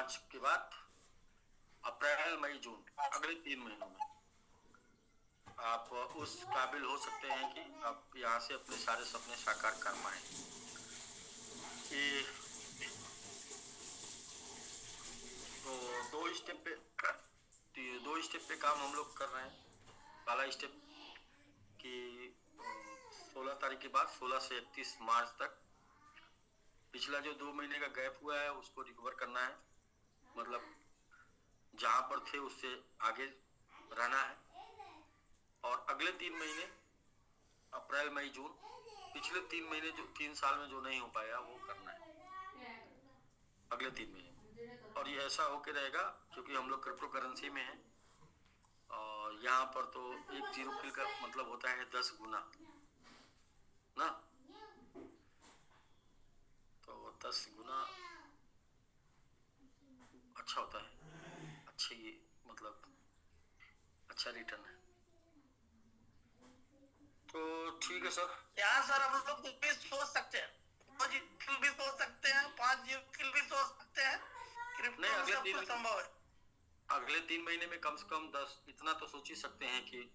मार्च के बाद अप्रैल मई जून अगले 3 महीनों में आप उस काबिल हो सकते हैं कि आप यहाँ से अपने सारे सपने साकार कर पाए। कि तो दो स्टेप पे काम हम लोग कर रहे हैं। पहला स्टेप कि 16 तारीख के बाद 16 से 31 मार्च तक पिछला जो 2 महीने का गैप हुआ है उसको रिकवर करना है। मतलब जहां पर थे उससे आगे रहना है। और अगले 3 महीने अप्रैल मई जून पिछले 3 महीने जो 3 साल में जो नहीं हो पाया वो करना है अगले 3 महीने। और ये ऐसा होके रहेगा क्योंकि हम लोग क्रिप्टो करेंसी में हैं और यहाँ पर तो एक जीरो किल का मतलब होता है 10 गुना ना। तो 10 गुना अच्छा होता है, अच्छी मतलब अच्छा रिटर्न है। तो ठीक है सर। यहाँ सर हम लोग भी सोच सकते हैं, 2 किल भी सोच सकते हैं, 5 किल भी सोच सकते हैं। नहीं, क्रिप्टो में सब कुछ संभव है। अगले 3 महीने में कम से कम 10 इतना तो सोच ही सकते हैं कि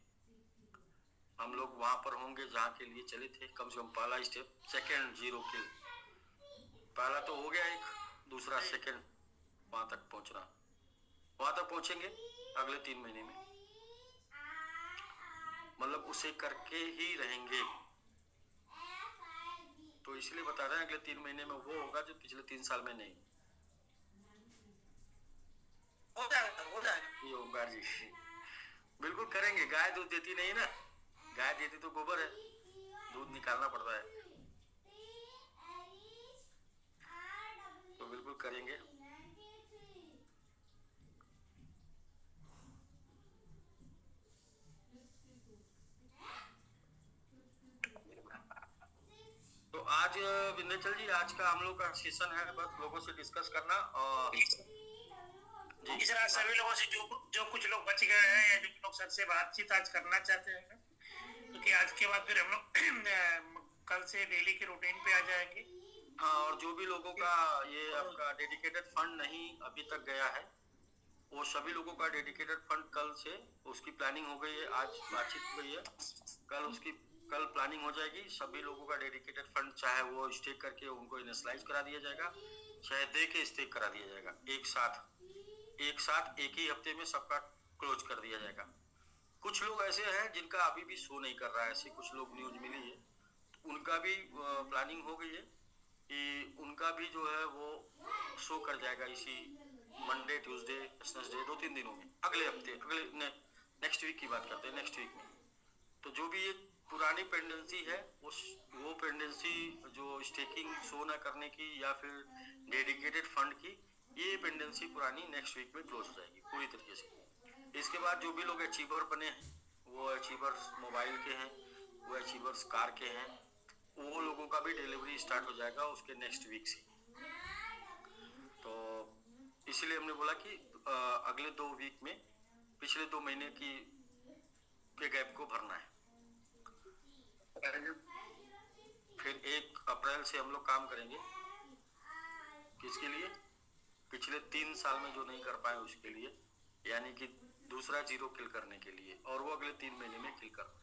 हम लोग वहां पर होंगे जहाँ के लिए चले थे। कम से कम पहला स्टेप, सेकेंड जीरो किल, पहला तो हो गया एक, दूसरा सेकेंड वहां तक पहुंचना, वहां तक पहुंचेंगे अगले 3 महीने में। मतलब उसे करके ही रहेंगे। तो इसलिए बता रहे हैं अगले 3 महीने में वो होगा जो पिछले 3 साल में नहीं। हो जाएगा ये ओमकार जी बिल्कुल करेंगे। गाय दूध देती नहीं ना, गाय देती तो गोबर है, दूध निकालना पड़ता है। तो बिल्कुल करेंगे। तो आज विंध्याचल जी, आज का हम लोग का सेशन है बस लोगों से डिस्कस करना। और जी सर, सभी लोगों से जो कुछ लोग बच गए हैं या जो लोग सर से बातचीत आज करना चाहते हैं, क्योंकि आज के बाद फिर हम लोग कल से डेली के रूटीन पे आ जाएंगे। हाँ, और जो भी लोगों का ये आपका डेडिकेटेड फंड नहीं अभी तक गया है वो सभी लोगों का डेडिकेटेड फंड कल से उसकी प्लानिंग हो गई है। आज बातचीत हो गई है, कल प्लानिंग हो जाएगी। सभी लोगों का डेडिकेटेड फंड चाहे वो स्टेक करके उनको इनिशियलाइज करा दिया जाएगा, चाहे दे के स्टेक करा दिया जाएगा। एक साथ एक ही हफ्ते में सबका क्लोज कर दिया जाएगा। कुछ लोग ऐसे हैं जिनका अभी भी शो नहीं कर रहा है, ऐसे कुछ लोग न्यूज मिली है, उनका भी प्लानिंग हो गई है कि उनका भी जो है वो शो कर जाएगा इसी मंडे ट्यूसडे वेडनेसडे 2-3 दिनों में। अगले हफ्ते नेक्स्ट वीक की बात करते हैं, नेक्स्ट वीक में। तो जो भी ये पुरानी पेंडेंसी है वो पेंडेंसी जो स्टेकिंग शो ना करने की या फिर डेडिकेटेड फंड की, ये पेंडेंसी पुरानी नेक्स्ट वीक में क्लोज हो जाएगी पूरी तरीके से। इसके बाद जो भी लोग अचीवर बने हैं, वो अचीवर्स मोबाइल के हैं, वो अचीवर्स कार के हैं, वो लोगों का भी डिलीवरी स्टार्ट हो जाएगा उसके नेक्स्ट वीक से। तो इसीलिए हमने बोला कि अगले 2 वीक में पिछले 2 महीने की के गैप को भरना है। फिर 1 अप्रैल से हम लोग काम करेंगे किसके लिए? पिछले 3 साल में जो नहीं कर पाए उसके लिए, यानी कि दूसरा जीरो किल करने के लिए, और वो अगले 3 महीने में किल करना।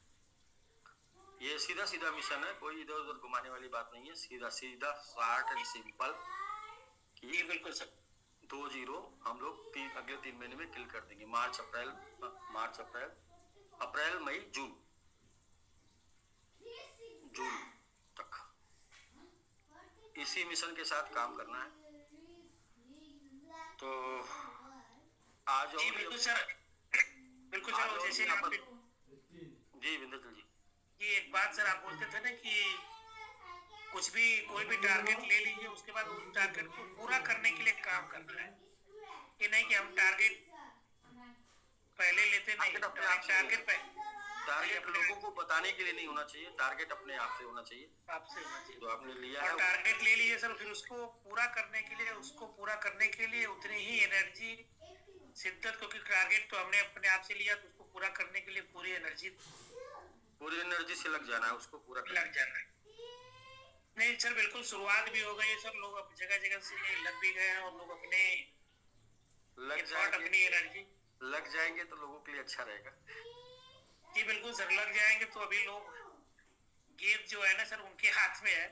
ये सीधा सीधा मिशन है, कोई इधर उधर घुमाने वाली बात नहीं है, सीधा सीधा शार्ट एंड सिंपल। ये बिल्कुल सर, 2 जीरो हम लोग अगले 3 महीने में किल कर देंगे। अप्रैल मई जून तक इसी मिशन के साथ काम करना है। तो आज जी बिल्कुल सर, जैसे आप जी विंध्याचल जी, ये एक बात सर आप बोलते थे ना कि कोई भी टारगेट ले लीजिए, उसके बाद उस टारगेट को पूरा करने के लिए काम करना है। ये नहीं कि हम टारगेट पहले लेते नहीं, टारगेट लोगों को बताने के लिए नहीं होना चाहिए, टारगेट अपने आप से होना चाहिए, आपसे होना चाहिए। तो आपने लिया और टारगेट ले लीजिए सर, फिर उसको पूरा करने के लिए उतनी ही एनर्जी शिद्दत, क्योंकि टारगेट तो हमने अपने आप से लिया, तो उसको पूरा करने के लिए पूरी एनर्जी से लग जाना है, उसको पूरा लग जाना है। नहीं सर, बिल्कुल शुरुआत भी हो गई है सर, लोग अब जगह जगह से लग भी गए हैं और लोग अपने अपनी एनर्जी लग जाएंगे तो लोगों के लिए अच्छा रहेगा। जी बिल्कुल सर, लग जाएंगे तो अभी लोग गेंद जो है ना सर उनके हाथ में है,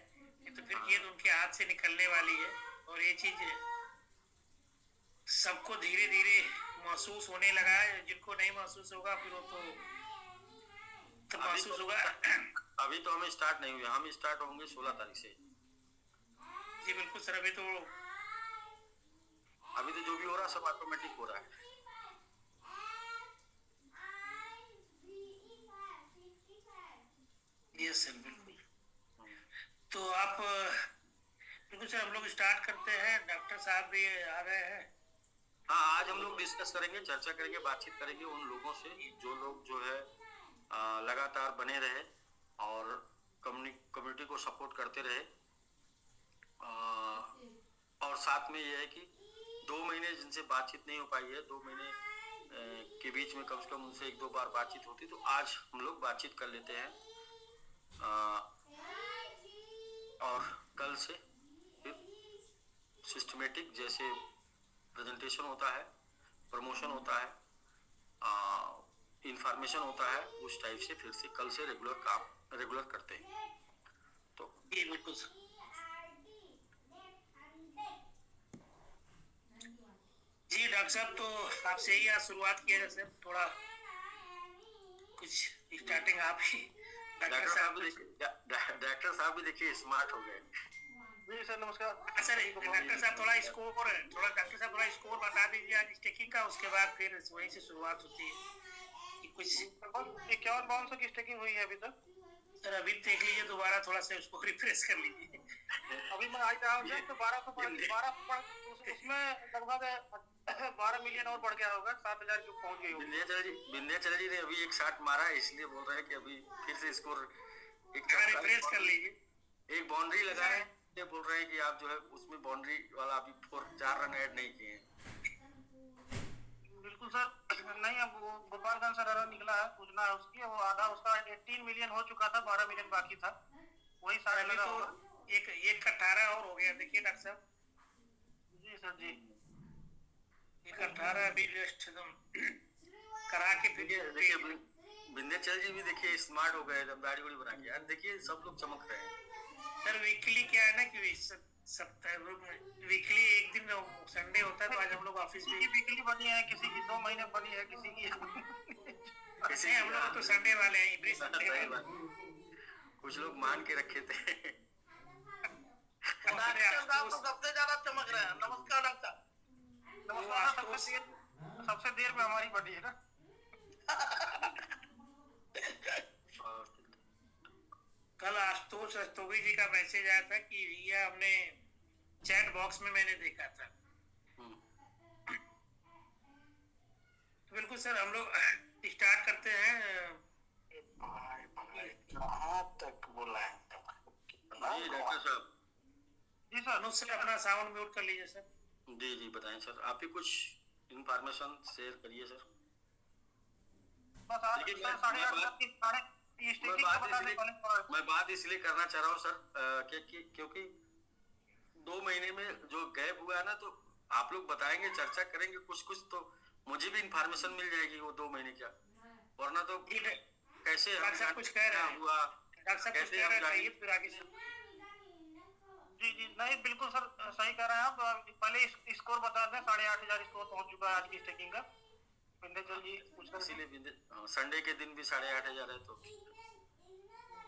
तो फिर गेंद उनके हाथ से निकलने वाली है, और ये चीज सबको धीरे धीरे महसूस होने लगा है। जिनको नहीं महसूस होगा फिर वो तो महसूस होगा। अभी तो हमें स्टार्ट नहीं हुआ, हम स्टार्ट होंगे 16 तारीख से। जी बिल्कुल सर, अभी तो जो भी हो रहा है सब ऑटोमेटिक हो रहा है। यस सर बिल्कुल। तो आप बिल्कुल सर, हम लोग स्टार्ट करते हैं। डॉक्टर साहब भी आ रहे हैं। हाँ, आज हम लोग डिस्कस करेंगे, चर्चा करेंगे, बातचीत करेंगे उन लोगों से जो लोग जो है लगातार बने रहे और कम्युनिटी को सपोर्ट करते रहे। और साथ में ये है कि 2 महीने जिनसे बातचीत नहीं हो पाई है, 2 महीने के बीच में कम से कम उनसे 1-2 बार बातचीत होती, तो आज हम लोग बातचीत कर लेते हैं। और कल से फिर सिस्टमेटिक जैसे प्रेजेंटेशन होता है, प्रमोशन होता है, इंफॉर्मेशन होता है, उस टाइप से फिर से कल से रेगुलर करते हैं। तो जी बिल्कुल सर। जी डॉक्टर साहब, तो आपसे ही आज शुरुआत किया जाए सर, थोड़ा कुछ स्टार्टिंग आप ही। डॉक्टर साहब भी देखिए स्मार्ट हो गए। जी सर, नमस्कार। सर डॉक्टर साहब थोड़ा स्कोर बता दीजिए आज स्टेकिंग का, उसके बाद फिर वहीं से शुरुआत होती है कि कुछ 51 बाउंसों की स्टेकिंग हुई है अभी तक। सर अभी देख लीजिए, दोबारा थोड़ा सा उसको रिफ्रेश कर लीजिए। अभी मैं आज रहा हूँ सर, तो 12 उसमें लगभग 12 मिलियन और बढ़ गया होगा, 7,000 की पहुंच गई होगी। विंध्याचल जी ने अभी एक शॉट मारा है, इसलिए बोल रहे हैं कि अभी फिर से स्कोर रिफ्रेश कर लीजिए। एक बाउंड्री लगा है, ये बोल रहे हैं कि आप जो है उसमें बाउंड्री वाला अभी 4 रन ऐड नहीं किए हैं। बिल्कुल सर, नहीं अब वो गोपालगंज से रन निकला है, सूचना है उसकी, वो आधा उसका 18 मिलियन हो चुका था, 12 मिलियन बाकी था, वही सारा लगा तो होगा। एक 18 और हो गया। देखिए डॉक्टर साहब। जी सर जी। एक 18 अभी जस्ट एकदम करा के फिर देखिए विंध्याचल जी भी देखिए स्मार्ट हो गए, एकदम दाढ़ी उड़ी बना के। यार देखिए सब लोग चमक रहे हैं। सर वीकली क्या है ना कि सप्ताह वीकली एक दिन संडे होता है, तो आज हम लोग ऑफिस किसी की वीकली बनी है, किसी की 2 महीने बनी है, किसी की कैसे हम लोग तो संडे वाले हैं, इवरी संडे वाले। कुछ लोग मान के रखे थे। सबसे ज्यादा चमक रहे हैं। नमस्कार डॉक्टर। नमस्कार। सबसे देर में हमारी बड़ी है ना। कल आशुतोष रस्तोगी जी का मैसेज आया था कि ये हमने चैट बॉक्स में मैंने देखा था। तो बिल्कुल सर, हम लोग स्टार्ट करते हैं। कहाँ तक बोला है डॉक्टर साहब। जी सर। अनुज सर अपना साउंड म्यूट कर लीजिए सर। जी बताएं सर, आप ही कुछ इंफॉर्मेशन शेयर करिए सर। बस आज सर 8:30 मैं बात इसलिए करना चाह रहा हूँ सर क्योंकि 2 महीने में जो गैप हुआ है ना, तो आप लोग बताएंगे, चर्चा करेंगे, कुछ तो मुझे भी इंफॉर्मेशन मिल जाएगी वो 2 महीने क्या, वरना तो कैसे कुछ कह रहे हुआ, कैसे हम जाएंगे फिर आगे से। जी नहीं बिल्कुल सर, सही कह रहे हैं आप। पहले स्कोर बता दें, 8,500 स्कोर पहुंच चुका है आज की स्टेकिंग का। विंध्याचल जी कुछ इसीलिए संडे के दिन भी 8,500 है तो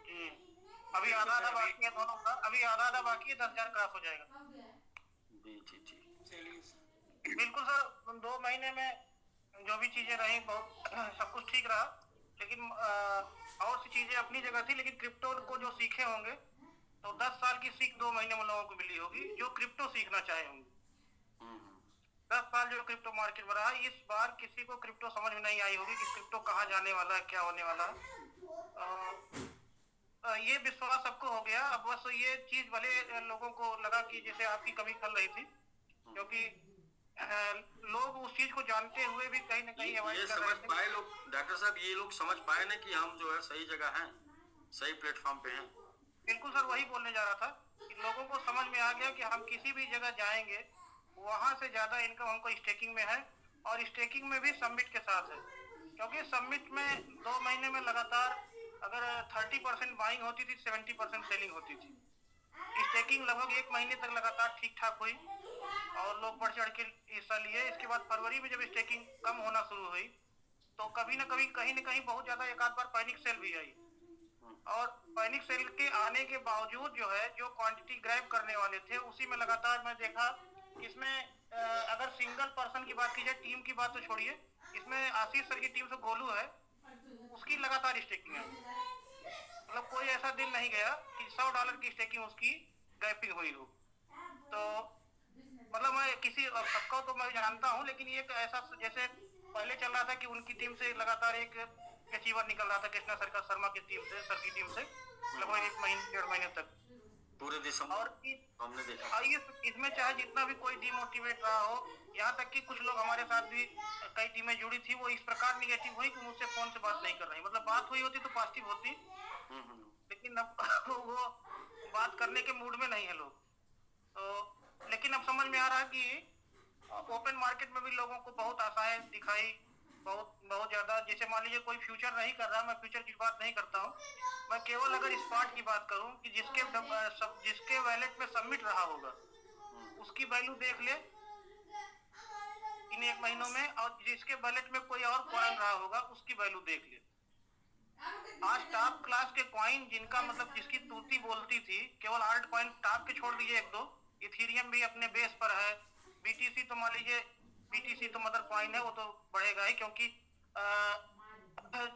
जी। अभी आधा बाकी है दोनों का, अभी आधा बाकी है, 10,000 क्रॉस हो जाएगा। चलिए बिल्कुल सर, 2 महीने में जो भी चीजें रही बहुत सब कुछ ठीक रहा, लेकिन और सी चीजें अपनी जगह थी। लेकिन क्रिप्टो को जो सीखे होंगे तो 10 साल की सीख 2 महीने में लोगों को मिली होगी, जो क्रिप्टो सीखना चाहे होंगे। 10 साल जो क्रिप्टो मार्केट में रहा, इस बार किसी को क्रिप्टो समझ में नहीं आई होगी कि क्रिप्टो कहाँ जाने वाला है, क्या होने वाला है। ये विश्वास सबको हो गया। अब बस ये चीज भले लोगों को लगा कि जैसे आपकी कमी खल रही थी, क्योंकि लोग उस चीज को जानते हुए भी कहीं ना कहीं ये समझ पाए लोग। डॉक्टर साहब ये लोग समझ पाए ना कि हम जो है सही जगह हैं, सही प्लेटफॉर्म पे हैं। बिल्कुल सर, वही बोलने जा रहा था कि लोगों को समझ में आ गया कि हम किसी भी जगह जाएंगे, वहां से ज्यादा इनकम हमको स्टेकिंग में है। और स्टेकिंग में भी सबमिट के साथ है, क्योंकि सबमिट में 2 महीने में लगातार अगर 30% बाइंग होती थी, 70% सेलिंग होती थी। स्टेकिंग लगभग 1 महीने तक लगातार ठीक ठाक हुई और लोग बढ़ चढ़ के हिस्सा लिए। इसके बाद फरवरी में जब स्टेकिंग कम होना शुरू हुई तो कभी न कभी कहीं न कहीं बहुत ज्यादा एक आध बार पैनिक सेल भी आई, और पैनिक सेल के आने के बावजूद जो है, जो क्वांटिटी ग्रैब करने वाले थे उसी में लगातार मैं देखा कि इसमें अगर सिंगल पर्सन की बात की जाए, टीम की बात तो छोड़िए, इसमें आशीष सर की टीम से गोलू है, उसकी लगातार स्टेकिंग है। मतलब कोई ऐसा दिन नहीं गया कि $100 की स्टेकिंग उसकी गैपिंग हुई हो। तो मतलब मैं किसी सबको तो मैं जानता हूँ, लेकिन ये ऐसा जैसे पहले चल रहा था कि उनकी टीम से लगातार एक अचीवर निकल रहा था, कृष्णा सर का, शर्मा की टीम से, सर की टीम से लगभग 1 महीने 1.5 महीने तक पूरे दिसंबर और हमने देखा। इसमें चाहे जितना भी कोई डिमोटिवेट रहा हो, यहाँ तक कि कुछ लोग हमारे साथ भी कई टीमें जुड़ी थी, वो इस प्रकार निगेटिव हुई कि मुझसे फोन से बात नहीं कर रही। मतलब बात हुई होती तो पॉजिटिव होती, लेकिन अब वो बात करने के मूड में नहीं है लोग। तो लेकिन अब समझ में आ रहा है कि ओपन मार्केट में भी लोगों को बहुत आशाएं दिखाई, बहुत ज्यादा। जैसे मान लीजिए कोई फ्यूचर नहीं कर रहा, मैं फ्यूचर की बात नहीं करता हूँ, मैं केवल अगर स्पॉट की बात करूँ कि जिसके वैलेट में सबमिट रहा होगा उसकी वैल्यू देख ले इन 1 महीनों में, और जिसके वैलेट में कोई और कॉइन रहा होगा उसकी वैल्यू देख ले। आज टॉप क्लास के कॉइन जिनका मतलब जिसकी तूती बोलती थी, केवल आल्ट कॉइन टॉप के छोड़ दीजिए 1-2, इथेरियम भी अपने बेस पर है, बीटीसी तो मान लीजिए, बीटीसी तो मदर कॉइन है, वो तो बढ़ेगा ही क्योंकि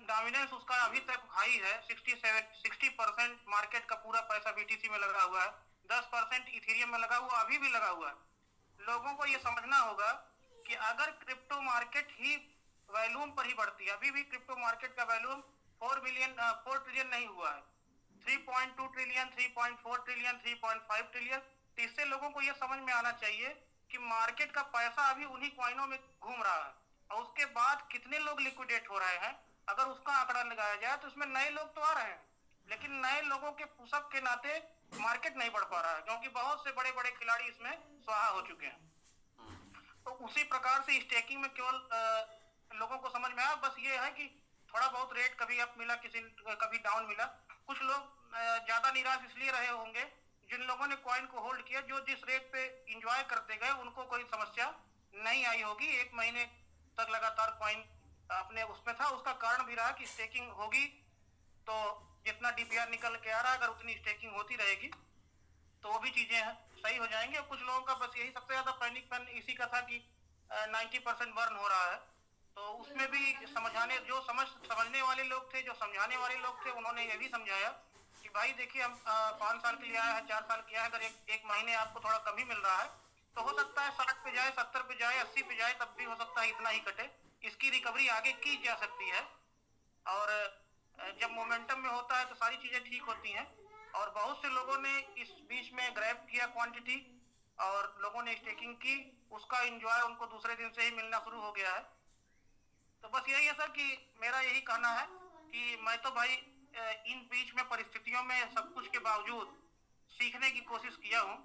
डोमिनेंस उसका अभी तक हाई है। 60% मार्केट का पूरा पैसा बीटीसी में लगा हुआ है, 10% इथेरियम में लगा हुआ, अभी भी लगा हुआ है। लोगों को ये समझना होगा कि अगर क्रिप्टो मार्केट ही वैल्यूम पर ही बढ़ती है, अभी भी क्रिप्टो मार्केट का वैल्यूम 4 ट्रिलियन नहीं हुआ है, 3.2 ट्रिलियन, 3.4 ट्रिलियन, 3.5 ट्रिलियन। तो इससे लोगों को यह समझ में आना चाहिए कि मार्केट का पैसा अभी उन्हीं कॉइनों में घूम रहा है, और उसके बाद कितने लोग लिक्विडेट हो रहे हैं अगर उसका आंकड़ा लगाया जाए तो उसमें नए लोग तो आ रहे हैं, लेकिन नए लोगों के पुशअप के नाते मार्केट नहीं बढ़ पा रहा है, क्योंकि बहुत से बड़े बड़े खिलाड़ी इसमें स्वाहा हो चुके हैं। तो उसी प्रकार से स्टेकिंग में केवल लोगों को समझ में आया, बस ये है कि थोड़ा बहुत रेट कभी अप मिला, कभी डाउन मिला। कुछ लोग ज्यादा निराश इसलिए रहे होंगे जिन लोगों ने कॉइन को होल्ड किया, जो जिस रेट पे इंजॉय करते गए उनको कोई समस्या नहीं आई होगी। 1 महीने तक लगातार कॉइन अपने उसमें था, उसका कारण भी रहा कि स्टेकिंग होगी तो जितना डीपीआर निकल के आ रहा है, अगर उतनी स्टेकिंग होती रहेगी तो वो भी चीजें सही हो जाएंगी। कुछ लोगों का बस यही सबसे ज्यादा पैनिक इसी का था कि 90% बर्न हो रहा है, तो उसमें भी समझने वाले लोग थे, जो समझाने वाले लोग थे, उन्होंने ये भी समझाया कि भाई देखिए, हम 5 साल के लिए आया है, 4 साल किया है, अगर एक महीने आपको थोड़ा कम ही मिल रहा है तो हो सकता है 60 पे जाए, 70 पे जाए, 80 पे जाए, तब भी हो सकता है इतना ही कटे। इसकी रिकवरी आगे की जा सकती है, और जब मोमेंटम में होता है तो सारी चीजें ठीक होती हैं। और बहुत से लोगों ने इस बीच में ग्रैब किया क्वांटिटी, और लोगों ने स्टेकिंग की, उसका एंजॉय उनको दूसरे दिन से ही मिलना शुरू हो गया है। तो बस यही है सर कि मेरा यही कहना है कि मैं तो भाई इन बीच में परिस्थितियों में सब कुछ के बावजूद सीखने की कोशिश किया हूँ,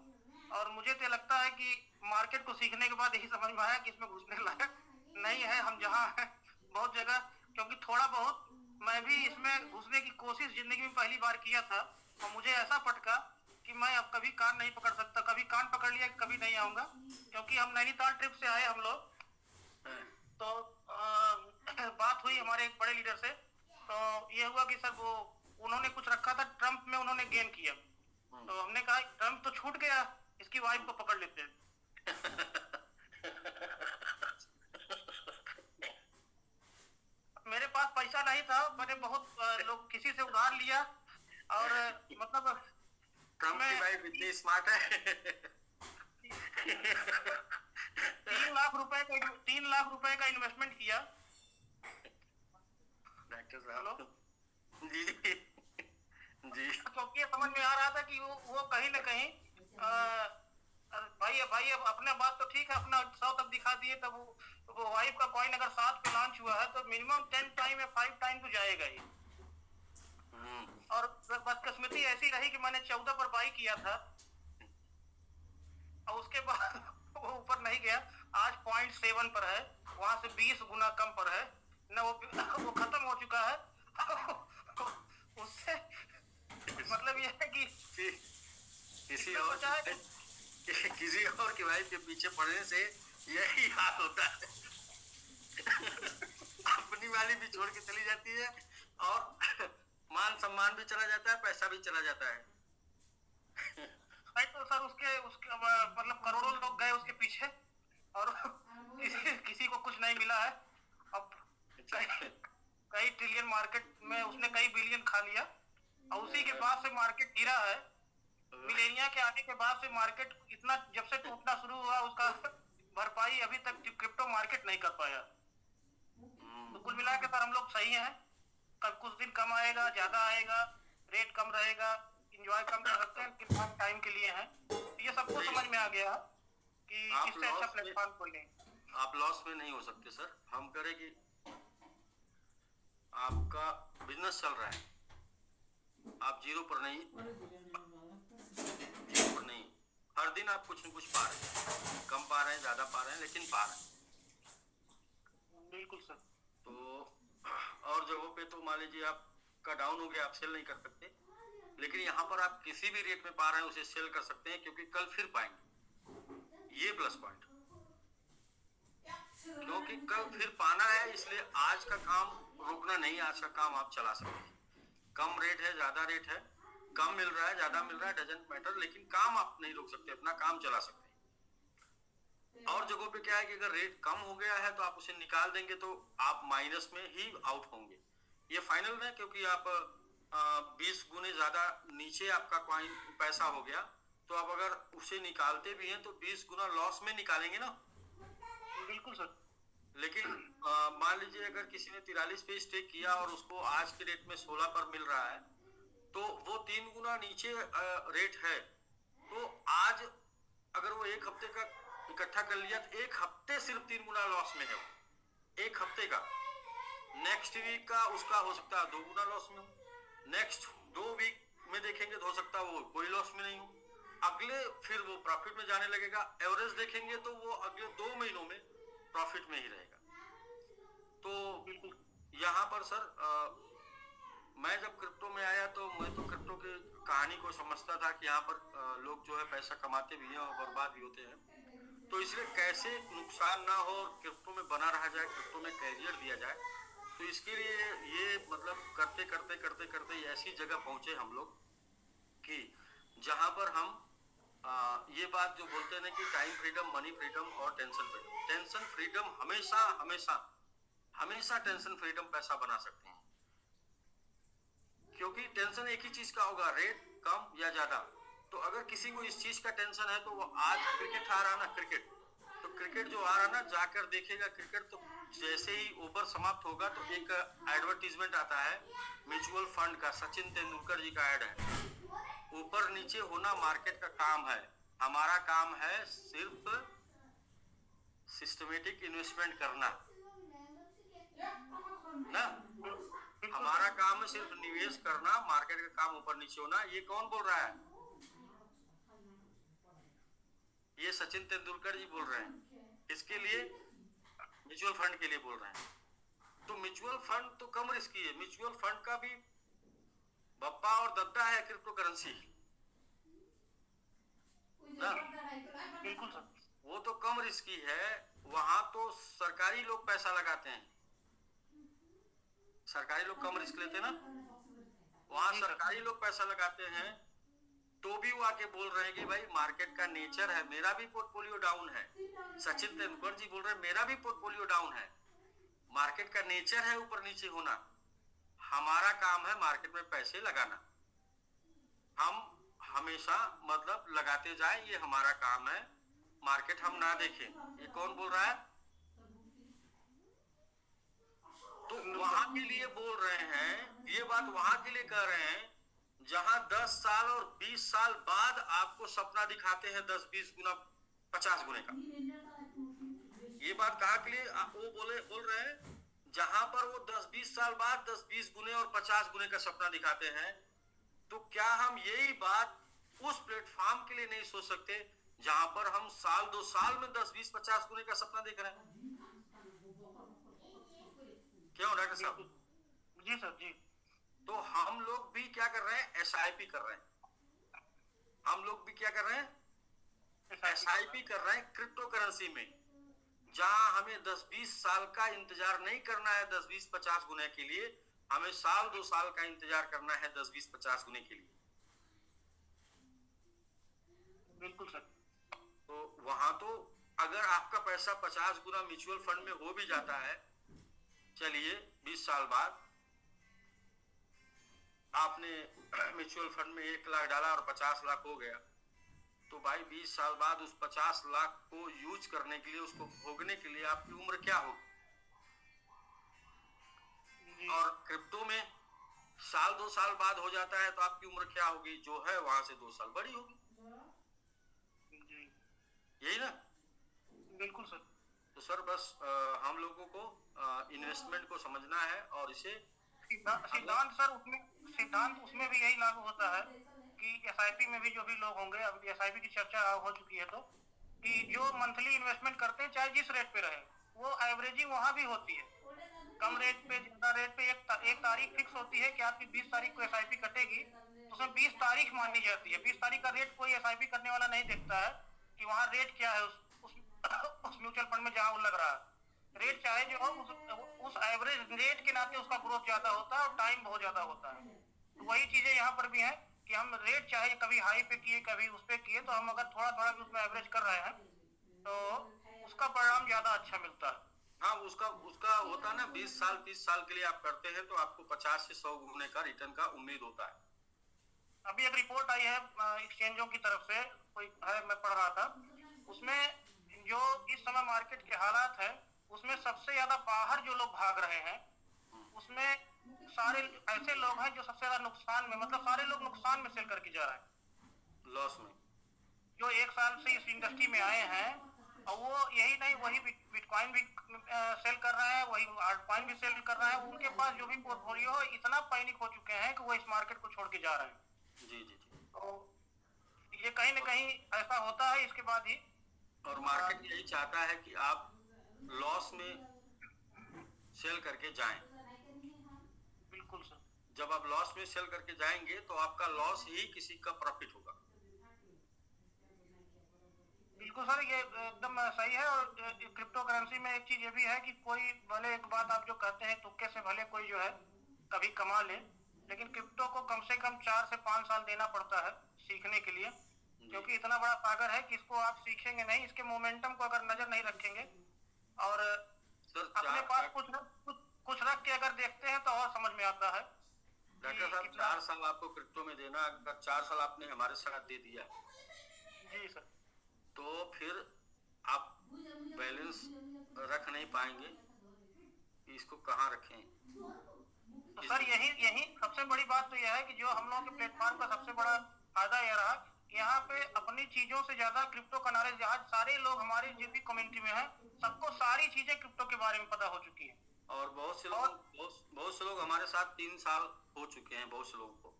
और मुझे तो लगता है कि मार्केट को सीखने के बाद यही समझ में आया कि इसमें घुसने लायक नहीं है हम जहाँ हैं बहुत जगह, क्योंकि थोड़ा बहुत मैं भी इसमें घुसने की कोशिश जिंदगी में पहली बार किया था, और मुझे ऐसा पटका कि मैं अब कभी कान नहीं पकड़ सकता। कभी कान पकड़ लिया कभी नहीं आऊंगा, क्योंकि हम नैनीताल ट्रिप से आए हम लोग, तो बात हुई हमारे एक बड़े लीडर से, तो ये हुआ कि सर वो उन्होंने कुछ रखा था ट्रम्प में, उन्होंने गेन किया, तो हमने कहा ट्रम्प तो छूट गया, इसकी वाइफ को पकड़ लेते हैं। मेरे पास पैसा नहीं था, मैंने बहुत लोग किसी से उधार लिया, और मतलब ट्रम्प की वाइफ इतनी स्मार्ट है। 3 लाख रुपए का इन्वेस्टमेंट किया। डॉक्टर साहब जी जी, क्योंकि समझ में आ रहा था कि वो कहीं ना कहीं भाई अब अपना बात तो ठीक है, अपना 100 तक दिखा दिए, तब वो वाइफ का कॉइन अगर 7 पे लॉन्च हुआ है तो मिनिमम 10 टाइम या 5 टाइम तो जाएगा ही। और बदकिस्मती ऐसी रही कि मैंने 14 पर बाई किया था, और उसके बाद वो ऊपर नहीं गया, आज 0.7 पर है, वहां से 20 गुना कम पर है ना, वो खत्म हो चुका है। उससे मतलब ये है कि किसी और की वाइफ के पीछे पड़ने से यही हाल होता है। अपनी वाली भी छोड़ के चली जाती है और मान सम्मान भी चला जाता है, पैसा भी चला जाता है। नहीं तो सर उसके उसके मतलब करोड़ों लोग गए उसके पीछे और किसी को कुछ नहीं मिला है। अब कई ट्रिलियन मार्केट में उसने कई बिलियन खा लिया और उसी के बाद से मार्केट गिरा है। मिलेनिया के आने के बाद से मार्केट इतना जब से टूटना शुरू हुआ उसका भरपाई अभी तक क्रिप्टो मार्केट नहीं कर पाया। तो कुल मिला के सर हम लोग सही हैं। कल कुछ दिन कम आएगा, ज्यादा आएगा, रेट कम रहेगा, इंजॉय कम कर सकते हैं, कितना टाइम के लिए है। ये सबको समझ में आ गया कि इससे अच्छा प्लेटफॉर्म कोई नहीं। आप लॉस में नहीं हो सकते सर। हम करें कि आपका बिजनेस चल रहा है, आप जीरो पर नहीं, हर दिन आप कुछ न कुछ पा रहे हैं, कम पा रहे हैं, ज्यादा पा रहे हैं, लेकिन पा रहे हैं। बिल्कुल सर। तो और जगहों पे तो मान लीजिए आपका डाउन हो गया, आप सेल नहीं कर सकते, लेकिन यहाँ पर आप किसी भी रेट में पा रहे हैं उसे सेल कर सकते हैं, क्योंकि कल फिर पाएंगे। ये प्लस पॉइंट, क्योंकि कल फिर पाना है, इसलिए आज का काम रुकना नहीं, आज का काम आप चला सकते हैं। कम रेट है, ज्यादा रेट है, कम मिल रहा है, ज्यादा मिल रहा है, डजंट मैटर, लेकिन काम आप नहीं रोक सकते, अपना काम चला सकते हैं। और जगहों पे क्या है कि अगर रेट कम हो गया है तो आप उसे निकाल देंगे तो आप माइनस में ही आउट होंगे। ये फाइनल में, क्योंकि आप 20 गुने ज्यादा नीचे आपका कॉइन पैसा हो गया, तो आप अगर उसे निकालते भी हैं तो 20 गुना लॉस में निकालेंगे ना। बिल्कुल सर। लेकिन मान लीजिए अगर किसी ने 43 पे स्टेक किया और उसको आज के रेट में 16 पर मिल रहा है, तो वो 3 गुना नीचे रेट है, तो आज अगर वो एक हफ्ते का इकट्ठा कर लिया तो एक हफ्ते सिर्फ 3 गुना लॉस में है वो, एक हफ्ते का। नेक्स्ट वीक का उसका हो सकता है 2 गुना लॉस में हो, नेक्स्ट 2 वीक में देखेंगे तो हो सकता है वो कोई लॉस में नहीं हो, अगले फिर वो प्रॉफिट में जाने लगेगा। एवरेज देखेंगे तो वो अगले 2 महीनों में प्रॉफिट में ही रहेगा। तो यहाँ पर सर मैं जब क्रिप्टो में आया तो मैं तो क्रिप्टो की कहानी को समझता था कि यहाँ पर लोग जो है पैसा कमाते भी हैं और बर्बाद भी होते हैं, तो इसलिए कैसे नुकसान ना हो और क्रिप्टो में बना रहा जाए, क्रिप्टो में कैरियर दिया जाए, तो इसके लिए ये मतलब करते करते करते करते ऐसी जगह पहुंचे हम लोग कि जहां पर हम ये बात जो बोलते हैं ना कि टाइम फ्रीडम, मनी फ्रीडम और टेंशन फ्रीडम। टेंशन फ्रीडम हमेशा हमेशा हमेशा टेंशन फ्रीडम पैसा बना सकते हैं, क्योंकि टेंशन एक ही चीज का होगा, रेट कम या ज्यादा। तो अगर किसी को इस चीज का टेंशन है तो वो आज क्रिकेट आ रहा ना, क्रिकेट तो क्रिकेट जो आ रहा ना जाकर देखेगा क्रिकेट, तो जैसे ही ओवर समाप्त होगा तो एक एडवर्टीजमेंट आता है म्यूचुअल फंड का, सचिन तेंदुलकर जी का ऐड है, ऊपर नीचे होना मार्केट का काम है, हमारा काम है सिर्फ सिस्टमेटिक इन्वेस्टमेंट करना ना, हमारा काम है सिर्फ निवेश करना, मार्केट का काम ऊपर नीचे होना। ये कौन बोल रहा है? ये सचिन तेंदुलकर जी बोल रहे हैं। इसके लिए म्यूचुअल फंड के लिए बोल रहे हैं। तो म्यूचुअल फंड तो कम रिस्की है, म्यूचुअल फंड का भी बप्पा और दद्दा है क्रिप्टो करेंसी ना, वो तो कम रिस्की है। वहां तो सरकारी लोग पैसा लगाते हैं, सरकारी लोग कम रिस्क लेते हैं ना, वहां सरकारी लोग पैसा लगाते हैं, तो भी वो आके बोल रहे हैं कि भाई मार्केट का नेचर है, मेरा भी पोर्टफोलियो डाउन है। सचिन तेंदुलकर जी बोल रहे हैं मेरा भी पोर्टफोलियो डाउन है, मार्केट का नेचर है ऊपर नीचे होना, हमारा काम है मार्केट में पैसे लगाना, हम हमेशा मतलब लगाते जाए, ये हमारा काम है, मार्केट हम ना देखें। ये कौन बोल रहा है? तो वहां के लिए बोल रहे हैं, ये बात वहां के लिए कह रहे हैं जहां 10 साल और 20 साल बाद आपको सपना दिखाते हैं 10-20 गुना 50 गुने का। ये बात कहा के लिए वो बोल रहे हैं जहां पर वो 10-20 साल बाद 10-20 गुने और 50 गुने का सपना दिखाते हैं, तो क्या हम यही बात उस प्लेटफॉर्म के लिए नहीं सोच सकते जहां पर हम साल 2 साल में 10-20-50 गुने का सपना देख रहे हैं? क्यों डॉक्टर साहब? जी सर जी। तो हम लोग भी क्या कर रहे हैं, एसआईपी कर रहे हैं। हम लोग भी क्या कर रहे हैं, एसआईपी कर रहे हैं क्रिप्टो करेंसी में, जहां हमें 10-20 साल का इंतजार नहीं करना है 10-20-50 गुने के लिए, हमें साल 2 साल का इंतजार करना है 10-20-50 गुने के लिए। बिल्कुल सर। तो वहां तो अगर आपका पैसा 50 गुना म्यूचुअल फंड में हो भी जाता है, चलिए 20 साल बाद आपने म्यूचुअल फंड में 1 लाख डाला और 50 लाख हो गया, तो भाई 20 साल बाद उस 50 लाख को यूज करने के लिए, उसको भोगने के लिए आपकी उम्र क्या होगी? और क्रिप्टो में साल 2 साल बाद हो जाता है तो आपकी उम्र क्या होगी? जो है वहां से 2 साल बड़ी होगी। यही ना? बिल्कुल सर। तो सर बस हम लोगों को इन्वेस्टमेंट को समझना है, और इसे सिद्धांत सर उसमें भी यही लागू होता है कि एसआईपी में भी जो भी लोग होंगे, अब एसआईपी की चर्चा हो चुकी है, तो कि जो मंथली इन्वेस्टमेंट करते हैं चाहे जिस रेट पे रहे, वो एवरेजिंग वहां भी होती है। कम रेट पे, ज्यादा रेट पे एक तारीख फिक्स होती है कि आपकी 20 तारीख को एसआईपी कटेगी, तो उसमें 20 तारीख मानी जाती है। 20 तारीख का रेट कोई एसआईपी करने वाला नहीं देखता है कि वहाँ रेट क्या है उस म्यूचुअल फंड में जहाँ वो लग रहा है। रेट चाहे जो हो, उस एवरेज रेट के नाते उसका ग्रोथ ज्यादा होता है और टाइम बहुत ज्यादा होता है। तो वही चीजें यहाँ पर भी है कि हम रेट चाहे कभी हाई पे किए कभी उस पे किए, तो हम अगर थोड़ा थोड़ा भी उसमें एवरेज कर रहे हैं तो उसका परिणाम ज्यादा अच्छा मिलता है। हाँ, उसका उसका होता है ना, 20 साल 30 साल के लिए आप करते हैं तो आपको 50 से 100 गुने का रिटर्न का उम्मीद होता है। अभी एक रिपोर्ट आई है एक्सचेंजों की तरफ से, कोई है, मैं पढ़ रहा था, उसमें जो इस समय मार्केट के हालात है, उसमें सबसे ज्यादा बाहर जो लोग भाग रहे हैं, उसमें सारे ऐसे लोग हैं जो सबसे ज्यादा नुकसान में, मतलब सारे लोग नुकसान में सेल करके जा रहे हैं, लॉस में। जो 1 साल से इस इंडस्ट्री में आए हैं। और वो यही नहीं, वही बिटकॉइन भी सेल कर रहा है, वही आल्टकॉइन भी सेल कर रहा है। उनके पास जो भी पोर्टफोलियो है, इतना पैनिक हो चुके हैं कि वो इस मार्केट को छोड़ के जा रहे हैं। जी जी जी। तो ये कहीं ना कहीं ऐसा होता है इसके बाद ही। और मार्केट यही चाहता है कि आप लॉस में सेल करके जाएं। बिल्कुल सर। जब आप लॉस में सेल करके जाएंगे तो आपका लॉस ही किसी का प्रॉफिट होगा। बिल्कुल सर, ये एकदम सही है। और क्रिप्टो करेंसी में एक चीज ये भी है कि कोई भले, एक बात आप जो कहते हैं तुक्के से भले कोई जो है कभी कमा ले, लेकिन क्रिप्टो को कम से कम 4 से 5 साल देना पड़ता है सीखने के लिए, क्योंकि इतना बड़ा सागर है कि इसको आप सीखेंगे नहीं, इसके मोमेंटम को अगर नजर नहीं रखेंगे और अपने पास कुछ रख के अगर देखते हैं तो और समझ में आता है। डॉक्टर साहब 4 साल आपको क्रिप्टो में देना, अगर 4 साल आपने हमारे साथ दे दिया जी सर, तो फिर आप बैलेंस रख नहीं पाएंगे कि इसको कहाँ रखें। तो सर यही सबसे बड़ी बात तो यह है कि जो हम लोगों के प्लेटफॉर्म का सबसे बड़ा फायदा यह रहा, यहाँ पे अपनी चीजों से ज्यादा क्रिप्टो का नॉलेज, आज सारे लोग हमारे जो भी कम्युनिटी में हैं, सबको सारी चीजें क्रिप्टो के बारे में पता हो चुकी है। और बहुत से लोग हमारे साथ 3 साल हो चुके हैं। बहुत से लोगों को,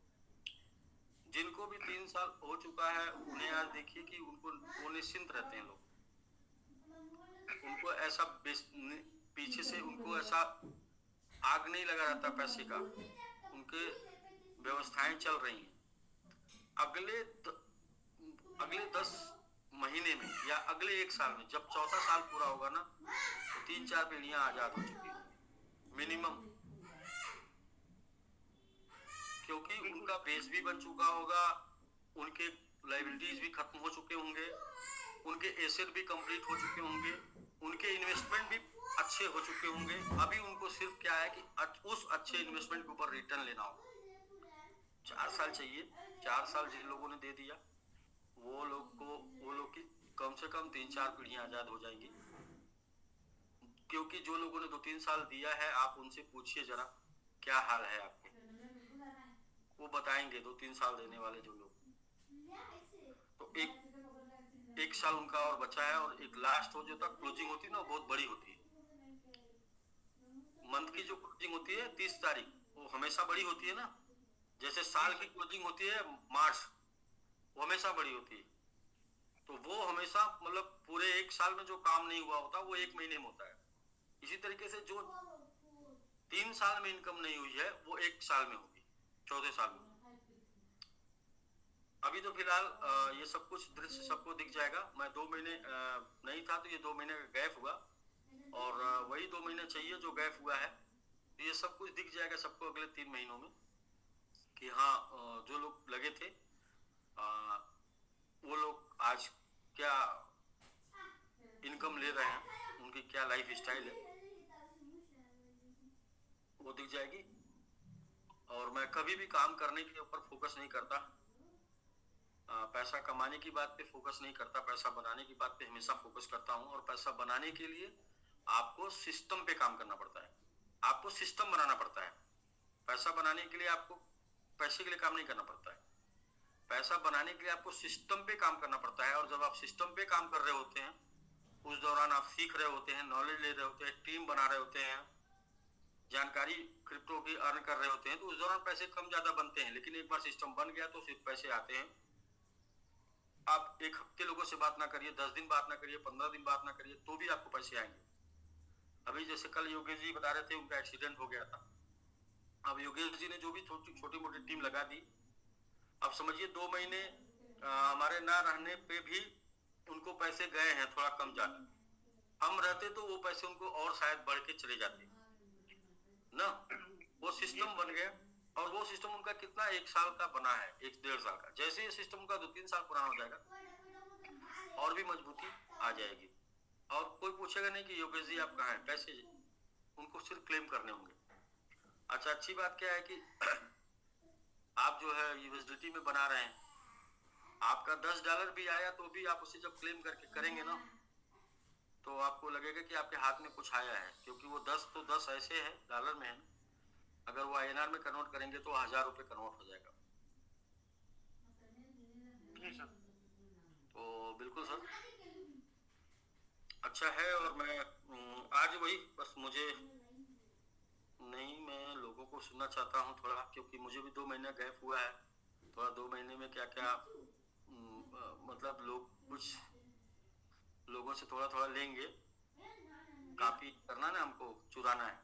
जिनको भी 3 साल हो चुका है, उन्हें आज देखिए कि वो निश्चिंत रहते हैं। लोग, उनको ऐसा पीछे से उनको ऐसा आग नहीं लगा रहता पैसे का, उनके व्यवस्थाएं चल रही हैं। अगले 10 महीने में या अगले 1 साल में, जब चौथा साल पूरा होगा ना, तो 3-4 पीढ़ियां आजाद हो चुकी हैं मिनिमम, क्योंकि उनका बेस भी बन चुका होगा, उनके लायबिलिटीज भी खत्म हो चुके होंगे, उनके एसेट भी कंप्लीट हो चुके होंगे, उनके इन्वेस्टमेंट भी अच्छे हो चुके होंगे। अभी उनको सिर्फ क्या है कि उस अच्छे इन्वेस्टमेंट के ऊपर रिटर्न लेना होगा। 4 साल चाहिए। 4 साल जिन लोगों ने दे दिया, वो लोग की कम से कम 3-4 पीढ़ियां आजाद हो जाएंगी। क्योंकि जो लोगों ने 2-3 साल दिया है, आप उनसे पूछिए जरा क्या हाल है आपके, वो बताएंगे। 2-3 साल देने वाले जो लोग, तो एक साल उनका और बचा है, और एक लास्ट हो जो तक क्लोजिंग होती है ना, वो बहुत बड़ी होती है। मंथ की जो क्लोजिंग होती है 30 तारीख, वो हमेशा बड़ी होती है ना। जैसे साल की क्लोजिंग होती है मार्च, वो हमेशा बड़ी होती है। तो वो हमेशा, मतलब पूरे 1 साल में जो काम नहीं हुआ होता, वो 1 महीने में होता है। इसी तरीके से जो 3 साल में इनकम नहीं हुई है वो 1 साल में होगी, चौथे साल में। अभी तो फिलहाल ये सब कुछ दृश्य सबको दिख जाएगा। मैं 2 महीने नहीं था तो ये 2 महीने का गैप हुआ, और वही 2 महीने चाहिए जो गैप हुआ है। तो ये सब कुछ दिख जाएगा सबको अगले 3 महीनों में कि हाँ जो लोग लगे थे वो लोग आज क्या इनकम ले रहे हैं, उनकी क्या लाइफ स्टाइल है, वो दिख जाएगी। और मैं कभी भी काम करने के ऊपर फोकस नहीं करता, पैसा कमाने की बात पे फोकस नहीं करता, पैसा बनाने की बात पे हमेशा फोकस करता हूँ। और पैसा बनाने के लिए आपको सिस्टम पे काम करना पड़ता है, आपको सिस्टम बनाना पड़ता है। पैसा बनाने के लिए आपको पैसे के लिए काम नहीं करना पड़ता है, पैसा बनाने के लिए आपको सिस्टम पे काम करना पड़ता है। और जब आप सिस्टम पे काम कर रहे होते हैं, उस दौरान आप सीख रहे होते हैं, नॉलेज ले रहे होते हैं, टीम बना रहे होते हैं, जानकारी क्रिप्टो की अर्न कर रहे होते हैं, तो उस दौरान पैसे कम ज्यादा बनते हैं। लेकिन एक बार सिस्टम बन गया तो फिर पैसे आते हैं। आप 1 हफ्ते लोगों से बात ना करिए, 10 दिन बात ना करिए, 15 दिन बात ना करिए, तो भी आपको पैसे आएंगे। अभी जैसे कल योगेश जी बता रहे थे उनका एक्सीडेंट हो गया था। अब योगेश जी ने जो भी छोटी मोटी टीम लगा दी, अब समझिए 2 महीने हमारे ना रहने पे भी उनको पैसे गए हैं, थोड़ा कम ज्यादा। हम रहते तो वो पैसे उनको और शायद बढ़ के चले जाते ना। वो सिस्टम बन गया, और वो सिस्टम उनका कितना 1 साल का बना है, 1-1.5 साल का। जैसे ये सिस्टम का 2-3 साल पुराना हो जाएगा और भी मजबूती आ जाएगी। और कोई पूछेगा नहीं कि योगेश जी आप कहाँ हैं, पैसे उनको सिर्फ क्लेम करने होंगे। अच्छा, अच्छी बात क्या है कि आप जो है यूएसडीटी में बना रहे हैं, आपका $10 भी आया तो भी आप उसे जब क्लेम करके करेंगे ना, तो आपको लगेगा कि आपके हाथ में कुछ आया है, क्योंकि वो 10 तो 10 ऐसे है डॉलर में है। अगर वो INR में कन्वर्ट करेंगे तो 1000 रुपये कन्वर्ट हो जाएगा। जी सर। तो बिल्कुल सर अच्छा है। और मैं आज वही बस मुझे नहीं, मैं लोगों को सुनना चाहता हूँ थोड़ा, क्योंकि मुझे भी 2 महीना गैप हुआ है। थोड़ा 2 महीने में क्या क्या मतलब लोग कुछ लोगों से थोड़ा थोड़ा लेंगे, कॉपी करना ना, हमको चुराना है,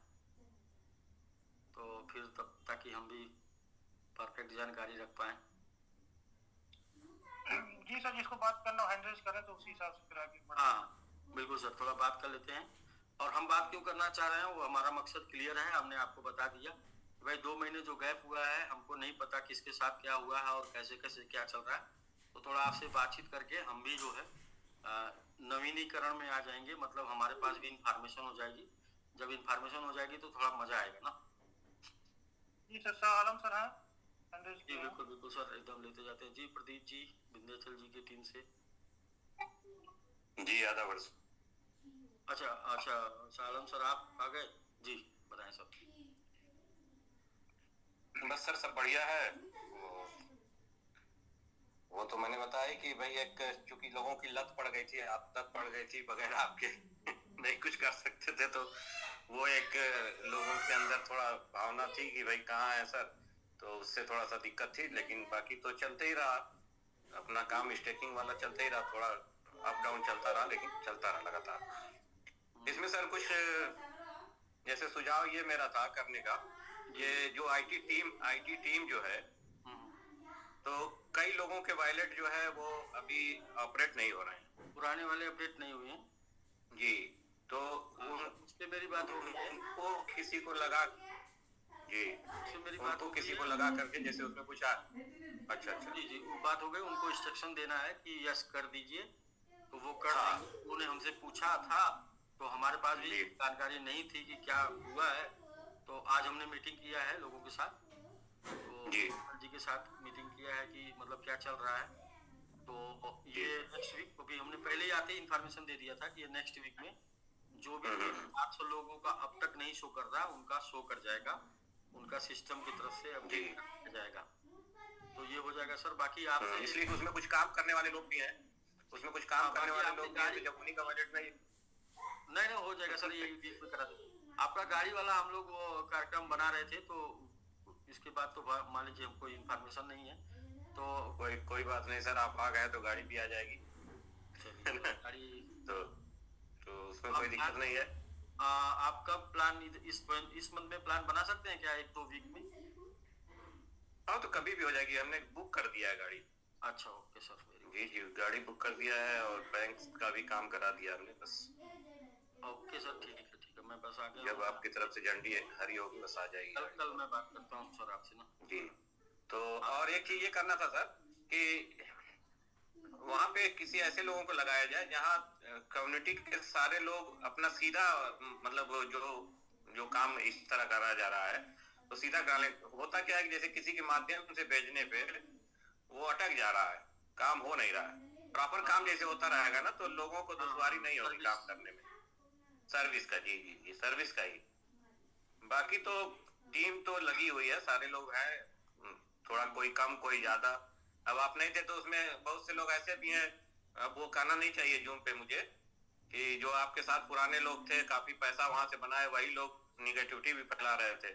तो फिर तब ताकि हम भी परफेक्ट जानकारी रख पाए। जी सर, जिसको बात करना हो हैंड रेज करें तो उसी हिसाब से फिर आगे बढ़ें। हाँ बिल्कुल सर, थोड़ा बात कर लेते हैं। और हम बात क्यों करना चाह रहे हैं वो हमारा मकसद क्लियर है, हमने आपको बता दिया। भाई 2 महीने जो गैप हुआ है, हमको नहीं पता किसके साथ क्या हुआ है और कैसे कैसे क्या चल रहा है, तो थोड़ा आपसे बातचीत करके हम भी जो है नवीनीकरण में आ जाएंगे। मतलब हमारे पास भी इंफॉर्मेशन हो जाएगी। जब इंफॉर्मेशन हो जाएगी तो थोड़ा मजा आएगा ना। जी सर, शाह आलम सर हैं हैंड रेज जी किए हैं। बिल्कुल बिल्कुल सर, एकदम लेते जाते हैं। जी प्रदीप जी विंध्याचल जी की टीम से। जी आधा वर्ष। अच्छा अच्छा, सालम सर आप आ गए जी, बताएं सर। बस सर सब बढ़िया है। वो तो मैंने बताया कि भाई एक चूंकि लोगों की लत पड़ गई थी, आदत पड़ गई थी, बगैर आपके नहीं कुछ कर सकते थे, तो वो एक लोगों के अंदर थोड़ा भावना थी कि भाई कहाँ है सर, तो उससे थोड़ा सा दिक्कत थी। लेकिन बाकी तो चलते ही रहा, अपना काम स्टेकिंग वाला चलते ही रहा, थोड़ा अप डाउन चलता रहा, लेकिन चलता रहा लगातार। इसमें सर कुछ जैसे सुझाव ये मेरा था करने का, ये जो आईटी टीम जो है, तो कई लोगों के वॉलेट जो है वो अभी ऑपरेट नहीं हो रहे हैं, पुराने वाले अपडेट नहीं हुए हैं जी। तो उस पे मेरी बात हो गई है। उनको किसी को लगा जी, उससे मेरी बात उनको हो किसी गई को है। लगा करके जैसे उसमें कुछ अच्छा अच्छा जी जी, वो बात हो गई। उनको इंस्ट्रक्शन देना है कि यस कर दीजिए, तो वो कर हाँ। देंगे। उन्होंने हमसे पूछा था, तो हमारे पास भी जी। जानकारी नहीं थी कि क्या हुआ है। तो आज हमने मीटिंग किया है लोगों के साथ, तो जी के साथ मीटिंग किया है कि मतलब क्या चल रहा है। तो ये नेक्स्ट वीक, क्योंकि हमने पहले ही आते ही इन्फॉर्मेशन दे दिया था कि ये नेक्स्ट वीक में जो भी 800 लोगों का अब तक नहीं शो कर रहा, उनका शो कर जाएगा, उनका सिस्टम की तरफ से अपडेट कर जाएगा। तो ये हो जाएगा सर। बाकी आप इसलिए उसमें कुछ काम करने वाले लोग भी हैं, उसमें कुछ काम करने वाले लोग भी हैं, तो जब उन्हीं का बजट नहीं हो जाएगा सर, ये वीक में करा दो। आपका गाड़ी वाला हम लोग वो कार्यक्रम बना रहे थे, तो इसके बाद तो मान लीजिए हमको इन्फॉर्मेशन नहीं है, तो कोई बात नहीं सर, आप आ गए तो गाड़ी भी आ जाएगी। गाड़ी तो उसमें कोई दिक्कत नहीं है। आप कब प्लान इस मंथ में प्लान बना सकते हैं क्या, 1-2 वीक में? हाँ तो कभी भी हो जाएगी, हमने बुक कर दिया है गाड़ी। अच्छा, ओके सर, जी जी, गाड़ी बुक कर दिया है और बैंक का भी काम करा दिया हमने बस। ओके सर, ठीक है, मैं बस आ गया। जब आपकी तरफ से झंडी हरी होगी बस आ जाएगी। कल मैं बात करता हूँ सर आपसे ना। जी, तो और एक चीज ये करना था सर कि वहाँ पे किसी ऐसे लोगों को लगाया जाए जहाँ कम्युनिटी के सारे लोग अपना सीधा मतलब जो जो काम इस तरह करा जा रहा है तो सीधा करा ले। होता क्या है कि जैसे किसी के माध्यम से भेजने पे वो अटक जा रहा है, काम हो नहीं रहा है। प्रॉपर काम जैसे होता रहेगा ना तो लोगों को दुश्वारी नहीं होगी काम करने में। सर्विस का, जी जी जी, सर्विस का ही। बाकी तो टीम तो लगी हुई है, सारे लोग हैं, थोड़ा कोई कम कोई ज्यादा। अब आप नहीं थे तो उसमें बहुत से लोग ऐसे भी हैं, अब वो कहना नहीं चाहिए जूम पे मुझे, कि जो आपके साथ पुराने लोग थे, काफी पैसा वहां से बनाए, वही लोग निगेटिविटी भी फैला रहे थे।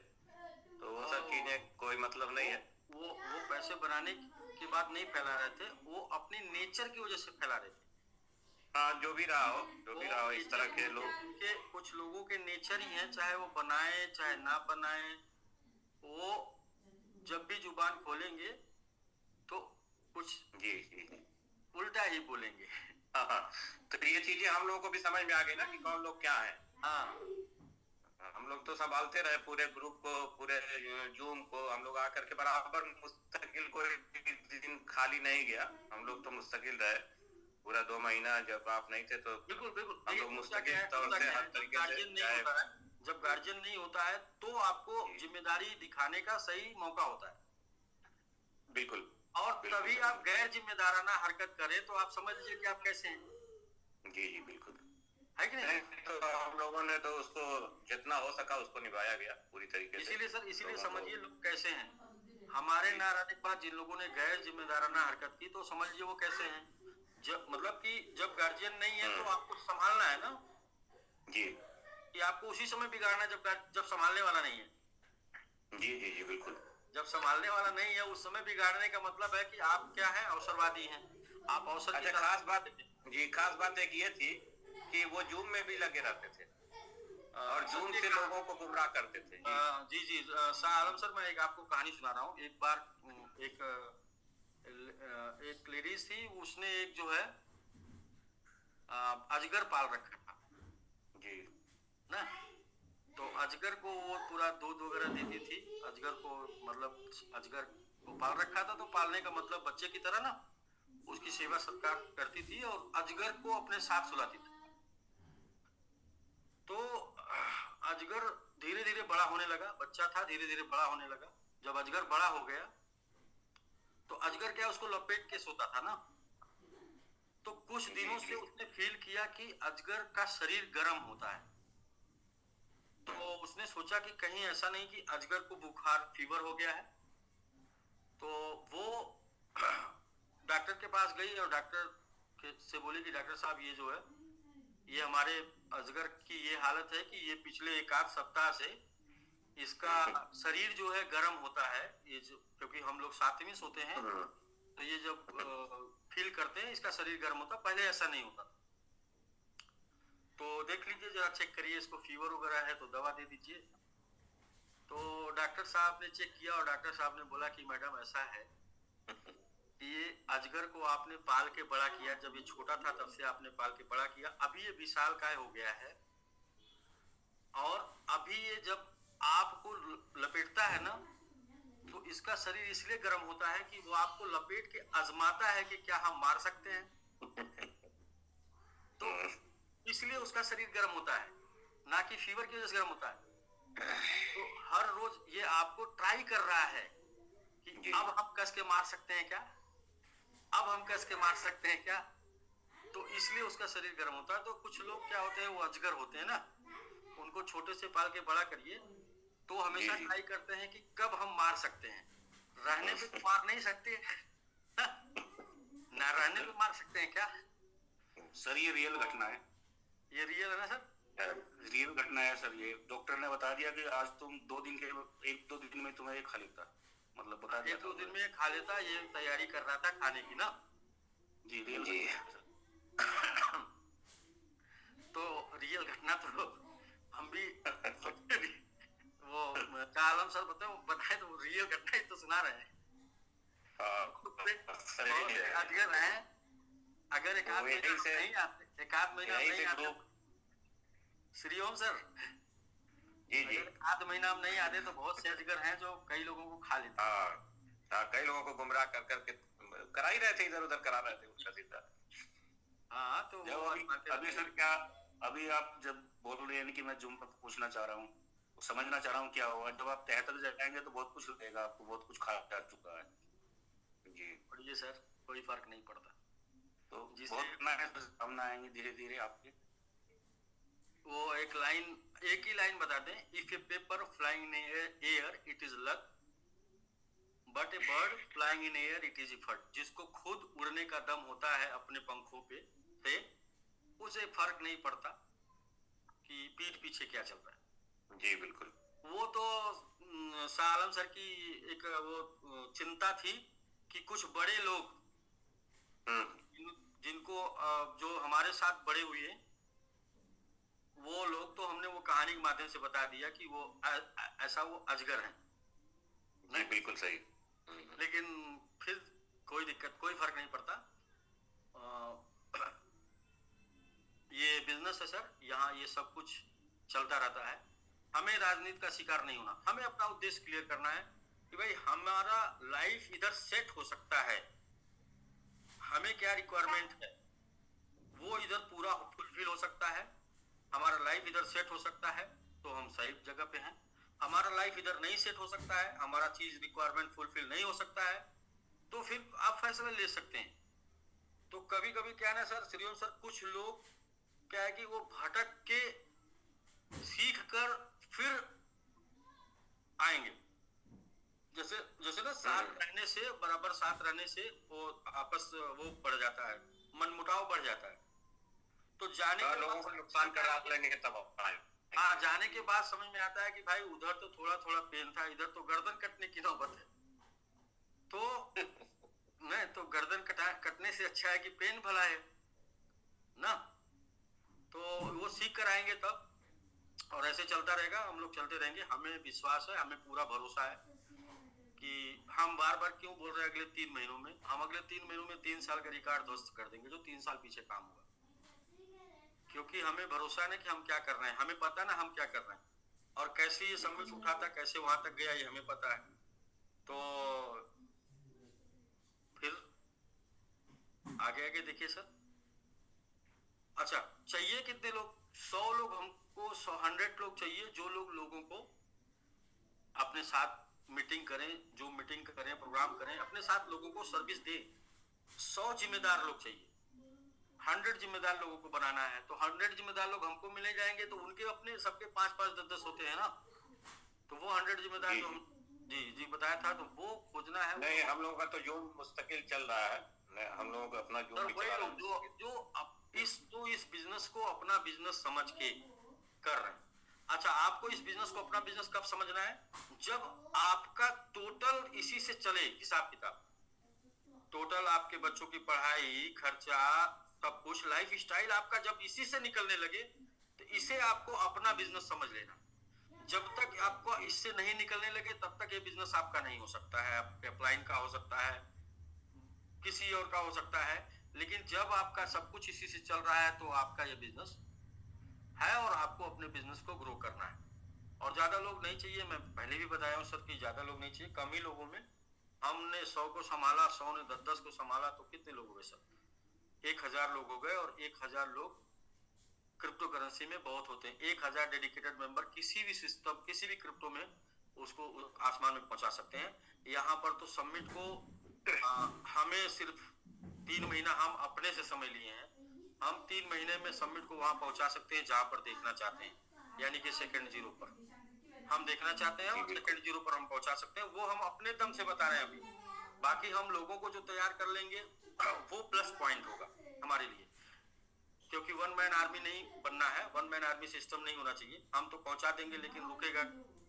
तो वो सब चीजें कोई मतलब नहीं है। वो पैसे बनाने की बात नहीं फैला रहे थे, वो अपने नेचर की वजह से फैला रहे थे। हाँ, जो भी रहा हो इस तरह के लोग के कुछ लोगों के नेचर ही हैं, चाहे वो बनाए चाहे ना बनाए, वो जब भी जुबान खोलेंगे तो कुछ जी जी उल्टा ही बोलेंगे। हाँ हाँ, तो ये चीजें हम लोगों को भी समझ में आ गई ना कि कौन लोग क्या है। हाँ, हम लोग तो संभालते रहे पूरे ग्रुप को, पूरे जूम को। हम लोग आकर के बराबर मुस्तकिल, कोई दिन खाली नहीं गया। हम लोग तो मुस्तकिल रहे पूरा 2 महीना। जब आप नहीं थे तो बिल्कुल हम लोग मुस्तकिल तौर से हर तरीके से, चाहे जब गार्जियन नहीं होता है तो आपको जिम्मेदारी दिखाने का सही मौका होता है। बिल्कुल। और तभी आप गैर जिम्मेदाराना हरकत करें तो आप समझ लीजिए कि आप कैसे हैं। जी जी बिल्कुल, है कि नहीं? तो हम लोगों ने तो उसको जितना हो सका उसको निभाया गया पूरी तरीके से। इसीलिए समझिए लोग कैसे हैं। हमारे ना रहने के बाद जिन लोगों ने गैर जिम्मेदाराना हरकत की तो समझिए वो कैसे हैं। जब मतलब कि जब गार्जियन नहीं है तो आपको संभालना है ना जी, कि आपको उसी समय बिगाड़ना जब संभालने वाला नहीं है। जी जी जी बिल्कुल। जब संभालने वाला नहीं है उस समय बिगाड़ने का मतलब है कि आप क्या है, अवसरवादी हैं। आप अवसर की खास बात एक ये थी कि वो जूम में भी लगे रहते थे और जूम से लोगों को गुमराह करते थे। जी जी शाह आलम सर, मैं एक आपको कहानी सुना रहा हूँ। एक बार एक लेडीज थी, उसने एक जो है अजगर पाल रखा था जी ना। तो अजगर को वो पूरा दूध वगैरह देती थी अजगर को, मतलब अजगर को पाल रखा था। तो पालने का मतलब बच्चे की तरह ना उसकी सेवा सत्कार करती थी और अजगर को अपने साथ सुलाती थी। तो अजगर धीरे धीरे बड़ा होने लगा, बच्चा था, धीरे धीरे बड़ा होने लगा। जब अजगर बड़ा हो गया तो अजगर क्या उसको लपेट के सोता था ना। तो कुछ दिनों से उसने फील किया कि अजगर का शरीर गर्म होता है। तो उसने सोचा कि कहीं ऐसा नहीं कि अजगर को बुखार फीवर हो गया है। तो वो डॉक्टर के पास गई और डॉक्टर से बोली कि डॉक्टर साहब ये जो है ये हमारे अजगर की ये हालत है कि ये पिछले 1 आध सप्ताह से इसका शरीर जो है गर्म होता है। ये जो, क्योंकि हम लोग साथ में सोते हैं तो ये जब फील करते हैं इसका शरीर गर्म होता, पहले ऐसा नहीं होता। तो देख लीजिए जरा, चेक करिए, इसको फीवर वगैरह है तो दवा दे दीजिए। तो डॉक्टर साहब ने चेक किया और डॉक्टर साहब ने बोला कि मैडम ऐसा है कि ये अजगर को आपने पाल के बड़ा किया, जब ये छोटा था तब से आपने पाल के बड़ा किया, अभी ये विशालकाय हो गया है और अभी ये जब आपको लपेटता है ना तो इसका शरीर इसलिए गर्म होता है कि वो आपको लपेट के आजमाता है कि क्या हम मार सकते हैं। तो इसलिए उसका शरीर गर्म होता है, ना कि फीवर की वजह से गर्म होता है। तो हर रोज ये आपको ट्राई कर रहा है कि अब हम कस के मार सकते हैं क्या, अब हम कस के मार सकते हैं क्या। तो इसलिए उसका शरीर गर्म होता है। तो कुछ लोग क्या होते हैं, वो अजगर होते हैं ना, उनको छोटे से पाल के बड़ा करिए तो हमेशा ट्राई करते हैं कि कब हम मार सकते हैं। रहने पे तो मार नहीं सकते ना, रहने पे मार सकते हैं क्या सर? ये रियल घटना है, ये रियल है ना सर? रियल घटना है सर। ये डॉक्टर ने बता दिया कि आज तुम 1-2 दिन में तुम्हें ये खा लेता, मतलब बता दिया 1-2 दिन में खा लेता। ये तैयारी कर रहा था खाने की ना। जी रियल जी। तो रियल घटना तो हम भी वो क्या आलम सर बताए तो रियल घटना ही तो सुना रहे हैं। सही बहुत है। अजगर हैं। अगर एक आध वही महीना से- नहीं आते, एक आध महीना यही नहीं से आते, ग्रुप श्री ओम सर, जी जी अगर एक आध महीना हम नहीं आते तो बहुत से अजगर हैं जो कई लोगों को खा लेते हैं। हाँ, कई लोगों को गुमराह कर करके करा ही रहे थे, इधर उधर करा रहे थे उल्टा सीधा। हाँ तो जब वो अभी सर क्या, अभी आप जब बोल रहे हैं कि मैं जुम पर पूछना चाह रहा हूँ, समझना चाह रहा हूँ क्या होगा जब आप 73 जाएंगे तो बहुत कुछ लगेगा आपको, बहुत कुछ खा जा चुका है जी। पढ़िए सर, कोई फर्क नहीं पड़ता। तो जिसे- बहुत नए सामने आएंगे धीरे धीरे आपके। वो एक ही लाइन बता दें, if A paper flying in air it is luck, but A bird flying in air it is effort. जिसको खुद उड़ने का दम होता है अपने पंखों पे से, उसे फर्क नहीं पड़ता कि पीठ पीछे क्या चल रहा है। जी बिल्कुल। वो तो शाह आलम सर की एक वो चिंता थी कि कुछ बड़े लोग जिनको जो हमारे साथ बड़े हुए, वो लोग तो हमने वो कहानी के माध्यम से बता दिया कि वो ऐसा वो अजगर हैं। जी बिल्कुल सही। लेकिन फिर कोई दिक्कत, कोई फर्क नहीं पड़ता। ये बिजनेस है सर, यहाँ ये सब कुछ चलता रहता है। हमें राजनीति का शिकार नहीं होना, हमें अपना उद्देश्य क्लियर करना है कि भाई हमारा लाइफ इधर सेट हो सकता है, हमें क्या रिक्वायरमेंट है वो इधर पूरा फुलफिल हो सकता है। हमारा लाइफ इधर सेट हो सकता है तो हम सही जगह पे हैं। हमारा लाइफ इधर नहीं सेट हो सकता है, हमारा चीज रिक्वायरमेंट फुलफिल नहीं हो सकता है, तो फिर आप फैसला ले सकते हैं। तो कभी कभी क्या है ना सर, श्रीओम सर, कुछ लोग क्या है कि वो भटक के सीख कर फिर आएंगे। जैसे जैसे ना साथ रहने से, बराबर साथ रहने से वो आपस वो बढ़ जाता है, मनमुटाव बढ़ जाता है। तो जाने के लोगों बाद को नुकसान करा लेंगे तब अपना। हाँ, जाने के बाद समझ में आता है कि भाई उधर तो थोड़ा थोड़ा पेन था, इधर तो गर्दन कटने की नौबत है। तो नहीं तो गर्दन कटने से अच्छा है कि पेन भला है ना। तो वो सीख कर आएंगे तब, और ऐसे चलता रहेगा, हम लोग चलते रहेंगे। हमें विश्वास है, हमें पूरा भरोसा है कि हम बार बार क्यों बोल रहे हैं अगले 3 महीनों में, हम अगले 3 महीनों में 3 साल का रिकॉर्ड ध्वस्त कर देंगे जो 3 साल पीछे काम हुआ। क्योंकि हमें भरोसा नहीं कि हम क्या कर रहे हैं, हमें पता ना हम क्या कर रहे हैं और कैसे ये सम्मिट उठा था, कैसे वहां तक गया, ये हमें पता है। तो फिर आगे आगे देखिए सर। अच्छा, चाहिए कितने लोग? 100 लोग हमको, 100 लोग चाहिए, जो लोगों को अपने साथ मीटिंग करें, जो मीटिंग करें, प्रोग्राम करें, अपने साथ लोगों को सर्विस दे। 100 जिम्मेदार लोग चाहिए। 100 जिम्मेदार लोगों को बनाना है, तो 100 जिम्मेदार लोग हमको मिले जाएंगे, तो उनके अपने सबके 5-5, 10-10 होते हैं ना। तो वो 100 जिम्मेदार जो जी बताया था, तो वो खोजना है। नहीं, हम लोगों का तो जोन मुस्तकिल चल रहा है, हम लोगों का अपना जोन भी चला रहे हैं। जो इस बिजनेस को अपना बिजनेस समझ के कर रहे हैं। अच्छा, आपको इस बिजनेस को अपना बिजनेस कब समझना है? जब आपका टोटल इसी से चले, हिसाब किताब टोटल, आपके बच्चों की पढ़ाई, खर्चा, सब कुछ, लाइफ स्टाइल आपका जब इसी से निकलने लगे, तो इसे आपको अपना बिजनेस समझ लेना। जब तक आपको इससे नहीं निकलने लगे तब तक ये बिजनेस आपका नहीं हो सकता है। आपके अपलाइन का हो सकता है, किसी और का हो सकता है, लेकिन जब आपका सब कुछ इसी से चल रहा है तो आपका ये बिजनेस है और आपको अपने बिजनेस को ग्रो करना है। और ज्यादा लोग नहीं चाहिए, मैं पहले भी बताया हूँ सर कि ज्यादा लोग नहीं चाहिए, कम ही लोगों में। हमने 100 को संभाला, 100 ने 10-10 को संभाला, तो कितने लोग हो गए सर? 1000 लोग हो गए। और 1000 लोग क्रिप्टो करेंसी में बहुत होते हैं। 1000 डेडिकेटेड मेंबर किसी भी सिस्टम, किसी भी क्रिप्टो में उसको आसमान में पहुंचा सकते हैं। यहाँ पर तो समिट को हमें सिर्फ 3 महीना हम अपने से समय लिए हैं। हम 3 महीने में समिट को वहां पहुंचा सकते हैं जहां पर देखना चाहते हैं, यानी कि सेकंड जीरो पर हम देखना चाहते हैं और सेकंड जीरो पर हम पहुंचा सकते हैं। वो हम अपने दम से बता रहे हैं अभी। बाकी हम लोगों को जो तैयार कर लेंगे वो प्लस पॉइंट होगा हमारे लिए, क्योंकि 1 मैन आर्मी नहीं बनना है, 1 मैन आर्मी सिस्टम नहीं होना चाहिए। हम तो पहुंचा देंगे, लेकिन रुकेगा,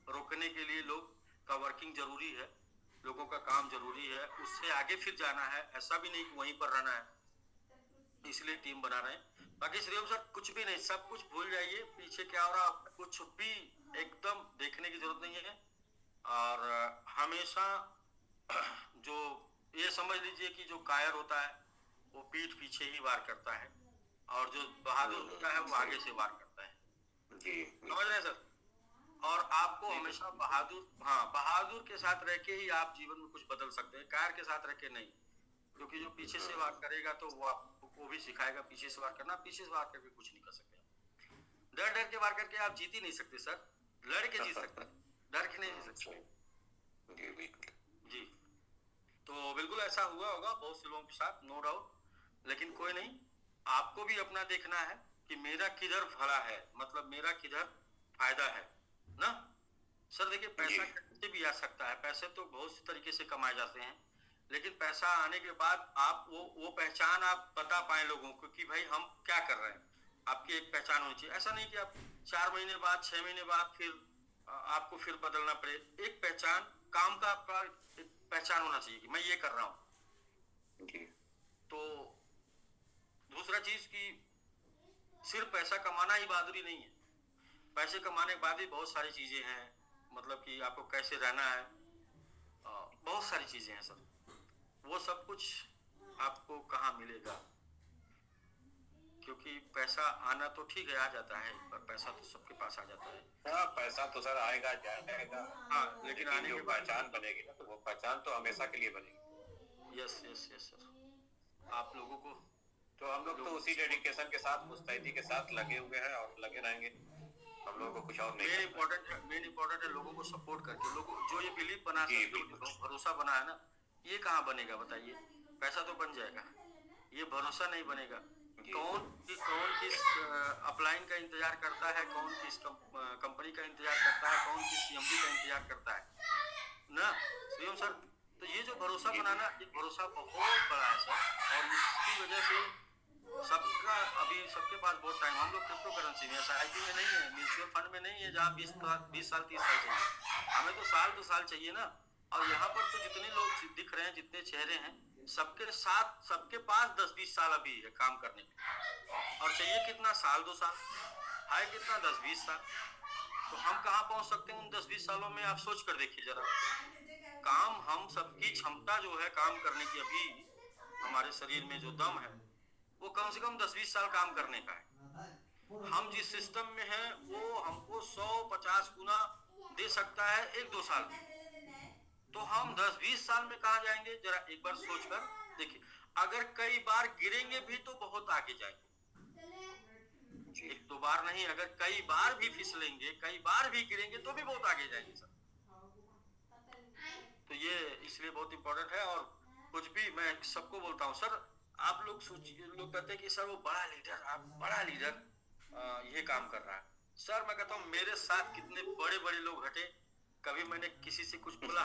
रोकने के लिए लोग का वर्किंग जरूरी है, लोगों का काम जरूरी है, उससे आगे फिर जाना है। ऐसा भी नहीं कि वहीं पर रहना है, इसलिए टीम बना रहे हैं। बाकी श्रीराम सर कुछ भी नहीं, सब कुछ भूल जाइए, पीछे क्या हो रहा कुछ भी एकदम देखने की जरूरत नहीं है। और हमेशा जो ये समझ लीजिए कि जो कायर होता है वो पीठ पीछे ही वार करता है, और जो बहादुर होता है वो आगे से वार करता है। जी समझ रहे हैं सर? और आपको हमेशा बहादुर, हाँ, बहादुर के साथ रह के ही आप जीवन में कुछ बदल सकते हैं, कायर के साथ रह के नहीं। क्योंकि जो पीछे से वार करेगा तो वो आपको भी सिखाएगा पीछे से वार करना, पीछे से वार करके कुछ नहीं कर सकते। डर डर के वार करके आप जीत ही नहीं सकते सर, लड़ के जीत सकते, डर के नहीं जीत सकते। जी बिल्कुल जी, तो बिल्कुल ऐसा हुआ होगा बहुत से लोगों के साथ, नो डाउट। लेकिन कोई नहीं, आपको भी अपना देखना है कि मेरा किधर भला है, मतलब मेरा किधर फायदा है ना सर। देखिए पैसा कैसे भी आ सकता है, पैसे तो बहुत से तरीके से कमाए जाते हैं, लेकिन पैसा आने के बाद आप वो पहचान आप बता पाए लोगों को कि भाई हम क्या कर रहे हैं, आपकी एक पहचान होनी चाहिए। ऐसा नहीं कि आप 4 महीने बाद 6 महीने बाद फिर आपको फिर बदलना पड़े। एक पहचान, काम का आपका एक पहचान होना चाहिए कि मैं ये कर रहा हूँ। तो दूसरा चीज कि सिर्फ पैसा कमाना ही बहादुरी नहीं है, पैसे कमाने के बाद भी बहुत सारी चीजें हैं, मतलब कि आपको कैसे रहना है, बहुत सारी चीजें हैं सर। वो सब कुछ आपको कहाँ मिलेगा, क्योंकि पैसा आना तो ठीक है, आ जाता है, पर पैसा तो सबके पास आ जाता है। हाँ पैसा तो सर आएगा जाएगा, हाँ, लेकिन आने जो के बाद पहचान बनेगी ना तो वो पहचान तो हमेशा के लिए बनेगी। यस यस यस सर, आप लोगों को तो हम लोग तो उसी डेडिकेशन के साथ, मुस्तैदी के साथ लगे हुए हैं और लगे रहेंगे। हम लोगों को कुछ और नहीं मेन इम्पोर्टेंट है लोगों को सपोर्ट करके, लोगों जो ये बिलीव बना जी, सकते, जो भरोसा बना है ना, ये कहाँ बनेगा बताइए? पैसा तो बन जाएगा, ये भरोसा नहीं बनेगा। कौन किस अपलाइन का इंतजार करता है, कौन किस कंपनी का इंतजार करता है, कौन किस सीएमडी का इंतजार करता है ना शिवम सर। तो ये जो भरोसा बनाना, ये भरोसा बहुत बड़ा है सर, और इसकी वजह से सबका अभी सबके पास बहुत टाइम, हम लोग क्रिप्टो करेंसी में, SIP में नहीं है, म्यूचुअल फंड में नहीं है जहाँ 20 साल 30 साल चाहिए, हमें तो साल चाहिए ना। और यहाँ पर तो जितने लोग दिख रहे हैं, जितने चेहरे हैं, सबके साथ सबके पास 10-20 साल अभी है काम करने के, और चाहिए कितना, साल 2 साल है, कितना 10-20 साल। तो हम कहाँ पहुंच सकते हैं उन 10-20 सालों में? आप सोच कर देखिए जरा। काम, हम सबकी क्षमता जो है काम करने की, अभी हमारे शरीर में जो दम है वो कम से कम 10-20 साल काम करने का है। हम जिस सिस्टम में हैं वो हमको 100-50 गुना दे सकता है 1-2 साल में, तो हम 10-20 साल में कहाँ जाएंगे? जरा एक बार सोच कर देखिए। अगर कई बार गिरेंगे भी तो बहुत आगे जाएंगे, 1-2 बार नहीं, अगर कई बार भी फिसलेंगे, कई बार भी गिरेंगे तो भी बहुत आगे जाएंगे सर। तो ये इसलिए बहुत इंपॉर्टेंट है। और कुछ भी मैं सबको बोलता हूँ सर, आप लोग सोचिए, लोग कहते हैं कि सर वो बड़ा लीडर, आप बड़ा लीडर ये काम कर रहा है। सर मैं कहता हूँ मेरे साथ कितने बड़े बड़े लोग हटे, कभी मैंने किसी से कुछ बोला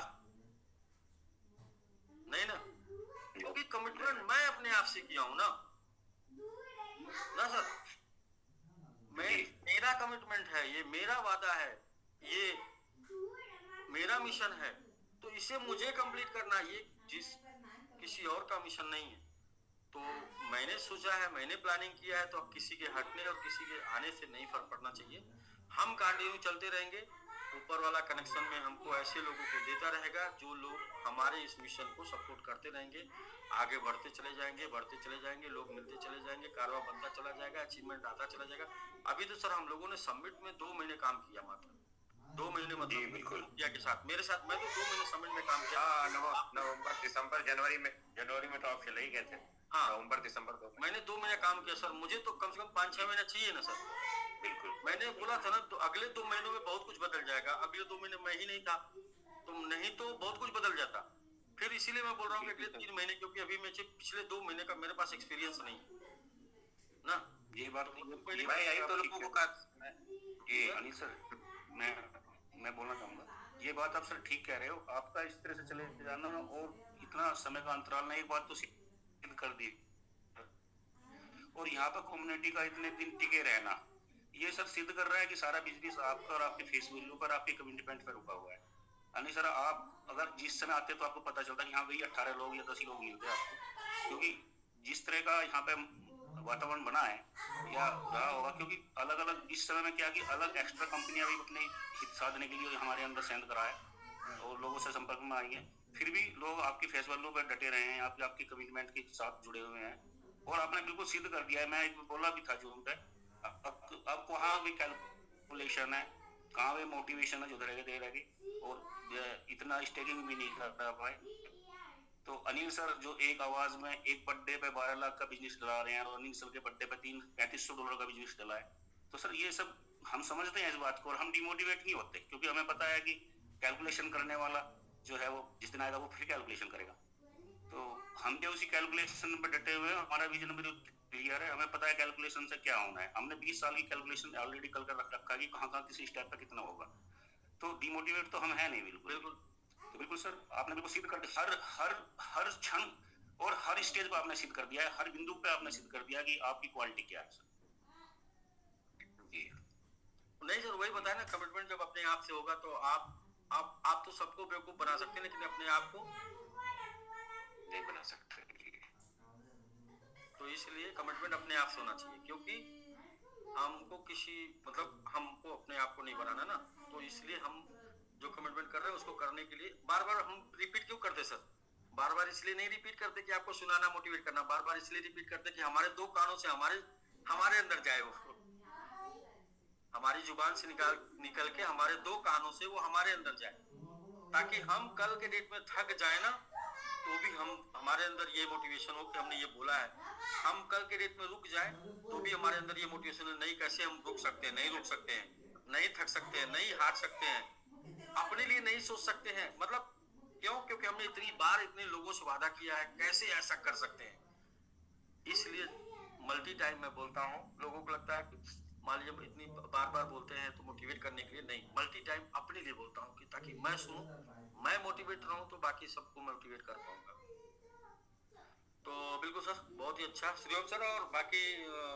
नहीं ना, क्योंकि कमिटमेंट मैं अपने आप से किया हूँ ना सर। मेरा कमिटमेंट है, ये मेरा वादा है, ये मेरा मिशन है, तो इसे मुझे कंप्लीट करना, ये किसी और का मिशन नहीं है। तो मैंने सोचा है, मैंने प्लानिंग किया है, तो अब किसी के हटने और किसी के आने से नहीं फर्क पड़ना चाहिए। हम कंटिन्यू चलते रहेंगे, ऊपर वाला कनेक्शन में हमको ऐसे लोगों को देता रहेगा जो लोग हमारे इस मिशन को सपोर्ट करते रहेंगे, आगे बढ़ते चले जाएंगे, लोग मिलते चले जाएंगे, कारवा बनता चला जाएगा, अचीवमेंट आता चला जाएगा। अभी तो सर हम लोगों ने समिट में 2 महीने काम किया, मात्र 2 महीने, मतलब बिल्कुल इंडिया के साथ, मेरे साथ, मैं तो 2 महीने समिट में काम किया। नवंबर दिसंबर जनवरी में तो आप चले ही गए थे। हाँ, नवंबर दिसंबर तो मैंने 2 महीने काम किया सर। मुझे तो कम से कम 5-6 महीने चाहिए ना सर। बिल्कुल मैंने बोला था ना, तो अगले 2 महीनों में बहुत कुछ बदल जाएगा। अगले 2 महीने मैं ही नहीं था, तो नहीं तो बहुत कुछ बदल जाता। फिर इसीलिए मैं बोल रहा हूँ कि अगले 3 महीने, क्योंकि अभी मैं पिछले 2 महीने का मेरे पास एक्सपीरियंस नहीं है ना। ये बात भाई यही तो लोगों को ये अनिल सर, मैं बोलना चाहूंगा, ये बात आप सर ठीक कह रहे हो। आपका इस तरह से चले जाना और इतना समय का अंतराल ना, एक बात तो सिद्ध कर दी, और यहाँ पर कम्युनिटी का इतने दिन टिके रहना, ये सर सिद्ध कर रहा है कि सारा बिजनेस आपका और आपके फेस वैल्यू पर, आपके कमिटमेंट पर रुका हुआ है। यानी सर आप अगर जिस समय आते तो आपको पता चलता कि यहाँ भाई 18 लोग या 10 लोग मिलते हैं आपको, क्योंकि जिस तरह का यहाँ पे वातावरण बना है या रहा होगा, क्योंकि अलग अलग इस समय में क्या कि अलग एक्स्ट्रा कंपनियां भी अपने हित साधने के लिए हमारे अंदर सेंध करा है और लोगों से संपर्क में आई है, फिर भी लोग आपकी फेस वैल्यू पर डटे रहे हैं, आपकी कमिटमेंट के साथ जुड़े हुए हैं और आपने बिल्कुल सिद्ध कर दिया है। मैं एक बोला भी था जूम पे, अब वहाँ भी कैलकुलेशन है, कहाँ भी मोटिवेशन है जो रहेगी और इतना स्टेकिंग भी नहीं कर पाए। तो अनिल सर जो एक आवाज में एक बर्थडे पे 12 लाख का बिजनेस चला रहे हैं और अनिल सर के बर्थडे पे $3500 का बिजनेस चला है, तो सर ये सब हम समझते हैं इस बात को और हम डिमोटिवेट नहीं होते, क्योंकि हमें पता है कि कैलकुलेशन करने वाला जो है वो जिस दिन आएगा वो फिर कैलकुलेशन करेगा। तो हम जो उसी कैलकुलेशन पे डटे हुए हैं, हमारा विजन भी क्लियर है, हमें पता है कैलकुलेशन से क्या होना है। हमने 20 साल की कैलकुलेशन ऑलरेडी कर रख रखा है कि कहाँ किसी स्टेप पे कितना होगा, तो डिमोटिवेट तो हम है नहीं बिल्कुल। तो बिल्कुल सर आपने बिल्कुल सिद्ध कर दिया, हर क्षण और हर स्टेज पे आपने सिद्ध कर दिया है, हर बिंदु पे आपने सिद्ध कर दिया कि आपकी क्वालिटी क्या है सर। जी नहीं सर, वही बताया ना, कमिटमेंट जब अपने आप से होगा तो आप तो सबको बेवकूफ बना सकते हैं, लेकिन अपने आप को नहीं बना सकते। तो इसलिए कमिटमेंट अपने आप से होना चाहिए, क्योंकि हमको किसी मतलब हमको अपने आप को नहीं बनाना ना, तो इसलिए हम जो कमिटमेंट कर रहे हैं उसको करने के लिए बार बार हम रिपीट क्यों करते सर? बार बार इसलिए नहीं रिपीट करते कि आपको सुनाना मोटिवेट करना, बार बार इसलिए रिपीट करते कि हमारे दो कानों से हमारे अंदर जाए वो, हमारी जुबान से निकल के हमारे दो कानों से वो हमारे अंदर जाए, ताकि हम कल के डेट में थक जाए ना तो भी हमारे अंदर ये मोटिवेशन हो कि हमने ये बोला है। हम कल के डेट में रुक जाए तो भी हमारे अंदर ये मोटिवेशन है, नहीं कैसे हम रुक सकते हैं, नहीं रुक सकते हैं, नहीं थक सकते हैं, नहीं हार सकते हैं, अपने लिए नहीं सोच सकते हैं। मतलब क्यों? क्योंकि हमने इतनी बार इतने लोगों से वादा किया है, कैसे ऐसा कर सकते हैं। इसलिए मल्टी टाइम मैं बोलता हूँ, लोगों को लगता है कि मान लीजिए इतनी बार बार बोलते हैं तो मोटिवेट करने के लिए, नहीं, मल्टी टाइम अपने लिए बोलता हूँ कि ताकि मैं सुनूं, मैं मोटिवेट रहूं तो बाकी सबको मोटिवेट कर पाऊंगा। तो बिल्कुल सर, बहुत ही अच्छा श्रीओम सर और बाकी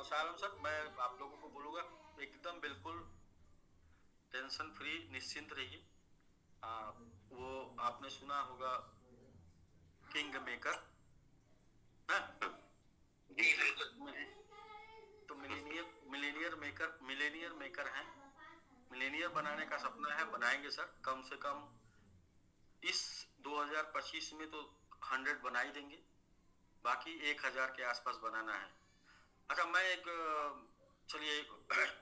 शालम सर, मैं आप लोगों को बोलूंगा एकदम बिल्कुल टेंशन फ्री, निश्चिंत रहिए। वो आपने सुना होगा किंग मेकर ना, तो मिलेनियर मेकर हैं, मिलेनियर बनाने का सपना है, बनाएंगे सर। कम से कम इस 2025 में तो 100 बना ही देंगे, बाकी 1000 के आसपास बनाना है। अच्छा, मैं एक चलिए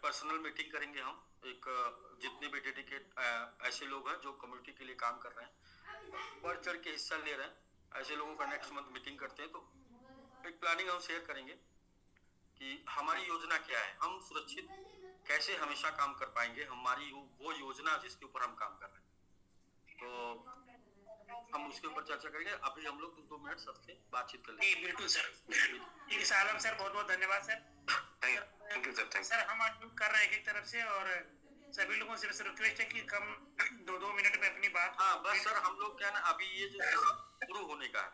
पर्सनल मीटिंग करेंगे हम, एक जितने भी डेडिकेट ऐसे लोग हैं जो कम्युनिटी के लिए काम कर रहे हैं, बढ़ चढ़ के हिस्सा ले रहे हैं, ऐसे लोगों का नेक्स्ट मंथ मीटिंग करते हैं। तो एक प्लानिंग हम शेयर करेंगे कि हमारी योजना क्या है, हम सुरक्षित कैसे हमेशा काम कर पाएंगे, हमारी वो योजना जिसके ऊपर हम काम कर रहे हैं। तो हम उसके ऊपर चर्चा करेंगे। अभी हम लोग 2 मिनट सबसे बातचीत कर लेंगे। बिल्कुल सर, ठीक है सालम सर, बहुत बहुत धन्यवाद sir. Thank you sir. Sir हम अनम्यूट कर रहे हैं एक तरफ से और सभी लोगों से बस रिक्वेस्ट है कि कम 2-2 मिनट में अपनी बात। हाँ बस सर, हम लोग क्या ना, अभी ये जो शुरू होने का है,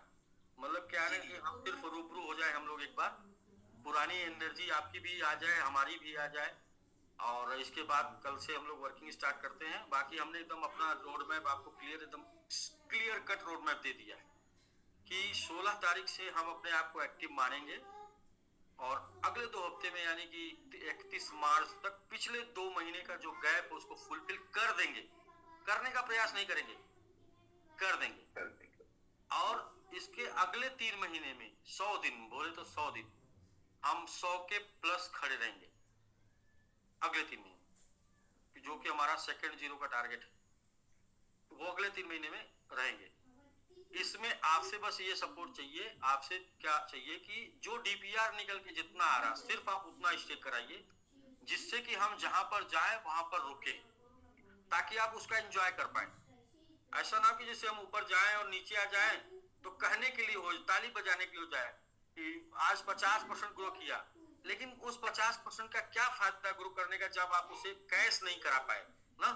मतलब क्या है कि हम सिर्फ रूबरू हो जाए, हम लोग एक बार पुरानी एनर्जी आपकी भी आ जाए, हमारी भी आ जाए, और इसके बाद कल से हम लोग वर्किंग स्टार्ट करते हैं। बाकी हमने एकदम अपना रोड मैप आपको क्लियर कट रोड मैप दे दिया है कि 16 तारीख से हम अपने आप को एक्टिव मानेंगे और अगले 2 हफ्ते में यानी कि 31 मार्च तक पिछले 2 महीने का जो गैप है उसको फुलफिल कर देंगे। करने का प्रयास नहीं करेंगे, कर देंगे। और इसके अगले 3 महीने में 100 दिन, बोले तो 100 दिन हम 100 के प्लस खड़े रहेंगे अगले 3 महीने, जो कि हमारा सेकंड 0 का टारगेट है, वो अगले 3 महीने में रहेंगे। इसमें आपसे बस ये सपोर्ट चाहिए। आपसे क्या चाहिए कि जो डीपीआर निकल के जितना आ रहा, सिर्फ आप उतना स्टेक कराइए, जिससे कि हम जहां पर जाएं वहां पर रुके, ताकि आप उसका एंजॉय कर पाए। ऐसा ना कि जैसे हम ऊपर जाएं और नीचे आ जाएं तो कहने के लिए हो, ताली बजाने के लिए हो जाए कि आज 50% ग्रो किया, लेकिन उस 50% का क्या फायदा ग्रो करने का जब आप उसे कैश नहीं करा पाए ना।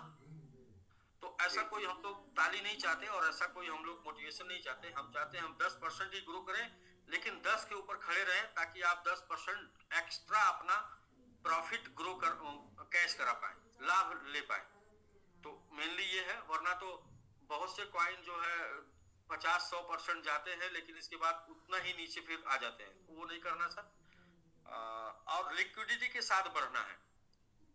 तो ऐसा कोई हम लोग ताली नहीं चाहते और ऐसा कोई हम लोग मोटिवेशन नहीं चाहते। हम चाहते हैं हम 10% ही ग्रो करें, लेकिन 10 के ऊपर खड़े रहें, ताकि आप 10% एक्स्ट्रा अपना प्रॉफिट ग्रो कर कैश करा पाए, लाभ ले पाए। तो मेनली ये है, वरना तो बहुत से कॉइन जो है 50-100% जाते हैं, लेकिन इसके बाद उतना ही नीचे फिर आ जाते हैं। वो नहीं करना सर। और लिक्विडिटी के साथ बढ़ना है।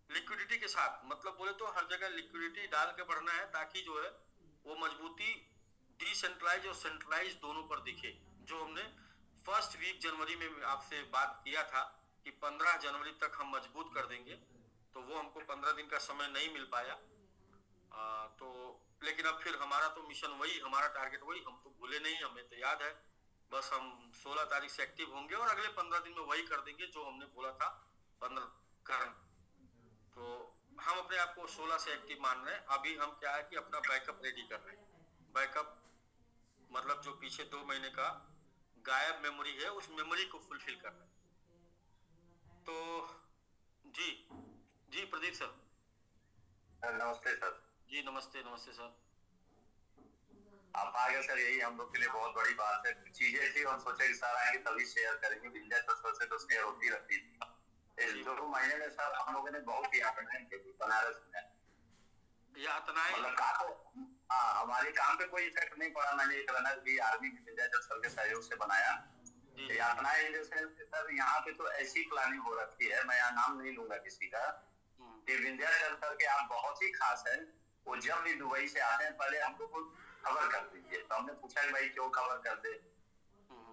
लिक्विडिटी के साथ मतलब बोले तो हर जगह लिक्विडिटी डाल के बढ़ना है, ताकि जो है वो मजबूती डिसेंट्रलाइज और सेंट्रलाइज दोनों पर दिखे। जो हमने फर्स्ट वीक जनवरी में आपसे बात किया था कि 15 जनवरी तक हम मजबूत कर देंगे, तो वो हमको 15 दिन का समय नहीं मिल पाया। तो लेकिन अब फिर हमारा तो मिशन वही, हमारा टारगेट वही, हम तो भूले नहीं, हमें तो याद है। बस हम 16 तारीख से एक्टिव होंगे और अगले 15 दिन में वही कर देंगे जो हमने बोला था 15 कर। तो हम अपने आप को 16 से एक्टिव मान रहे हैं। अभी हम क्या है कि अपना बैकअप रेडी कर रहे हैं। बैकअप मतलब जो पीछे 2 महीने का गायब मेमोरी है, उस मेमोरी को फुलफिल कर रहे हैं। तो जी जी प्रदीप सर। नमस्ते सर। जी नमस्ते नमस्ते सर। आप आ गए सर, यही हम लोग के लिए बहुत बड़ी बात है। चीजें थी और सोचे कि सर आएंगे तभी शेयर करेंगे। विंध्याचल से तो शेयर होती रहती थी। इस 2 महीने में सर हम लोगों ने बहुत यातनाएं की बनारस में। यातनाएं मतलब हाँ, हमारे काम पे कोई इफेक्ट नहीं पड़ा। मैंने एक रनर भी आर्मी विंध्याचल सर के सहयोग से बनाया। यातनाएं जैसे सर यहाँ पे तो ऐसी प्लानिंग हो रखी है, मैं यहाँ नाम नहीं लूंगा किसी का, कि विंध्याचल सर के आप बहुत ही खास है। वो जब भी दुबई से आते हैं पहले हम लोग को खबर कर दीजिए। तो हमने पूछा कि भाई क्यों खबर कर दे,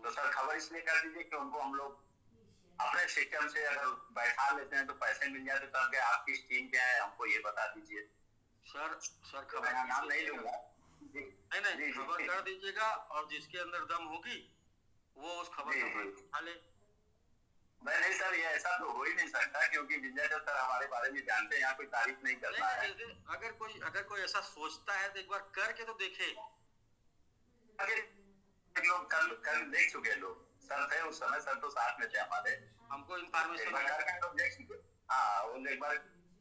तो सर खबर इसलिए कर दीजिए कि उनको हम लोग अपने सिस्टम से अगर बैठा लेते हैं तो पैसे मिल जाते। तो हमके आपकी स्कीम क्या है हमको ये बता दीजिए। सर खबर नाम नहीं लूंगा। नहीं खबर कर दीजिएगा, और जिसके अंदर दम होगी वो उस खबर को उठा ले। नहीं सर, ये ऐसा तो हो ही नहीं सकता, क्योंकि विंध्याचल सर हमारे बारे में जानते हैं। यहाँ कोई तारीफ नहीं करना है। अगर कोई ऐसा सोचता है तो एक बार करके तो देखे। लोग कल देख चुके लोग, सर थे उस समय, सर तो साथ में थे हमारे। हमको इन्फॉर्मेशन देख चुके। हाँ, वो एक बार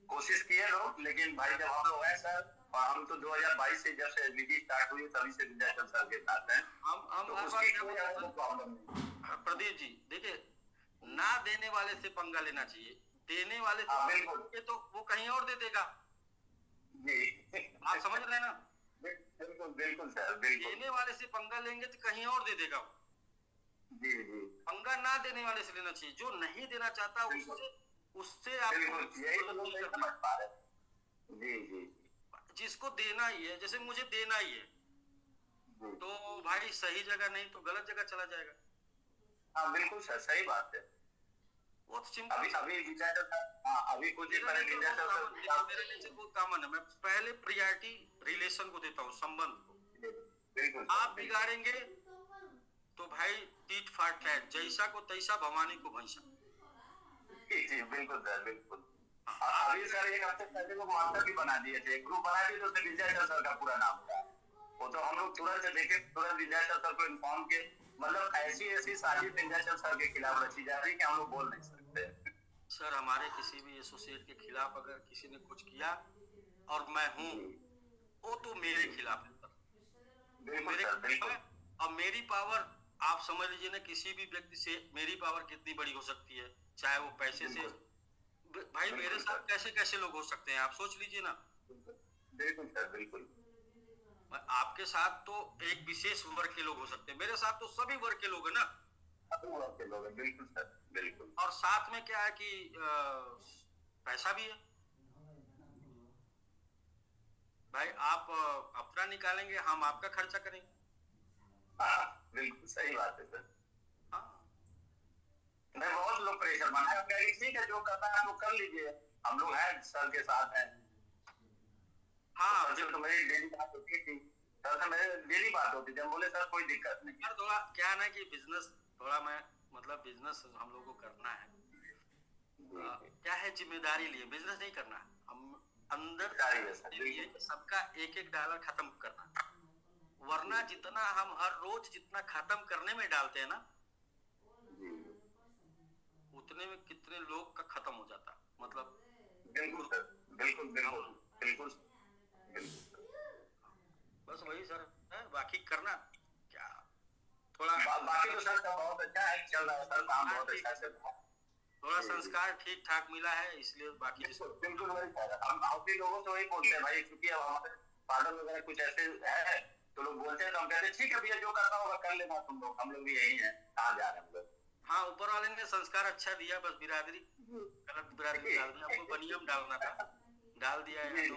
कोशिश किए लोग, लेकिन भाई जब हम लोग हैं सर, और हम तो 2022 से जब से विधि स्टार्ट हुई तभी से विंध्याचल सर के साथ हैं। प्रदीप जी देखिए, ना देने वाले से पंगा लेना चाहिए, देने वाले से तो वो कहीं और दे देगा। आप समझ रहे हैं ना? बिल्कुल सर, बिल्कुल। देने वाले से पंगा लेंगे तो कहीं और दे देगा। जी। पंगा ना देने वाले से लेना चाहिए। जो नहीं देना चाहता उससे आप जी। जिसको देना ही है, जैसे मुझे देना ही है, तो भाई सही जगह नहीं तो गलत जगह चला जाएगा। हाँ बिल्कुल सर, सही बात है। बहुत सिंपल। अभी कुछ दिन पहले मेरे नेचर बहुत कॉमन है। मैं पहले प्रायोरिटी रिलेशन को देता हूँ, संबंध को। बिल्कुल। आप बिगाड़ेंगे तो भाई टीट फाट है, जैसा को तैसा भवानी को भैंसा। जी बिल्कुल सर, बिल्कुल। अभी सर एक हफ्ते पहले वो व्हाट्सएप भी बना दिए थे, ग्रुप बना दिए, तो उसमें विंध्याचल सर का पूरा नाम था। वो तो हम लोग तुरंत देखे, तुरंत विंध्याचल सर को इन्फॉर्म के, मतलब ऐसी साजिश विंध्याचल सर के खिलाफ रची जा रही है कि हम लोग बोल नहीं सकते। सर हमारे किसी भी एसोसिएट के खिलाफ अगर किसी ने कुछ किया और मैं हूँ, वो तो मेरे खिलाफ है। और मेरी पावर आप समझ लीजिए ना, किसी भी व्यक्ति से मेरी पावर कितनी बड़ी हो सकती है, चाहे वो पैसे से। भाई मेरे साथ कैसे कैसे लोग हो सकते हैं, आप सोच लीजिए ना। बिल्कुल सर, बिल्कुल। आपके साथ तो एक विशेष वर्ग के लोग हो सकते हैं, मेरे साथ तो सभी वर्ग के लोग हैं ना। बिल्कुल सर, बिल्कुल। और साथ में क्या है कि पैसा भी है। भाई आप अपना निकालेंगे, हम आपका खर्चा करेंगे। बिल्कुल सही बात है सर। हाँ, नहीं बहुत लोग प्रेशर बनाए, ठीक है जो करना है आप लोग कर लीजिए, हम लोग हैं सर के साथ हैं। हाँ तो मेरी डेली बात होती थी सर से, मेरे डेली बात होती थी, बोले सर कोई दिक्कत नहीं। यार थोड़ा क्या है ना कि बिजनेस थोड़ा मतलब बिजनेस हम लोग को करना है। क्या है, जिम्मेदारी लिए बिजनेस नहीं करना है, हम अंदर सबका एक $1 खत्म करना। वरना जितना हम हर रोज जितना खत्म करने में डालते हैं ना, उतने में कितने लोग का खत्म हो जाता। मतलब बिल्कुल सर, बिल्कुल बिल्कुल बिल्कुल। बस वही सर है, बाकी करना क्या थोड़ा। बाकी तो सर बहुत अच्छा है, चल रहा है सर, काम बहुत अच्छा चल रहा है। थोड़ा संस्कार ठीक ठाक मिला है, इसलिए बाकी बिल्कुल वही सर। हम भी लोगों से वही बोलते हैं भाई, क्योंकि अब हमारे फादर वगैरह कुछ ऐसे है तो लोग बोलते हैं, तो हम कहते हैं ठीक है भैया जो करना होगा कर लेना तुम लोग, हम लोग भी यही है, कहाँ जा रहे हैं हम लोग। हाँ, ऊपर वाले ने संस्कार अच्छा दिया, बस बिरादरी गलत बिरादरी डाल दिया। आपको बनियम डालना था, डाल दिया है तो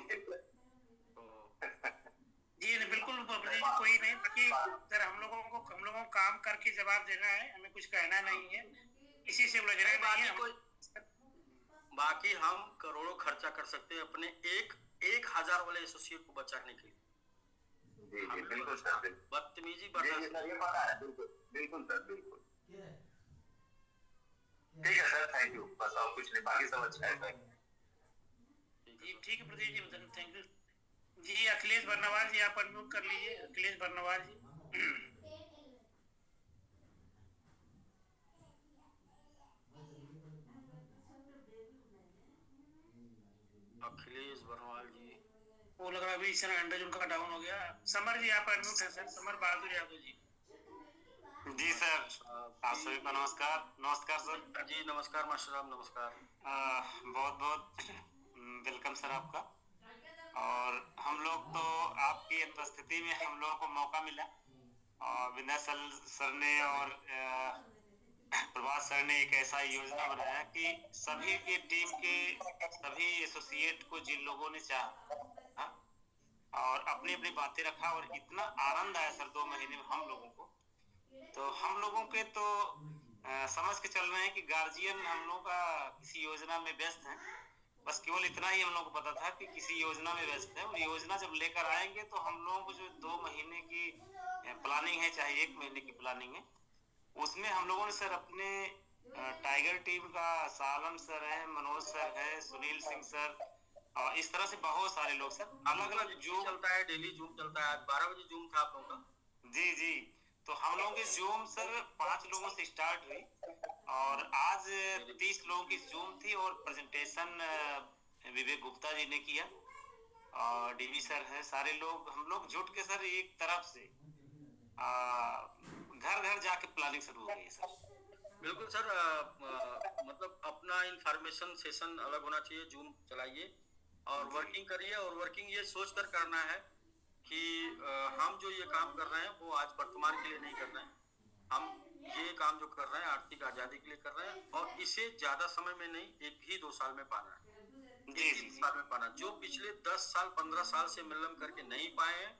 जी नहीं, बिल्कुल प्रदीप जी, कोई नहीं। बाकी सर हम लोगों को काम करके जवाब देना है, हमें कुछ कहना नहीं है, इसी से उलझना नहीं बाकी है। कोई बाकी हम करोड़ों खर्चा कर सकते हैं अपने एक हजार वाले एसोसिएट को बचाने के लिए। जी जी बिल्कुल सर, बिल्कुल बदतमीजी जी बर्दाश्त जी सर, ये पता है, बिल्कुल बिल्कुल सर, बिल्कुल ठीक है सर, थैंक यू, बस और कुछ नहीं, बाकी सब अच्छा है सर। जी ठीक है प्रदीप जी, थैंक यू जी। अखिलेश बर्नवाल जी आप अनम्यूट कर लीजिए, अखिलेश बर्नवाल जी। अखिलेश बरवाल जी, वो लग रहा है अभी सर हैंडल उनका डाउन हो गया। समर जी आप अनम्यूट है सर, समर बहादुर यादव जी। जी सर, आप सभी को नमस्कार। नमस्कार सर। जी नमस्कार मास्टर साहब, नमस्कार। बहुत बहुत वेलकम सर आपका। और हम लोग तो आपकी उपस्थिति में हम लोगों को मौका मिला, और विनय सर ने और प्रभास सर ने एक ऐसा योजना बनाया कि सभी की टीम के सभी एसोसिएट को जिन लोगों ने चाहा और अपनी अपनी बातें रखा, और इतना आनंद आया सर 2 महीने में हम लोगों को। तो हम लोगों के तो समझ के चल रहे हैं कि गार्जियन हम लोग का किसी योजना में व्यस्त है। बस केवल इतना ही हम लोग को पता था कि किसी योजना में व्यस्त है, और योजना जब लेकर आएंगे तो हम लोगों को जो 2 महीने की प्लानिंग है, चाहे 1 महीने की प्लानिंग है, उसमें हम लोगों ने सर अपने टाइगर टीम का सालम सर है, मनोज सर है, सुनील सिंह सर, और इस तरह से बहुत सारे लोग सर अलग अलग जूम चलता है, डेली जूम चलता है। आज 12 बजे जूम था आप लोगों का। जी जी, तो हम लोगों की जूम सर 5 लोगों से स्टार्ट हुई, और आज 30 लोगों की जूम थी, और प्रेजेंटेशन विवेक गुप्ता जी ने किया, और डीवी सर है, सारे लोग हम लोग जुट के सर एक तरफ से घर घर जाके प्लानिंग शुरू हो गई सर। बिल्कुल सर, मतलब अपना इंफॉर्मेशन सेशन अलग होना चाहिए। जूम चलाइए और वर्किंग करिए, और वर्किंग ये सोच कर करना है कि हम जो ये काम कर रहे हैं वो आज वर्तमान के लिए नहीं कर रहे हैं। हम ये काम जो कर रहे हैं आर्थिक आजादी के लिए कर रहे हैं, और इसे ज्यादा समय में नहीं, 1 ही 2 साल में पाना है। जी जी साल में पाना, जो पिछले 10 साल 15 साल से मिलम करके नहीं पाए हैं,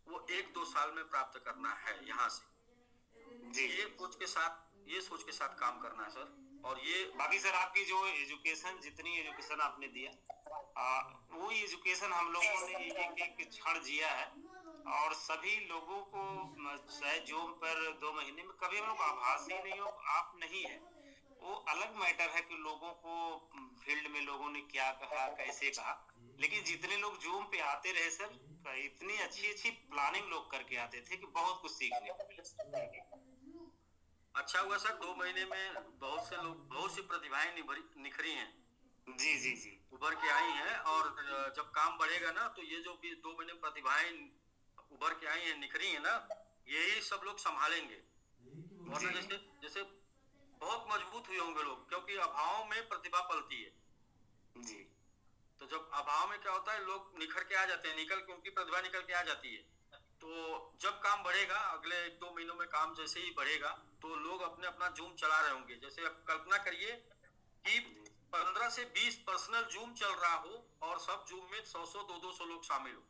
वो 1-2 साल में प्राप्त करना है यहाँ से। जी, ये सोच के साथ काम करना है सर। और ये बाकी सर आपकी जो एजुकेशन, जितनी एजुकेशन आपने दिया, वो एजुकेशन हम लोगों ने एक एक क्षण जिया है, और सभी लोगों को चाहे जूम पर 2 महीने में कभी हम लोग आभास ही नहीं हो, आप नहीं है, वो अलग मैटर है कि लोगों को फील्ड में लोगों ने क्या कहा, कैसे कहा, लेकिन जितने लोग जूम पे आते रहे सर, इतनी अच्छी अच्छी प्लानिंग लोग करके आते थे कि बहुत कुछ सीखने को मिला। अच्छा हुआ सर, 2 महीने में बहुत से लोग, बहुत सी प्रतिभाएं निखरी हैं। जी जी जी, उभर के आई हैं, और जब काम बढ़ेगा ना, तो ये जो भी 2 महीने में प्रतिभाएं उभर के आई हैं, निखरी हैं ना, यही सब लोग संभालेंगे। और जैसे जैसे बहुत मजबूत हुए होंगे लोग, क्योंकि अभाव में प्रतिभा पलती है जी। तो जब अभाव में क्या होता है, लोग निखर के आ जाते हैं, निकल के उनकी प्रतिभा निकल के आ जाती है। तो जब काम बढ़ेगा, अगले 1-2 महीनों में काम जैसे ही बढ़ेगा, तो लोग अपने अपना जूम चला रहे होंगे। जैसे अब कल्पना करिए कि 15 से 20 पर्सनल जूम चल रहा हो, और सब जूम में 100-100 200 लोग शामिल हो।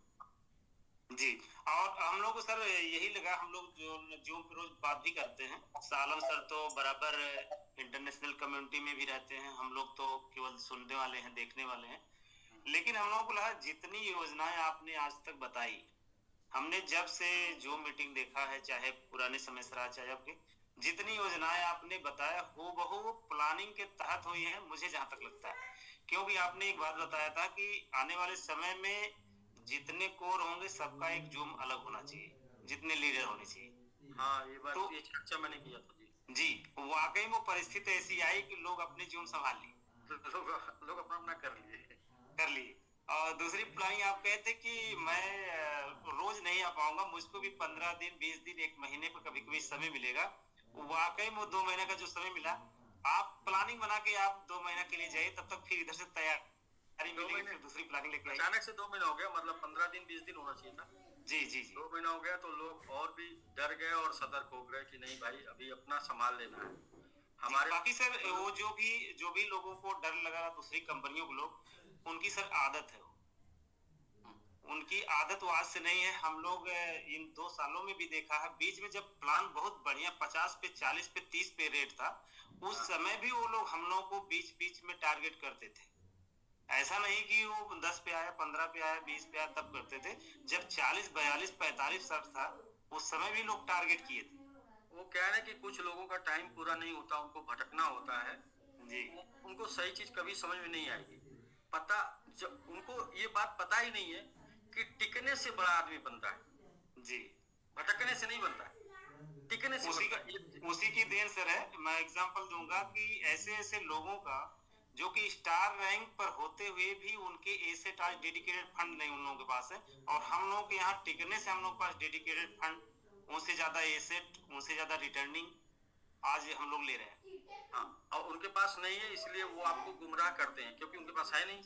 जी, और हम लोग को सर यही लगा, हम लोग जो जूम पे रोज बात भी करते हैं, सालम सर तो बराबर इंटरनेशनल कम्युनिटी में भी रहते हैं, हम लोग तो केवल सुनने वाले हैं, देखने वाले हैं, लेकिन हम लोगों को लगा जितनी योजनाएं आपने आज तक बताई, हमने जब से जूम मीटिंग देखा है, चाहे पुराने समय से रहा, चाहे अब, जितनी योजनाएं आपने बताया हूबहू प्लानिंग के तहत हुई है, मुझे जहां तक लगता है। क्योंकि आपने एक बात बताया था कि आने वाले समय में जितने कोर होंगे सबका एक जूम अलग होना चाहिए, जितने लीडर होने चाहिए। हाँ, ये बात तो ये चर्चा मैंने किया था जी। जी, वाकई वो परिस्थिति ऐसी आई कि लोग अपने जूम संभाल लिए, लोग अपना अपना कर लिए। और दूसरी प्लानिंग आप कहते कि मैं रोज नहीं आ पाऊंगा, मुझको भी 15 दिन 20 दिन 1 महीने पर कभी कभी समय मिलेगा। वाकई में 2 महीने का जो समय मिला, आप प्लानिंग बना के आप 2 महीना के लिए जाइए, तब तक फिर इधर से तैयारी मिलेगी, फिर दूसरी प्लानिंग लेके आइए। अचानक से 2 महीना हो गया, मतलब 15 दिन 20 दिन होना चाहिए था। जी जी जी, 2 महीना हो गया, तो लोग और भी डर गए और सतर्क हो गए कि नहीं भाई, अभी अपना संभाल लेना है। हमारे बाकी सर वो जो भी लोगों को डर लगा दूसरी कंपनियों को लोग, उनकी सर आदत है, उनकी आदत वो आज से नहीं है। हम लोग इन 2 सालों में भी देखा है, बीच में जब प्लान बहुत बढ़िया 50 पे 40 पे 30 पे रेट था, उस समय भी वो लोग हम लोग को बीच बीच में टारगेट करते थे। ऐसा नहीं कि वो 10 पे आया, 15 पे आया, 20 पे आया तब करते थे। जब 40 42 45 60 था, उस समय भी लोग टारगेट किए थे। वो क्या है कि कुछ लोगों का टाइम पूरा नहीं होता, उनको भटकना होता है जी उनको सही चीज कभी समझ में नहीं आएगी। पता जब उनको ये बात पता ही नहीं है कि टिकने से बड़ा आदमी बनता है, जी, भटकने से नहीं बनता है, टिकने से उसी बनता का है। उसी की देन सर है। मैं एग्जांपल दूंगा कि ऐसे ऐसे लोगों का जो कि स्टार रैंक पर होते हुए भी उनके एसेट आज डेडिकेटेड फंड नहीं उन लोगों के पास है, और हम लोगों के यहाँ टिकने से हम लोग के पास डेडिकेटेड फंड, उनसे ज्यादा एसेट, उनसे ज्यादा रिटर्निंग आज हम लोग ले रहे हैं। हाँ, और उनके पास नहीं है इसलिए वो आपको गुमराह करते हैं, क्योंकि उनके पास है नहीं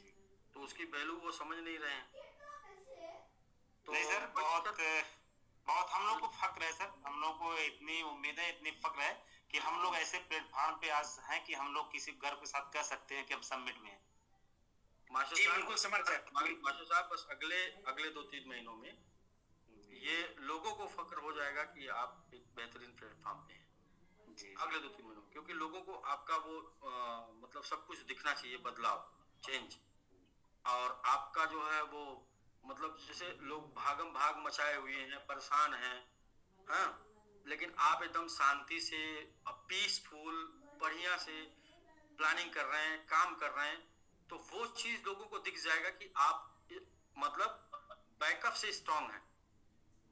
तो उसकी वैल्यू वो समझ नहीं रहे हैं। तो नहीं सर, बहुत हम लोग को फक्र है सर, हम लोग को इतनी उम्मीद है, इतनी फक्र है कि हम लोग ऐसे प्लेटफॉर्म पे आज हैं कि हम लोग किसी गर्व के साथ कह सकते हैं कि हम समिट में हैं। मास्टर जी साहब, बिल्कुल समर्थ है। मास्टर साहब बस अगले 2-3 महीनों में ये लोगों को फक्र हो जाएगा कि आप एक बेहतरीन प्लेटफॉर्म पे हैं। जी अगले 2-3 महीनों में, क्योंकि लोगों को आपका वो मतलब सब कुछ दिखना चाहिए, बदलाव, चेंज। और आपका जो है वो मतलब जैसे लोग भागम भाग मचाए हुए हैं, परेशान हैं, हाँ, लेकिन आप एकदम शांति से पीसफुल बढ़िया से प्लानिंग कर रहे हैं, काम कर रहे हैं, तो वो चीज लोगों को दिख जाएगा कि आप मतलब बैकअप से स्ट्रांग है।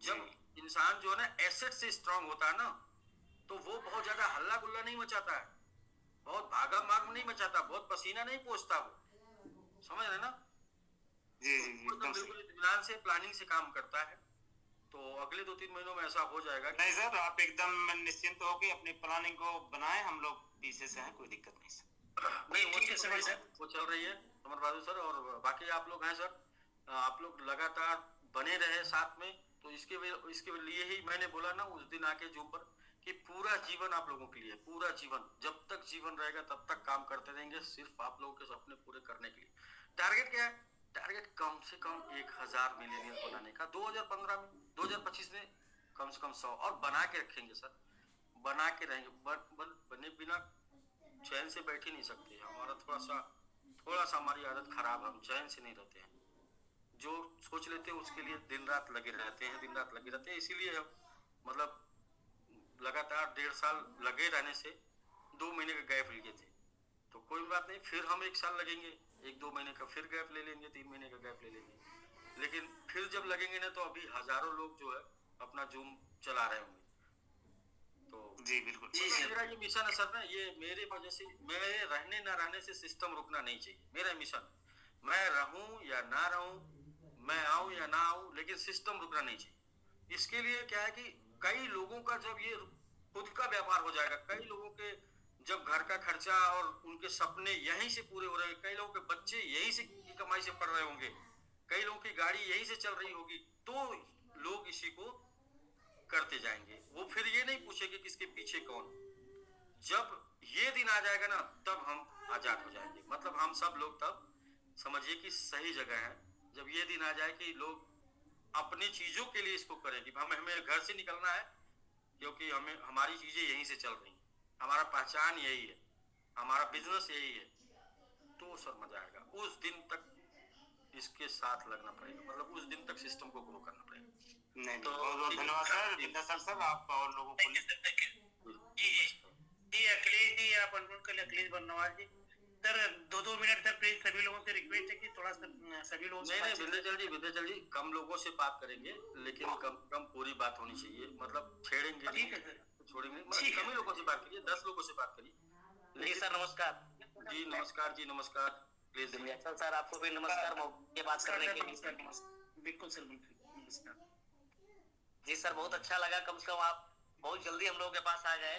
जब इंसान जो है ना एसेट से स्ट्रांग होता है ना, तो वो बहुत ज्यादा हल्ला गुल्ला नहीं मचाता है, बहुत भागा माग नहीं मचाता, बहुत पसीना नहीं पोंछता, वो समझ रहे ना। जी जी जी, तो एकदम सही। बिल्कुल इत्मीनान से प्लानिंग से काम करता है। तो अगले 2-3 महीनों में ऐसा हो जाएगा। नहीं सर, आप एकदम निश्चिंत होकर अपनी प्लानिंग को बनाएं, हम लोग पीछे से हैं, कोई दिक्कत नहीं सर। नहीं, वो ठीक है सर, सर। वो चल रही है अमर बहादुर सर, और बाकी आप लोग हैं सर, आप लोग लगातार बने रहे साथ में। तो इसके लिए ही मैंने बोला ना उस दिन आके जूम पर कि पूरा जीवन आप लोगों के लिए, पूरा जीवन, जब तक जीवन रहेगा तब तक काम करते रहेंगे, सिर्फ आप लोगों के सपने पूरे करने के लिए। टारगेट क्या है? टारगेट कम से कम 1000 मिलियनियर बनाने का 2015 में, 2025 में कम से कम 100, और बना के रखेंगे सर, बना के रहेंगे। बने बिना चैन से बैठ ही नहीं सकते। हमारा थोड़ा सा हमारी आदत खराब है, हम चैन से नहीं रहते हैं। जो सोच लेते हैं उसके लिए दिन रात लगे रहते हैं, इसीलिए हम मतलब लगातार 1.5 साल लगे रहने से 2 महीने का गैप लिए थे। तो कोई बात नहीं, फिर हम 1 साल लगेंगे, 1-2 महीने का फिर गैप ले लेंगे, 3 महीने का गैप ले लेंगे, लेकिन फिर जब लगेंगे ना तो अभी हजारों लोग जो है अपना जूम चला रहे होंगे। तो जी बिल्कुल। मेरा ये मिशन है सर ना, ये मेरे वजह से, मेरे रहने ना रहने से सिस्टम रुकना नहीं चाहिए। मेरा मिशन, मैं रहूं या ना रहूं, मैं आऊं या ना आऊं, लेकिन सिस्टम रुकना नहीं चाहिए। इसके लिए क्या है कि कई लोगों का जब ये खुद का व्यापार हो जाएगा, कई लोगों के जब घर का खर्चा और उनके सपने यहीं से पूरे हो रहे हैं, कई लोगों के बच्चे यहीं से की कमाई से पढ़ रहे होंगे, कई लोगों की गाड़ी यहीं से चल रही होगी, तो लोग इसी को करते जाएंगे। वो फिर ये नहीं पूछेंगे किसके पीछे कौन। जब ये दिन आ जाएगा ना तब हम आजाद हो जाएंगे, मतलब हम सब लोग तब समझिए कि सही जगह है। जब ये दिन आ जाए कि लोग अपनी चीजों के लिए इसको करें कि हमें घर से निकलना है, क्योंकि हमें हमारी चीजें यहीं से चल रही हैं, हमारा पहचान यही है, हमारा बिजनेस यही है, तो सर मजा आएगा। उस दिन तक इसके साथ लगना पड़ेगा, मतलब उस दिन तक सिस्टम को ग्रो करना पड़ेगा। नहीं तो बहुत बहुत धन्यवाद सर, विद्यासागर सर, आप और लोगों को जी अखिलेश जी, आप अनम्यूट कर ले, अखिलेश बर्नवाल जी। सर 2-2 मिनट सर प्लीज, सभी लोगों से रिक्वेस्ट है कि थोड़ा सा सभी लोगों से नहीं विंध्याचल जी कम लोगों से बात करेंगे, लेकिन कम पूरी बात होनी चाहिए, मतलब छेड़ेंगे ठीक है सर, छोड़ेंगे, मतलब कम ही लोगों से बात करिए, 10 लोगों से बात करिए। जी सर नमस्कार। जी नमस्कार, जी नमस्कार। प्लीज सर आपको भी नमस्कार ये बात करने के लिए। बिल्कुल सर, बिल्कुल नमस्कार जी सर, बहुत अच्छा लगा, कम से कम आप बहुत जल्दी हम लोगों के पास आ गए।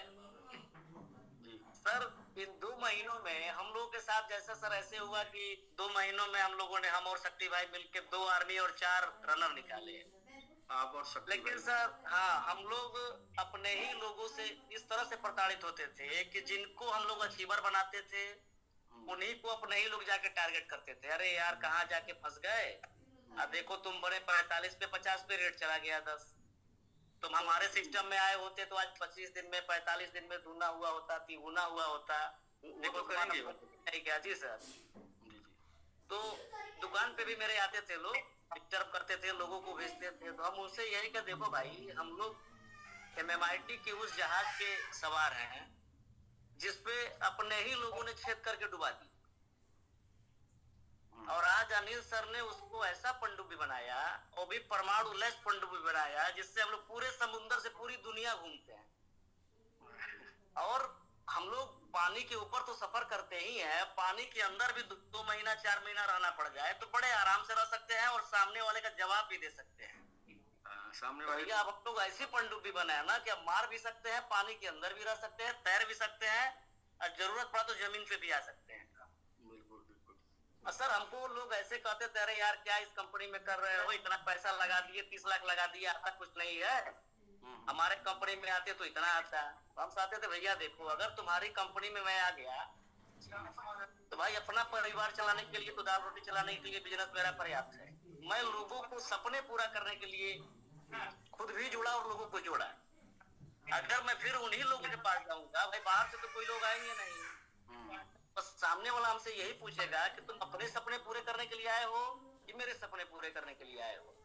सर इन 2 महीनों में हम लोगों के साथ जैसा सर ऐसे हुआ कि 2 महीनों में हम लोगों ने, हम और शक्ति भाई मिलकर 2 आर्मी और 4 रनर निकाले। आप और शक्ति लेकिन भाई। सर हाँ, हम लोग अपने ही लोगों से इस तरह से प्रताड़ित होते थे कि जिनको हम लोग अचीवर बनाते थे उन्हीं को अपने ही लोग जाके टारगेट करते थे। अरे यार कहाँ जाके फंस गए, देखो तुम बड़े 45 पे 50 पे रेट चला गया 10, तुम हमारे सिस्टम में आए होते तो आज 25 दिन में 45 दिन में दूना हुआ होता, तिगुना हुआ होता। देखो तो करेंगे वो। नहीं क्या जी सर। जी जी। तो दुकान पे भी मेरे आते थे लोग, डिस्टर्ब करते थे, लोगों को भेजते थे, तो हम उनसे यही कहा देखो भाई हम लोग MMIT के उस जहाज के सवार हैं जिसपे अपने ही लोगों ने छेद करके डुबा दी। और आज अनिल सर ने उसको ऐसा पनडुब्बी बनाया, वो भी परमाणु लेस पनडुब्बी बनाया, जिससे हम लोग पूरे समुद्र से पूरी दुनिया घूमते हैं। और हम लोग पानी के ऊपर तो सफर करते ही हैं, पानी के अंदर भी 2 महीना 4 महीना रहना पड़ जाए तो बड़े आराम से रह सकते हैं और सामने वाले का जवाब भी दे सकते हैं। सामने तो वाले भैया अब हम लोग ऐसी पनडुब्बी बनाया ना कि अब मार भी सकते हैं, पानी के अंदर भी रह सकते हैं, तैर भी सकते हैं, और जरूरत पड़ा तो जमीन पे भी आ सकते हैं। बिल्कुल बिल्कुल। सर हमको लोग ऐसे कहते थे अरे यार क्या इस कंपनी में कर रहे हो, इतना पैसा लगा दिए, 30 लाख लगा दिए, आता कुछ नहीं है, हमारे कंपनी में आते तो इतना आता। तो हम चाहते थे भैया देखो अगर तुम्हारी कंपनी में मैं आ गया तो भाई अपना परिवार चलाने के लिए, तो दाल रोटी चलाने के लिए बिजनेस मेरा पर्याप्त है। मैं लोगों को सपने पूरा करने के लिए खुद भी जुड़ा और लोगों को जोड़ा। अगर मैं फिर उन्हीं लोगों के पास जाऊंगा, भाई बाहर से तो कोई लोग आएंगे नहीं, बस सामने वाला हमसे यही पूछेगा कि तुम अपने सपने पूरे करने के लिए आए हो कि मेरे सपने पूरे करने के लिए आए हो।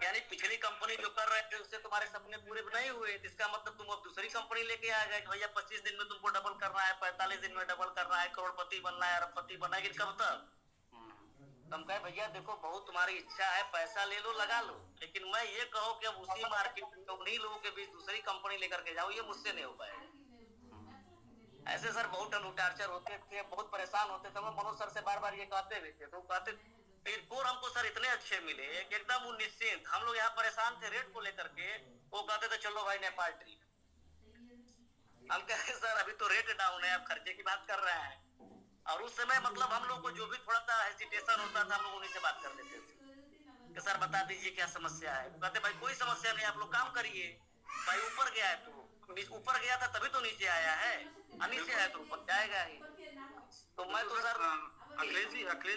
यानी पिछली कंपनी जो कर रहे थे उससे तुम्हारे सपने पूरे नहीं हुए, तो इसका मतलब तुम अब दूसरी कंपनी लेके आ गए कि भैया 25 दिन में तुमको डबल करना है, 45 दिन में डबल करना है, करोड़पति बनना है, अरबपति बनना है, कब तक? हम कहे भैया देखो बहुत तुम्हारी इच्छा है, पैसा ले लो लगा लो, लेकिन मैं ये कहो कि अब उसी मार्केट में उन्हीं लोगों के बीच दूसरी कंपनी लेकर के जाओ, ये मुझसे नहीं हो पाएगा। ऐसे सर बहुत हम टार्चर होते थे, बहुत परेशान होते थे। मैं मनोज सर से बार बार ये कहते भी थे, तो कहते और हमको सर इतने अच्छे मिले कि एकदम वो निश्चिंत। हम लोग यहाँ परेशान थे रेट को लेकर के, वो कहते थे चलो भाई नेपाल ट्रिप। हम कह रहे सर अभी तो रेट डाउन है, आप खर्चे की बात कर रहे हैं। और उस समय मतलब हम लोग को जो भी थोड़ा सा हेजिटेशन होता था हम लोग उन्हीं से बात कर लेते थे कि सर बता दीजिए क्या समस्या है। कहते भाई कोई समस्या नहीं, आप लोग काम करिए। भाई ऊपर गया है तो ऊपर गया था तभी तो नीचे आया है, नीचे आया तो ऊपर जाएगा ही। तो मैं तो सर अखिलेश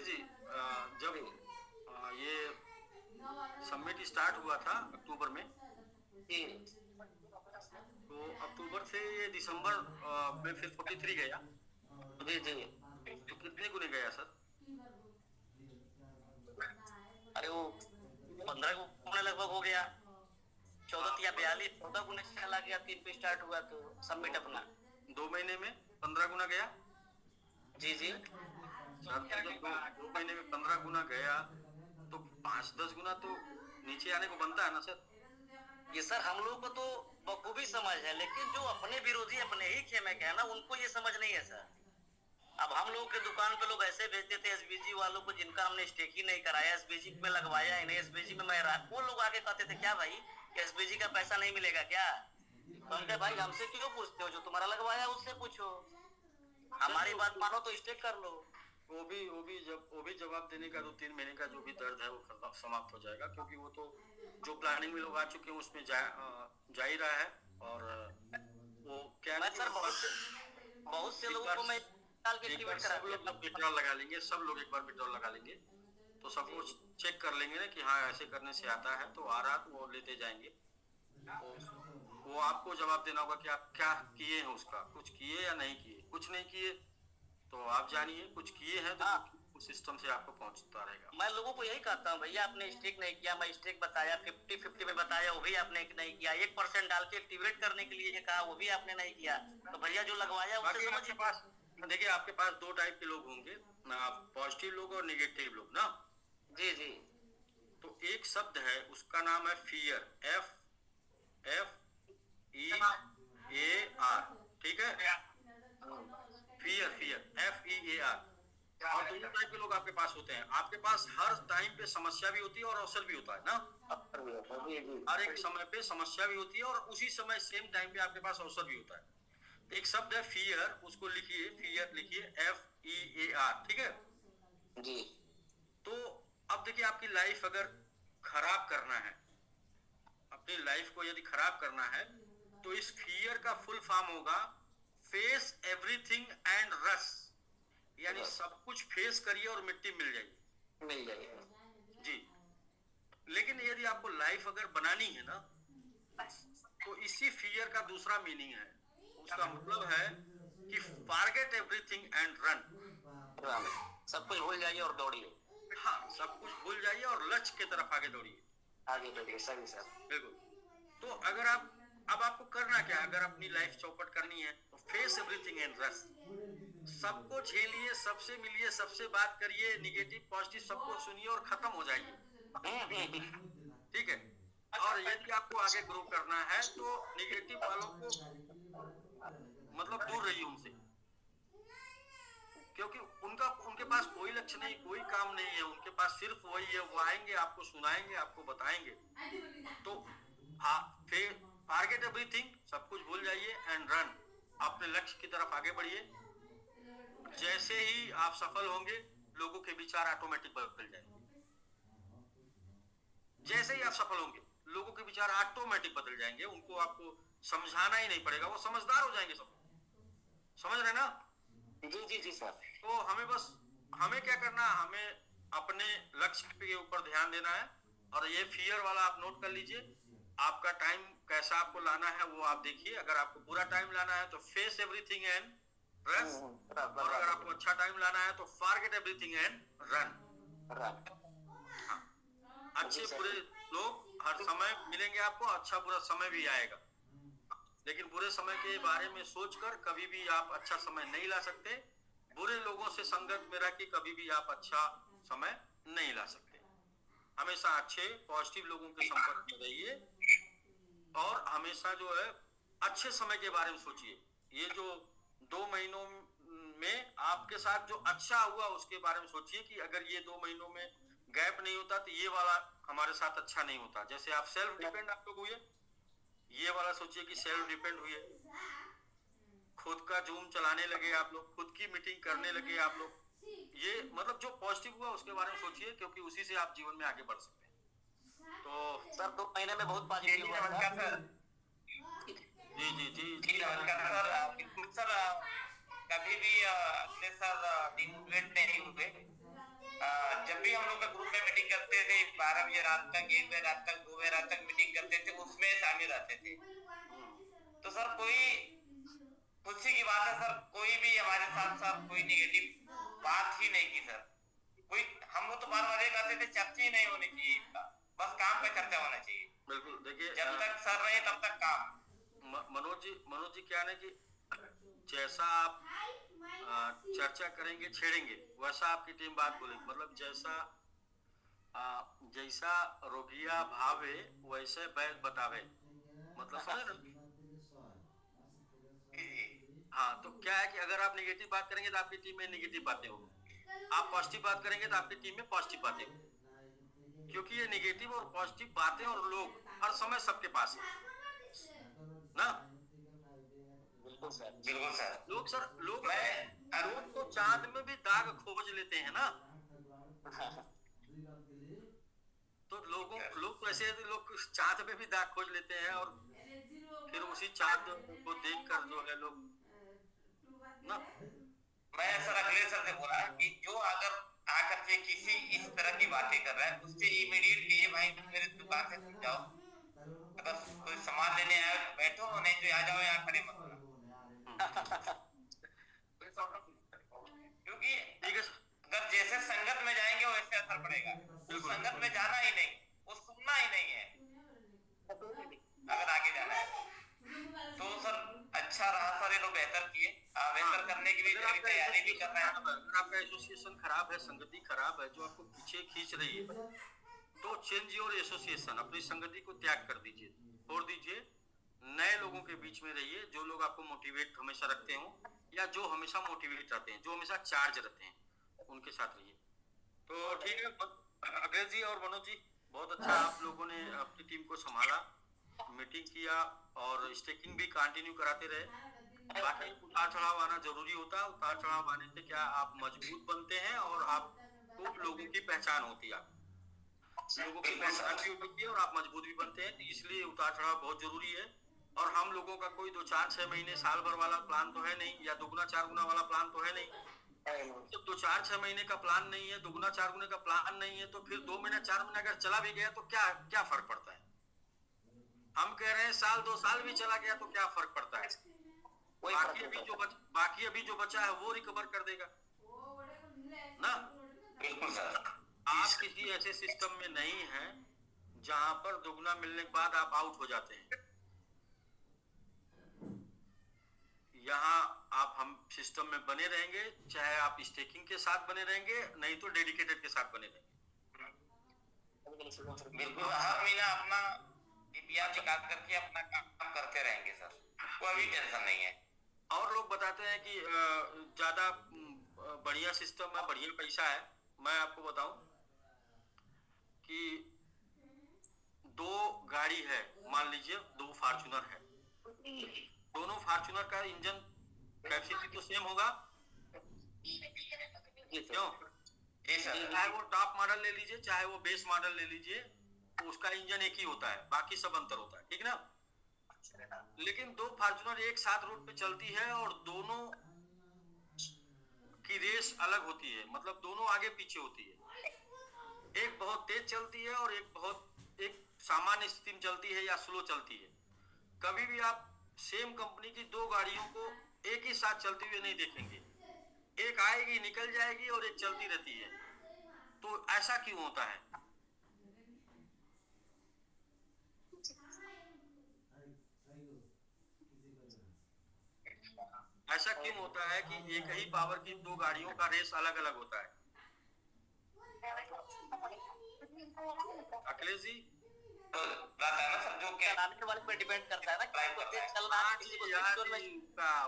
जी जब ये समिट स्टार्ट हुआ था अक्टूबर में, तो अक्टूबर से ये दिसंबर में फिर 43 गया। जी जी। तो कितने गुने गया सर? अरे वो 15 गुने लगभग हो गया, 14 या 42 14 गुने चला गया। 3 पे स्टार्ट हुआ तो सबमिट अपना 2 महीने में 15 गुना गया। जी जी सर जब 2 महीने में 15 गुना गया तो 5-10 गुना तो नीचे आने को बनता है ना सर? ये सर हम लोग को तो बखूबी समझ है, लेकिन जो अपने विरोधी अपने ही खेमे के है ना उनको ये समझ नहीं है सर। अब हम लोग के दुकान पे लोग ऐसे भेजते थे SBG वालों को जिनका हमने स्टेक ही नहीं कराया, SBG में लगवाया ही नहीं, SBG में मैं रात, वो लोग आके कहते थे क्या भाई SBG का पैसा नहीं मिलेगा क्या? तो हम कहे भाई हमसे क्यों पूछते हो, जो तुम्हारा लगवाया उससे पूछो, हमारी बात मानो तो स्टेक कर लो। वो भी जवाब देने का 2-3 महीने का जो भी दर्द है वो समाप्त हो जाएगा, क्योंकि वो तो जो प्लानिंग में लोग आ चुके हैं उसमें जा ही रहा है। और वो क्या मैं सर बहुत से लोगों को मैं साल के एक्टिवेट करा सब लोग विड्रॉल लगा लेंगे, सब लोग एक बार विड्रॉल लगा लेंगे तो सब कुछ चेक कर लेंगे ना कि हाँ ऐसे करने से आता है, तो आ रहा तो वो लेते जाएंगे। वो आपको जवाब देना होगा कि आप क्या किए हैं, उसका कुछ किए या नहीं किए। कुछ नहीं किए तो आप जानिए, कुछ किए हैं तो उस सिस्टम से आपको पहुंचता रहेगा। मैं लोगों को यही कहता हूँ भैया आपने स्टेक नहीं किया, मैं स्टेक बताया 50-50 में बताया, वो भी आपने नहीं किया। 1% डाल के एक्टिवेट करने के लिए कहा, वो भी आपने नहीं किया। तो भैया जो लगवाया उससे समझिए। पास देखिए आपके पास 2 टाइप के लोग होंगे, पॉजिटिव लोग और निगेटिव लोग ना। जी जी। तो एक शब्द है उसका नाम है फियर, FEAR, ठीक है? Fear FEAR। और 2 टाइप के लोग आपके पास होते हैं। आपके पास हर टाइम पे समस्या भी होती है और अवसर भी होता है ना। हर एक समय पे समस्या भी होती है और उसी समय सेम टाइम पे आपके पास अवसर भी होता है। एक शब्द है फियर, उसको लिखिए, फियर लिखिए FEAR, ठीक है जी। तो अब देखिए आपकी लाइफ अगर खराब करना है अपनी लाइफ को यदि खराब करना है तो इस फियर का फुल फॉर्म होगा फेस एवरीथिंग एंड रस, यानी सब कुछ फेस करिए और मिट्टी मिल जाएगी जी। लेकिन यदि आपको लाइफ अगर बनानी है ना तो इसी फियर का दूसरा मीनिंग है, उसका मतलब है कि फॉरगेट एवरीथिंग एंड रन, सब कुछ भूल जाइए और दौड़िए। हाँ, सब कुछ भूल जाइए और लक्ष्य की तरफ आगे दौड़िए, आगे बढ़िए। सही सर, बिल्कुल। तो अगर आप अब आपको करना क्या है, अगर अपनी लाइफ चौपट करनी है तो फेस एवरीथिंग एंड रस, सबको झेलिए, सबसे मिलिए, सबसे बात करिए, निगेटिव पॉजिटिव सबको सुनिए और खत्म हो जाइए, ठीक है। और यदि आपको आगे ग्रो करना है तो निगेटिव वालों को मतलब दूर रहिए उनसे, क्योंकि उनके पास कोई लक्ष्य नहीं, कोई काम नहीं है, उनके पास सिर्फ वही है, वो आएंगे, आपको सुनाएंगे, आपको बताएंगे। तो फिर टारगेट एवरीथिंग, सब कुछ भूल जाइए एंड रन, अपने लक्ष्य की तरफ आगे बढ़िए। जैसे ही आप सफल होंगे लोगों के विचार ऑटोमेटिक बदल जाएंगे, जैसे ही आप सफल होंगे लोगों के विचार ऑटोमेटिक बदल जाएंगे, उनको आपको समझाना ही नहीं पड़ेगा, वो समझदार हो जाएंगे सब, समझ रहे ना? जी जी जी सर। तो हमें क्या करना है, हमें अपने लक्ष्य के ऊपर ध्यान देना है। और ये फियर वाला आप नोट कर लीजिए, आपका टाइम कैसा आपको लाना है वो आप देखिए। अगर आपको पूरा टाइम लाना है तो फेस एवरीथिंग एंड रस, और अगर आपको अच्छा टाइम लाना है तो फॉरगेट एवरीथिंग एंड रन। अच्छे बुरे लोग हर समय मिलेंगे आपको, अच्छा बुरा समय भी आएगा, लेकिन बुरे समय के बारे में सोचकर कभी भी आप अच्छा समय नहीं ला सकते। बुरे लोगों से संगत में रह के कभी भी आप अच्छा समय नहीं ला सकते। हमेशा अच्छे पॉजिटिव लोगों के संपर्क में रहिए और हमेशा जो है अच्छे समय के बारे में सोचिए। ये जो 2 महीनों में आपके साथ जो अच्छा हुआ उसके बारे में सोचिए कि अगर ये 2 महीनों में गैप नहीं होता तो ये वाला हमारे साथ अच्छा नहीं होता। जैसे आप सेल्फ डिपेंड आप लोग हुए, ये वाला सोचिए कि सेल्फ डिपेंड हुए, खुद का जूम चलाने लगे आप लोग, खुद की मीटिंग करने लगे आप लोग। ये मतलब जो पॉजिटिव हुआ उसके बारे में सोचिए, क्योंकि उसी से आप जीवन में आगे बढ़ सकते हैं। तो सर 2 महीने में बहुत पॉजिटिव हुआ सर। जी जी जी जी सर कभी भी अपने सर डिमोटिवेट नहीं हुए। जब भी हम लोग का ग्रुप में मीटिंग करते थे 12 बजे रात तक, 1 बजे रात तक, 2 बजे रात तक मीटिंग करते थे, उसमें शामिल रहते थे। तो सर कोई खुशी की बात है सर, कोई भी हमारे साथ सर कोई निगेटिव बात ही नहीं की सर। कोई हम लोग तो बार बार ये कहते थे चर्चा ही नहीं होनी चाहिए, बस काम पे चर्चा होना चाहिए। बिल्कुल। देखिए जब तक सर रहे तब तक काम। मनोज जी क्या है कि जैसा आप चर्चा करेंगे छेड़ेंगे वैसा आपकी टीम बात बोलेगी। मतलब जैसा रोगिया भावे वैसे वैद बतावे, मतलब समझ रहे? हाँ, तो क्या है कि अगर आप नेगेटिव बात करेंगे तो आपकी टीम में नेगेटिव बातें होंगी, आप पॉजिटिव बात करेंगे तो आपकी टीम में पॉजिटिव बातें होंगी, क्योंकि ये नेगेटिव और पॉजिटिव बातें और लोग हर समय सबके पास है ना। बिल्कुल सर। लोग तो चांद में भी दाग खोज लेते हैं ना। तो लोग ऐसे लोग चांद में भी दाग खोज लेते हैं और फिर उसी चांद को देखकर जो है लोग ना। मैं सर अगले सर से बोला कि जो अगर आकर के किसी इस तरह की बातें कर रहा है उससे इमीडिएट कहिए भाई मेरे दुकान से छूट जाओ, अगर कोई सामान लेने आए तो बैठो, नहीं तो आ जाओ, यहाँ खड़े मत होना। क्योंकि अगर जैसे संगत में जाएंगे वैसे असर पड़ेगा। तो संगत में जाना ही नहीं, वो सुनना ही नहीं है अगर आगे जाना है तो। सर अच्छा रहा सर, ये लोग बेहतर किए, बेहतर करने की भी तैयारी भी कर रहे हैं। अगर आपका एसोसिएशन खराब है, संगति खराब है जो आपको पीछे खींच रही है, तो चेंज योर एसोसिएशन, अपनी संगति को त्याग कर दीजिए, छोड़ दीजिए, नए लोगों के बीच में रहिए जो लोग आपको मोटिवेट हमेशा रखते हो या जो हमेशा मोटिवेट रहते हैं, जो हमेशा चार्ज रहते हैं, उनके साथ रहिए। तो ठीक है अग्रज जी और मनोज जी, बहुत अच्छा आप लोगों ने अपनी टीम को संभाला, मीटिंग किया और स्टेकिंग भी कंटिन्यू कराते रहे। बाकी उतार चढ़ाव आना जरूरी होता है, उतार चढ़ाव आने से क्या आप मजबूत बनते हैं और आपको लोगों की पहचान होती है। लोगों की पहचान भी होती है और आप मजबूत भी बनते हैं, इसलिए उतार चढ़ाव बहुत जरूरी है। और हम लोगों का कोई 2-4-6 महीने साल भर वाला प्लान तो है नहीं, या दुगना 4 गुना वाला प्लान तो है नहीं। जब 2-4-6 महीने का प्लान नहीं है, दुगना 4 गुने का प्लान नहीं है, तो फिर 2 महीना 4 महीना अगर चला भी गया तो क्या क्या फर्क पड़ता है? हम कह रहे हैं साल 2 साल भी चला गया तो क्या फर्क पड़ता है? बाकी अभी जो बचा है वो रिकवर कर देगा ना। बिल्कुल सर। आप किसी ऐसे सिस्टम में नहीं है जहां पर दुगना मिलने के बाद आप आउट हो जाते हैं। यहाँ आप हम सिस्टम में बने रहेंगे, चाहे आप स्टेकिंग के साथ बने रहेंगे, नहीं तो डेडिकेटेड के साथ बने रहेंगे। बिल्कुल, हर महीना अपना डीपीआर निकाल करके अपना काम करते रहेंगे सर, कोई टेंशन नहीं है। और लोग बताते हैं कि ज्यादा बढ़िया सिस्टम है, बढ़िया पैसा है। मैं आपको बताऊं कि 2 गाड़ी है, मान लीजिए 2 फॉर्च्यूनर है, दोनों फॉर्च्यूनर का इंजन कैपेसिटी तो सेम होगा, क्यों? चाहे वो टॉप मॉडल ले लीजिए, चाहे वो बेस मॉडल ले लीजिए, तो उसका इंजन एक ही होता है, बाकी सब अंतर होता है, ठीक ना? लेकिन 2 फॉर्च्यूनर एक साथ रोड पे चलती है और दोनों की रेस अलग होती है, मतलब दोनों आगे पीछे होती है। एक बहुत तेज चलती है और एक सामान्य स्थिति में चलती है या स्लो चलती है। कभी भी आप सेम कंपनी की 2 गाड़ियों को एक ही साथ चलते हुए नहीं देखेंगे, एक आएगी निकल जाएगी और एक चलती रहती है। तो ऐसा क्यों होता है? ऐसा क्यों होता है कि एक ही पावर की 2 गाड़ियों का रेस अलग अलग होता है? अखिलेश जी, रहता है ना सर, जो क्या चलाने वाले पे डिपेंड करता है ना, किसी को तेज चलना है, किसी को स्पीड में।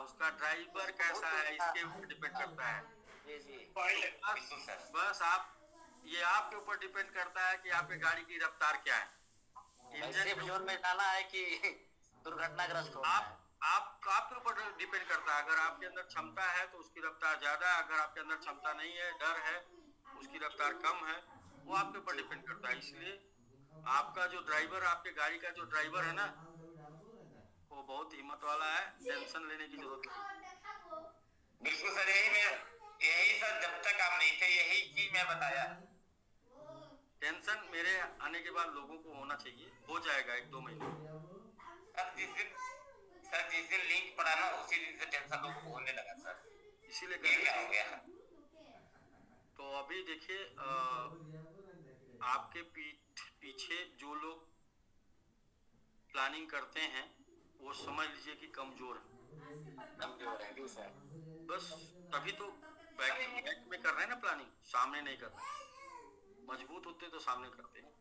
उसका ड्राइवर कैसा है इसके ऊपर डिपेंड करता है। जी बस ये आपके ऊपर डिपेंड करता है कि आपकी गाड़ी की रफ्तार क्या है। सेफ जोन में जाना है कि दुर्घटनाग्रस्त होना है। आपके ऊपर डिपेंड करता है। अगर आपके अंदर क्षमता है तो उसकी रफ्तार ज्यादा है, अगर आपके अंदर क्षमता नहीं है, डर है, उसकी रफ्तार कम है, वो आपके ऊपर डिपेंड करता है। इसलिए आपका जो ड्राइवर, आपके गाड़ी का जो ड्राइवर है ना, वो बहुत हिम्मत वाला है, टेंशन लेने की जरूरत नहीं। बिल्कुल सर, यही सर, जब तक आप नहीं थे यही चीज मैं बताया। टेंशन मेरे आने के बाद लोगों को होना चाहिए, हो जाएगा 1-2 महीने। सर जिस दिन लिंक पड़ा ना उसी दिन से टेंशन लोगों को होने लगा सर, इसीलिए क्या हो गया। तो अभी देखिए, आपके पीछे जो लोग प्लानिंग करते हैं वो समझ लीजिए कि कमजोर है सर। बस तभी तो बैक में कर रहे हैं ना प्लानिंग, सामने नहीं कर रहे। मजबूत होते तो सामने करते हैं।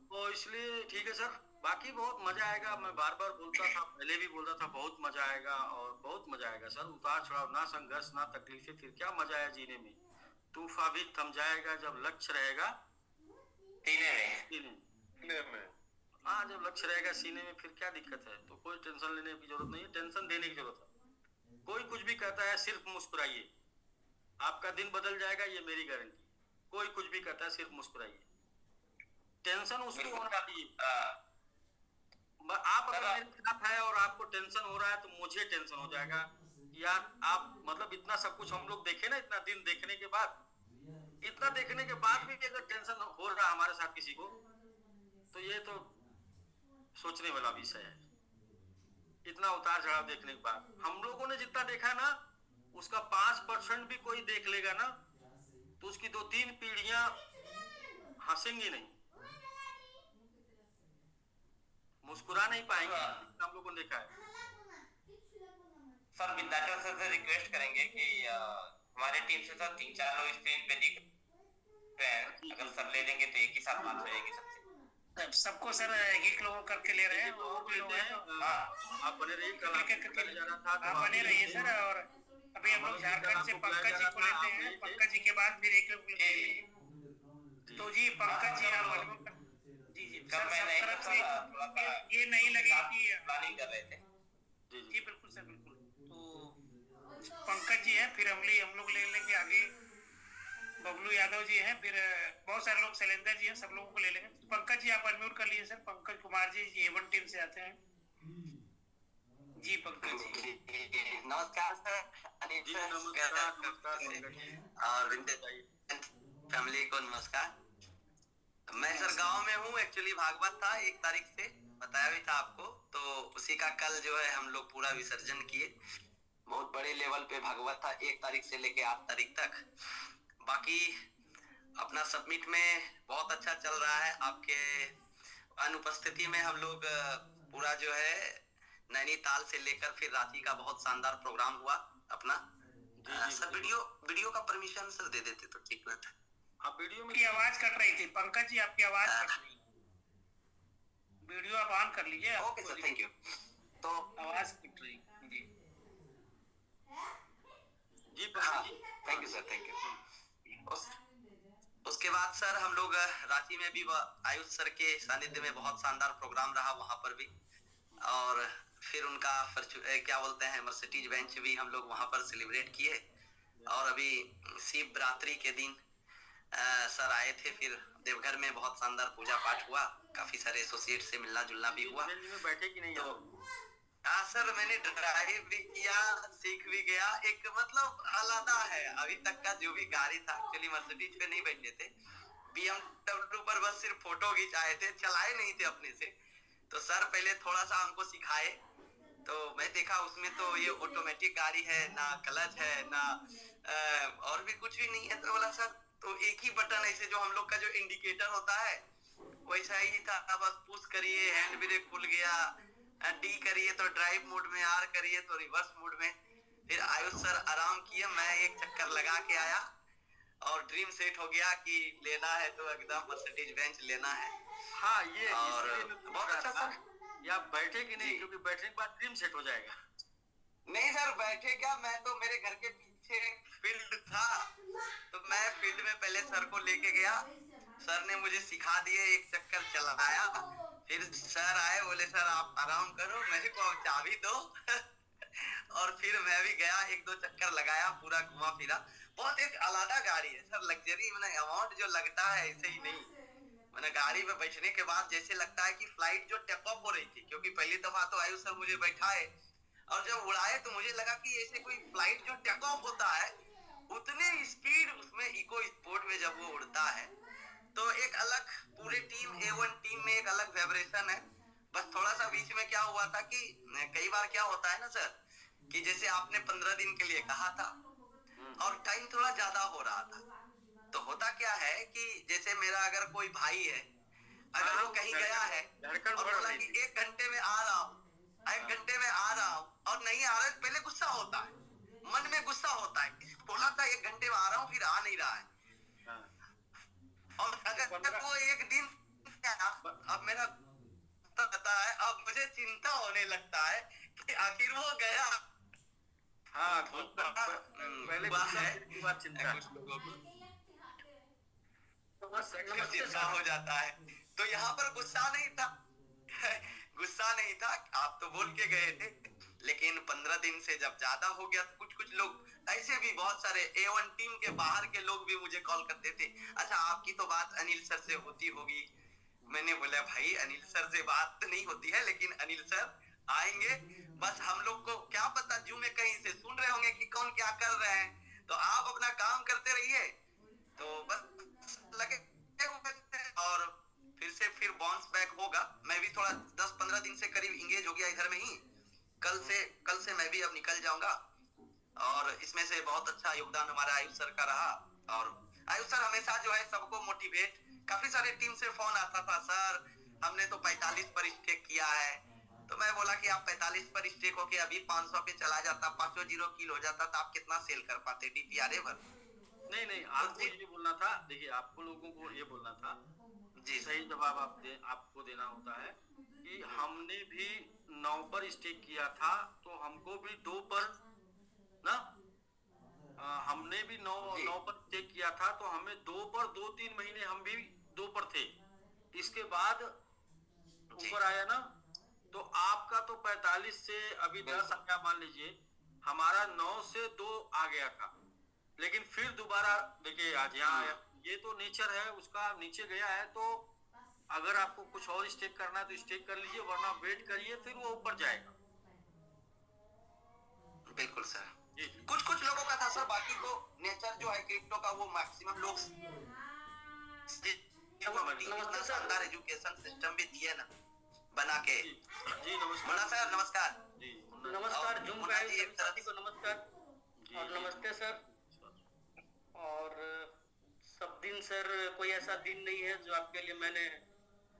तो इसलिए ठीक है सर, बाकी बहुत मजा आएगा। मैं बार बार बोलता था, पहले भी बोलता था, बहुत मजा आएगा और बहुत मजा आएगा सर। उतार चढ़ाव ना, संघर्ष ना, तकलीफें, फिर क्या मजा आया जीने में। तूफान भी थम जाएगा जब लक्ष्य रहेगा सीने में। हाँ, जब लक्ष्य रहेगा सीने में फिर क्या दिक्कत है। तो कोई टेंशन लेने की जरूरत नहीं है, टेंशन देने की जरूरत है। कोई कुछ भी कहता है, सिर्फ मुस्कुराइए, आपका दिन बदल जाएगा, ये मेरी गारंटी। कोई कुछ भी कहता है, सिर्फ मुस्कुराइए। टेंशन उसको होना चाहिए। आप अगर मेरे साथ है और आपको टेंशन हो रहा है तो मुझे टेंशन हो जाएगा यार। आप मतलब इतना सब कुछ हम लोग देखे ना, इतना दिन देखने के बाद, इतना देखने के बाद भी अगर टेंशन हो रहा है हमारे साथ किसी को, तो ये तो सोचने वाला विषय है। इतना उतार चढ़ाव देखने के बाद हम लोगों ने जितना देखा ना, उसका 5% भी कोई देख लेगा ना, तो उसकी 2-3 पीढ़ियां हंसेंगी नहीं, मुस्कुरा नहीं पाएंगे। हम लोगों ने देखा है सर। विद्यार्थी सर से रिक्वेस्ट करेंगे कि हमारे टीम से सर 3-4 लोग स्क्रीन पे दिख रहे हैं, अगर सर ले लेंगे तो एक ही साथ बात हो जाएगी सबसे। सबको सर एक लोगों करके ले रहे हैं, और भी लोग हैं। आप बने रहिए, कल आप बने रहिए सर। और अभी हम लोग झारखंड से पंकज जी को लेते हैं, पंकज जी के बाद फिर एक लोग लेंगे। तो जी पंकज जी, आप जी सर, सब तरफ से ये नहीं लगे कि प्लानिंग कर रहे थे। जी बिल्कुल सर, बिल्कुल। तो पंकज जी हैं, फिर हम लोग ले लेंगे आगे बबलू यादव जी हैं, फिर बहुत सारे लोग, शैलेंद्र जी हैं, सब लोगों को ले लेंगे। पंकज जी आप अनम्यूट कर लीजिए sir. Pankaj Kumar ji A1 team से आते हैं। जी पंकज जी। नमस्कार सर, अनिल जी सर, नमस्कार पंकज जी। और विंटेज फैमिली को नमस्कार। मैं सर गांव में हूँ, एक्चुअली भागवत था 1 तारीख से, बताया भी था आपको, तो उसी का कल जो है हम लोग पूरा विसर्जन किए। बहुत बड़े लेवल पे भागवत था 1 तारीख से लेके 8 तारीख तक। बाकी अपना सबमिट में बहुत अच्छा चल रहा है। आपके अनुपस्थिति में हम लोग पूरा जो है नैनीताल से लेकर फिर रांची का बहुत शानदार प्रोग्राम हुआ अपना। सर वीडियो का परमिशन सर दे देते तो ठीक रहता। आप वीडियो में की आवाज कट रही थी पंकज जी, आपकी आवाज कट रही। वीडियो आप ऑन कर लीजिए। Okay sir, thank you. तो आवाज कट रही जी। जी हाँ, Pankaj ji. Thank you sir, thank you. उसके बाद सर हम लोग रांची में भी आयुष सर के सानिध्य में बहुत शानदार प्रोग्राम रहा वहां पर भी, और फिर उनका क्या बोलते हैं मर्सिडीज बेंच भी हम लोग वहां पर सेलिब्रेट किए। और अभी शिवरात्रि के दिन सर आए थे, फिर देवघर में बहुत शानदार पूजा पाठ हुआ, काफी सारे एसोसिएट से मिलना जुलना भी हुआ। में बैठे कि नहीं? तो हाँ सर, मैंने ड्राइव भी किया, सीख भी गया। एक मतलब आलादा है अभी तक का जो भी गाड़ी था। एक्चुअली मर्सिडीज पे नहीं बैठे थे, BMW पर बस सिर्फ फोटो खिंचाए थे, चलाए नहीं थे अपने से। तो सर पहले थोड़ा सा हमको सिखाए, तो मैं देखा उसमें तो ये ऑटोमेटिक गाड़ी है, ना क्लच है, ना और भी कुछ भी नहीं है। तो बोला सर तो एक ही बटन ऐसे जो हम लोग का जो इंडिकेटर होता है वैसा ही था, बस पुश करिए हैंड ब्रेक खुल गया, डी करिए तो ड्राइव मोड में, आर करिए तो रिवर्स मोड में। फिर आयुष सर आराम किए, मैं एक चक्कर लगा के आया और ड्रीम सेट हो गया कि लेना है तो एकदम मर्सिडीज बेंच लेना है। हाँ, ये और बहुत अच्छा सर। या बैठे कि नहीं? क्योंकि बैठने के बाद ड्रीम सेट हो जाएगा। नहीं सर, बैठे क्या, मैं तो मेरे घर के पीछे फील्ड था, तो मैं फील्ड में पहले सर को लेके गया। सर ने मुझे सिखा दिए, एक चक्कर चलाया। फिर सर आए, बोले सर आप आराम करो, मेरे को चाबी दो और फिर मैं भी गया, 1-2 चक्कर लगाया, पूरा घुमा फिरा। बहुत एक अलग गाड़ी है सर, लग्जरी मैंने अमाउंट जो लगता है ऐसे ही नहीं। मैंने गाड़ी में बैठने के बाद जैसे लगता है कि फ्लाइट जो टेक ऑफ हो रही थी, क्योंकि पहली दफा तो आयुष सर मुझे बैठाए और जब उड़ाए तो मुझे लगा कि ऐसे कोई फ्लाइट जो टेक ऑफ होता है उतने स्पीड उसमें इको स्पोर्ट में जब वो उड़ता है तो एक अलग, पूरे टीम A1 टीम में एक अलग वाइब्रेशन है। बस थोड़ा सा बीच में क्या हुआ था कि कई बार क्या होता है ना सर, कि जैसे आपने 15 दिन के लिए कहा था और टाइम थोड़ा ज्यादा हो रहा था, तो होता क्या है कि जैसे मेरा अगर कोई भाई है, अगर वो कहीं गया है और बोला कि 1 घंटे में आ रहा हूँ, 1 घंटे में आ रहा हूँ और नहीं आ रहा है, पहले गुस्सा होता है, मन में गुस्सा होता है, बोला था 1 घंटे में आ रहा हूँ फिर आ नहीं रहा है। और अगर वो 1 दिन, अब मेरा पता है, अब मुझे चिंता होने लगता है कि आखिर वो गया। हाँ, पहले बात चिंता कुछ लोगों को चिंता हो जाता है। तो यहाँ पर गुस्सा नहीं था गुस्सा नहीं था, आप तो बोल के गए थे, लेकिन 15 दिन से जब ज्यादा हो गया तो कुछ लोग ऐसे भी, बहुत सारे A1 टीम के बाहर के लोग भी मुझे कॉल करते थे, अच्छा आपकी तो बात अनिल सर से होती होगी। मैंने बोला भाई अनिल सर से बात तो नहीं होती है, लेकिन अनिल सर आएंगे, बस हम लोग को क्या पता जू में कहीं से सुन रहे होंगे कि कौन क्या कर रहे हैं, तो आप अपना काम करते रहिए। तो बस लगे और फिर बाउंस बैक होगा। मैं भी थोड़ा 10-15 दिन से करीब इंगेज हो गया इधर में ही। कल से मैं भी अब निकल जाऊंगा और इसमें से बहुत अच्छा योगदान हमारा आयुष सर का रहा। और आयुष सर हमेशा जो है सबको मोटिवेट, काफी सारे टीम से फोन आता था, सर हमने तो 45 पर स्टेक किया है, तो मैं बोला कि आप 45 पर स्टेक होके अभी 500 पे चला जाता, 500 जीरो किल हो जाता, तो आप कितना सेल कर पाते DPRA पर? नहीं, आपको ये बोलना था, देखिए आपको लोगों को ये बोलना था जी, सही जवाब आपको देना होता है कि हमने भी 9 पर स्टेक किया था, तो हमको भी 2 पर ना, हमने भी 9 पर स्टेक किया था, तो हमें 2 पर 2-3 महीने हम भी 2 पर थे। इसके बाद ऊपर आया ना, तो आपका तो 45 से अभी 10 आया, मान लीजिए हमारा 9 से 2 आ गया था, लेकिन फिर दोबारा देखिए आज यहाँ आया, ये तो नेचर है उसका, नीचे गया है तो अगर आपको कुछ और स्टेक करना है तो स्टेक कर लीजिए, वरना वेट करिए, फिर वो ऊपर जाएगा। बिल्कुल सर। जी कुछ कुछ लोगों का था सर, बाकी तो नेचर जो है क्रिप्टो का वो मैक्सिमम लोग इतना शानदार एजुकेशन सिस्टम भी दिए ना बना के। जी नमस्कार। मुन्ना सर नमस्कार। जी नमस्कार जूम मुन्ना पे जी एक साथी तरफ को नमस्कार और नमस्ते सर। और सब दिन सर कोई ऐसा दिन नहीं है जो आपके लिए मैंने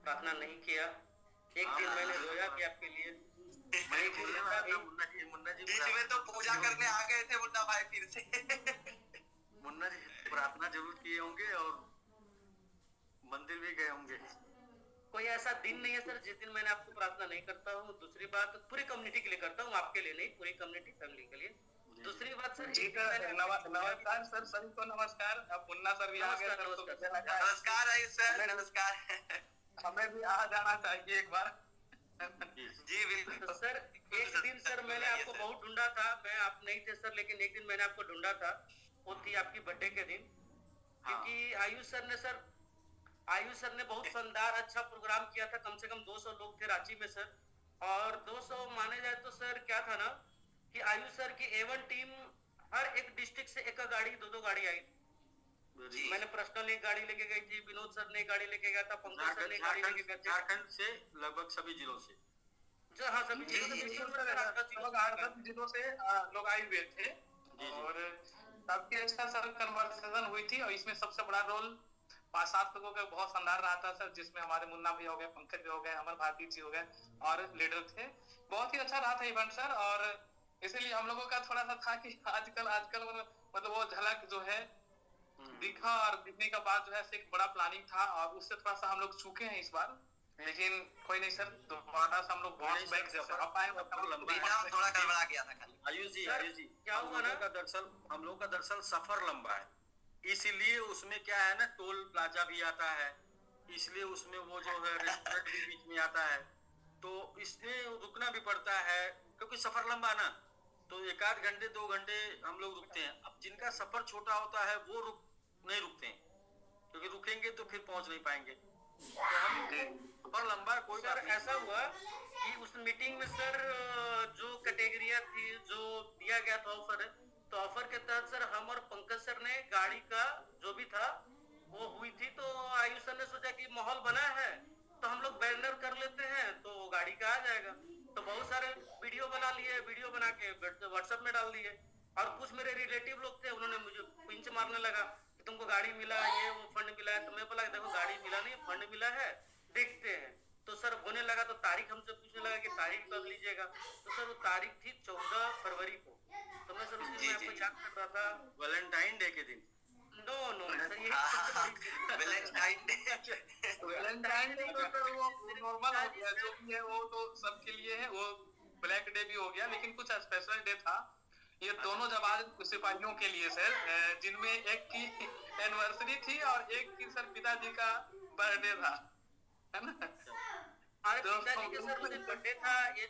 प्रार्थना नहीं किया। एक दिन मैंने रोया भी आपके लिए। मुन्ना जी बीच में तो पूजा करने आ गए थे मुन्ना भाई फिर से। मुन्ना जी प्रार्थना जरूर किए होंगे और मंदिर भी गए होंगे। कोई ऐसा दिन नहीं है सर जिस दिन मैंने आपको प्रार्थना नहीं करता हूँ। दूसरी बात पूरी कम्युनिटी के लिए करता हूँ, आपके लिए नहीं, पूरी कम्युनिटी फैमिली के लिए। दूसरी बात सर नमस्कार सर, सभी को नमस्कार। अब मुन्ना सर भी आ गए सर, तो मुझे लगा नमस्कार है सर, नमस्कार। हमें भी आ जाना चाहिए एक बार। जी बिल्कुल तो सर एक दिन सर मैंने आपको बहुत ढूंढा था, मैं आप नहीं थे सर, लेकिन एक दिन मैंने आपको ढूंढा था, वो थी आपकी बर्थडे के दिन। क्योंकि आयुष सर ने बहुत शानदार अच्छा प्रोग्राम किया था। कम से कम 200 लोग थे रांची में सर, और 200 माने जाए तो सर क्या था ना कि आयुष सर की A1 टीम हर एक डिस्ट्रिक्ट से एक गाड़ी, दो गाड़ी आई। मैंने पर्सनल एक गाड़ी लेके गई थी, विनोद सर ने एक गाड़ी लेके गया था, पंकज सर ने एक गाड़ी लेके गए थे। झारखंड से लगभग सभी जिलों से। हाँ सभी जिलों से लोग आए हुए थे और सबके अच्छा सर कन्वर्सेशन हुई थी। और इसमें सबसे बड़ा रोल 5-7 लोगों का बहुत शानदार रहा था सर, जिसमें हमारे मुन्ना भी हो गए, पंकज भी हो गए, अमर भारती जी हो गए और लीडर थे। बहुत ही अच्छा रहा था इवेंट सर। और इसीलिए हम लोगों का थोड़ा सा था कि आजकल मतलब वो झलक जो है दिखा, और दिखने का बाद जो है एक बड़ा प्लानिंग था और उससे थोड़ा सा हम लोग चूके हैं इस बार। लेकिन कोई नहीं सर, दोबारा से हम लोग बाउंस बैक जैसे अब आए थोड़ा गड़बड़ा गया था खाली। आयुष जी क्या हुआ ना, हम लोग का दरअसल सफर लंबा है, इसीलिए उसमें क्या है ना, टोल प्लाजा भी आता है, इसलिए उसमें वो जो है रेस्टोरेंट भी बीच में आता है, तो इसमें रुकना भी पड़ता है क्योंकि सफर लंबा ना, तो 1 आध घंटे 2 घंटे हम लोग रुकते हैं। अब जिनका सफर छोटा होता है वो नहीं रुकते हैं, क्योंकि रुकेंगे तो फिर पहुंच नहीं पाएंगे। तो हम सफर लंबा कोई सर ऐसा हुआ कि उस मीटिंग में सर जो कैटेगरिया थी, जो दिया गया था ऑफर, तो ऑफर के तहत सर हम और पंकज सर ने गाड़ी का जो भी था वो हुई थी। तो आयुष सर ने सोचा कि माहौल बना है तो हम लोग बैनर कर लेते हैं तो गाड़ी का आ जाएगा। तो बहुत सारे वीडियो बना लिए, वीडियो बना के व्हाट्सएप में डाल दिए। और कुछ मेरे रिलेटिव लोग थे, उन्होंने मुझे पिंच मारने लगा कि तुमको गाड़ी मिला, ये वो फंड मिला है। तो मैं बोला देखो गाड़ी मिला नहीं, फंड मिला है, देखते हैं। तो सर होने लगा तो तारीख हमसे पूछने लगा कि तारीख कब लीजिएगा। तो सर वो तारीख थी 14 फरवरी को। तो मैं सर उस दिन आपको याद कर रहा था, वैलेंटाइन डे के दिन। नो सर यही वैलेंटाइन डे तो वो नॉर्मल हो गया, जो भी है वो तो सबके लिए है, वो ब्लैक डे भी हो गया। लेकिन कुछ स्पेशल डे था ये दोनों जवान सिपाहियों के लिए सर, जिनमें एक की एनिवर्सरी थी और एक की सर पिताजी का बर्थडे था, है ना। हमारे पिताजी के सर मुझे बर्थडे था, ये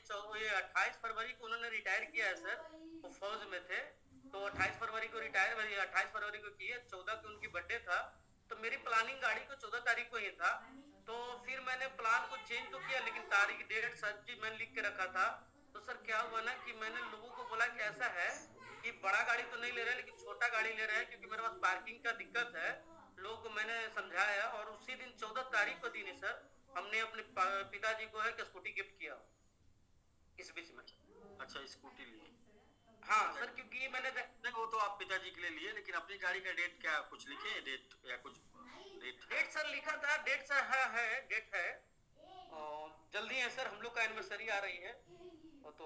28 फरवरी को उन्होंने रिटायर किया है सर, वो फौज में थे। तो 28 फरवरी को रिटायर, 28 फरवरी को किए, 14 को उनकी बर्थडे था। तो मेरी प्लानिंग गाड़ी को 14 तारीख को ही था। तो फिर मैंने प्लान को चेंज तो किया, लेकिन तारीख डेट सच्ची मैंने लिख के रखा था। तो सर क्या हुआ ना कि मैंने लोगों को बोला कि ऐसा है कि बड़ा गाड़ी तो नहीं ले रहे लेकिन छोटा गाड़ी ले रहे हैं, क्योंकि मेरे पास पार्किंग का दिक्कत है। लोगों को मैंने समझाया और उसी दिन 14 तारीख को दिन है सर, हमने अपने पिताजी को है कि स्कूटी गिफ्ट किया इस बीच में। अच्छा स्कूटी लिए? हाँ सर, क्योंकि मैंने वो तो आप पिताजी के लिए लिए, लेकिन अपनी गाड़ी का डेट क्या कुछ लिखे हैं, डेट या कुछ डेट सर लिखा था, डेट सर है डेट है और जल्दी है सर, हम लोग का एनिवर्सरी आ रही है तो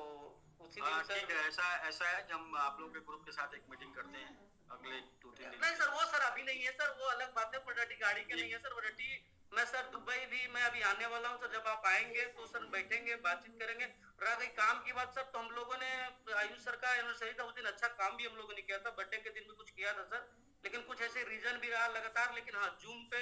उसी दिन सर। ठीक है, ऐसा है कि हम आप लोगों के ग्रुप के साथ एक मीटिंग करते हैं अगले 2-3 दिन। नहीं सर वो सर अभी नहीं है सर, वो अलग बात है, प्रोडक्टी गाड़ी के नहीं है सर। प्रोडक्टी मैं सर दुबई भी मैं अभी आने वाला हूँ सर, जब आप आएंगे तो सर बैठेंगे बातचीत करेंगे। रह गई काम की बात सर, तो हम लोगों ने आयुष सर का एनिवर्सरी था उस दिन, अच्छा काम भी हम लोगों ने किया था, बर्थडे के दिन भी कुछ किया था सर। लेकिन कुछ ऐसे रीजन भी रहा लगातार, लेकिन हाँ जूम पे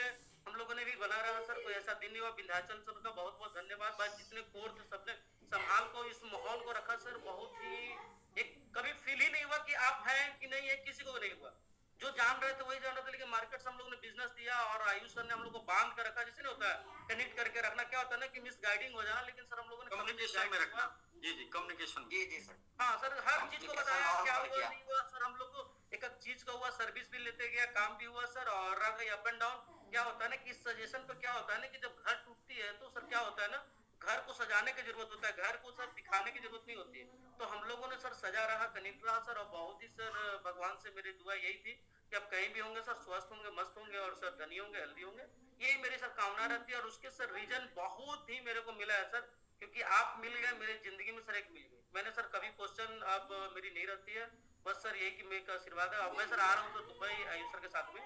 हम लोगों ने भी बना रहा सर, कोई ऐसा दिन नहीं हुआ। विंध्याचल सर का बहुत बहुत धन्यवाद, भाई जितने कोर थे सबने संभाल को इस माहौल को रखा सर। बहुत ही एक कभी फील ही नहीं हुआ कि आप हैं कि नहीं है, किसी को नहीं हुआ। जो जान रहे थे वही जान रहे थे, लेकिन मार्केट से हम लोगों ने बिजनेस दिया और आयुष सर ने हम लोग को बांध कर रखा, जैसे नहीं होता है कनेक्ट करके रखना, क्या होता है ना कि मिस गाइडिंग हो जाना, लेकिन सर हम लोगों ने कम्युनिकेशन में रखना। जी जी, कम्युनिकेशन। जी जी सर। हाँ सर, हर चीज को बताया और क्या बढ़ हुआ गया। नहीं हुआ सर, हम लोग को एक एक चीज का हुआ, सर्विस भी लेते गया, काम भी हुआ सर, और रह गई अप एंड डाउन। क्या होता है ना कि सजेशन पे क्या होता है ना कि जब घर टूटती है तो सर क्या होता है ना, घर को सजाने की जरूरत होता है, घर को सर दिखाने की जरूरत नहीं होती है। तो हम लोगों ने सर सजा रहा, कनेक्ट रहा सर, और बहुत ही सर भगवान से मेरी दुआ यही थी कि आप कहीं भी होंगे सर स्वस्थ होंगे, मस्त होंगे, और सर धनी होंगे, हेल्दी होंगे, यही मेरी सर कामना रहती है। और उसके सर रीजन बहुत ही मेरे को मिला है सर, क्योंकि आप मिल गए मेरी जिंदगी में सर, एक मिल गई। मैंने सर कभी क्वेश्चन अब मेरी नहीं रहती है, बस सर यही कि मेरे आशीर्वाद है। अब मैं सर आ रहा हूँ सर दुबई आयुष सर के साथ में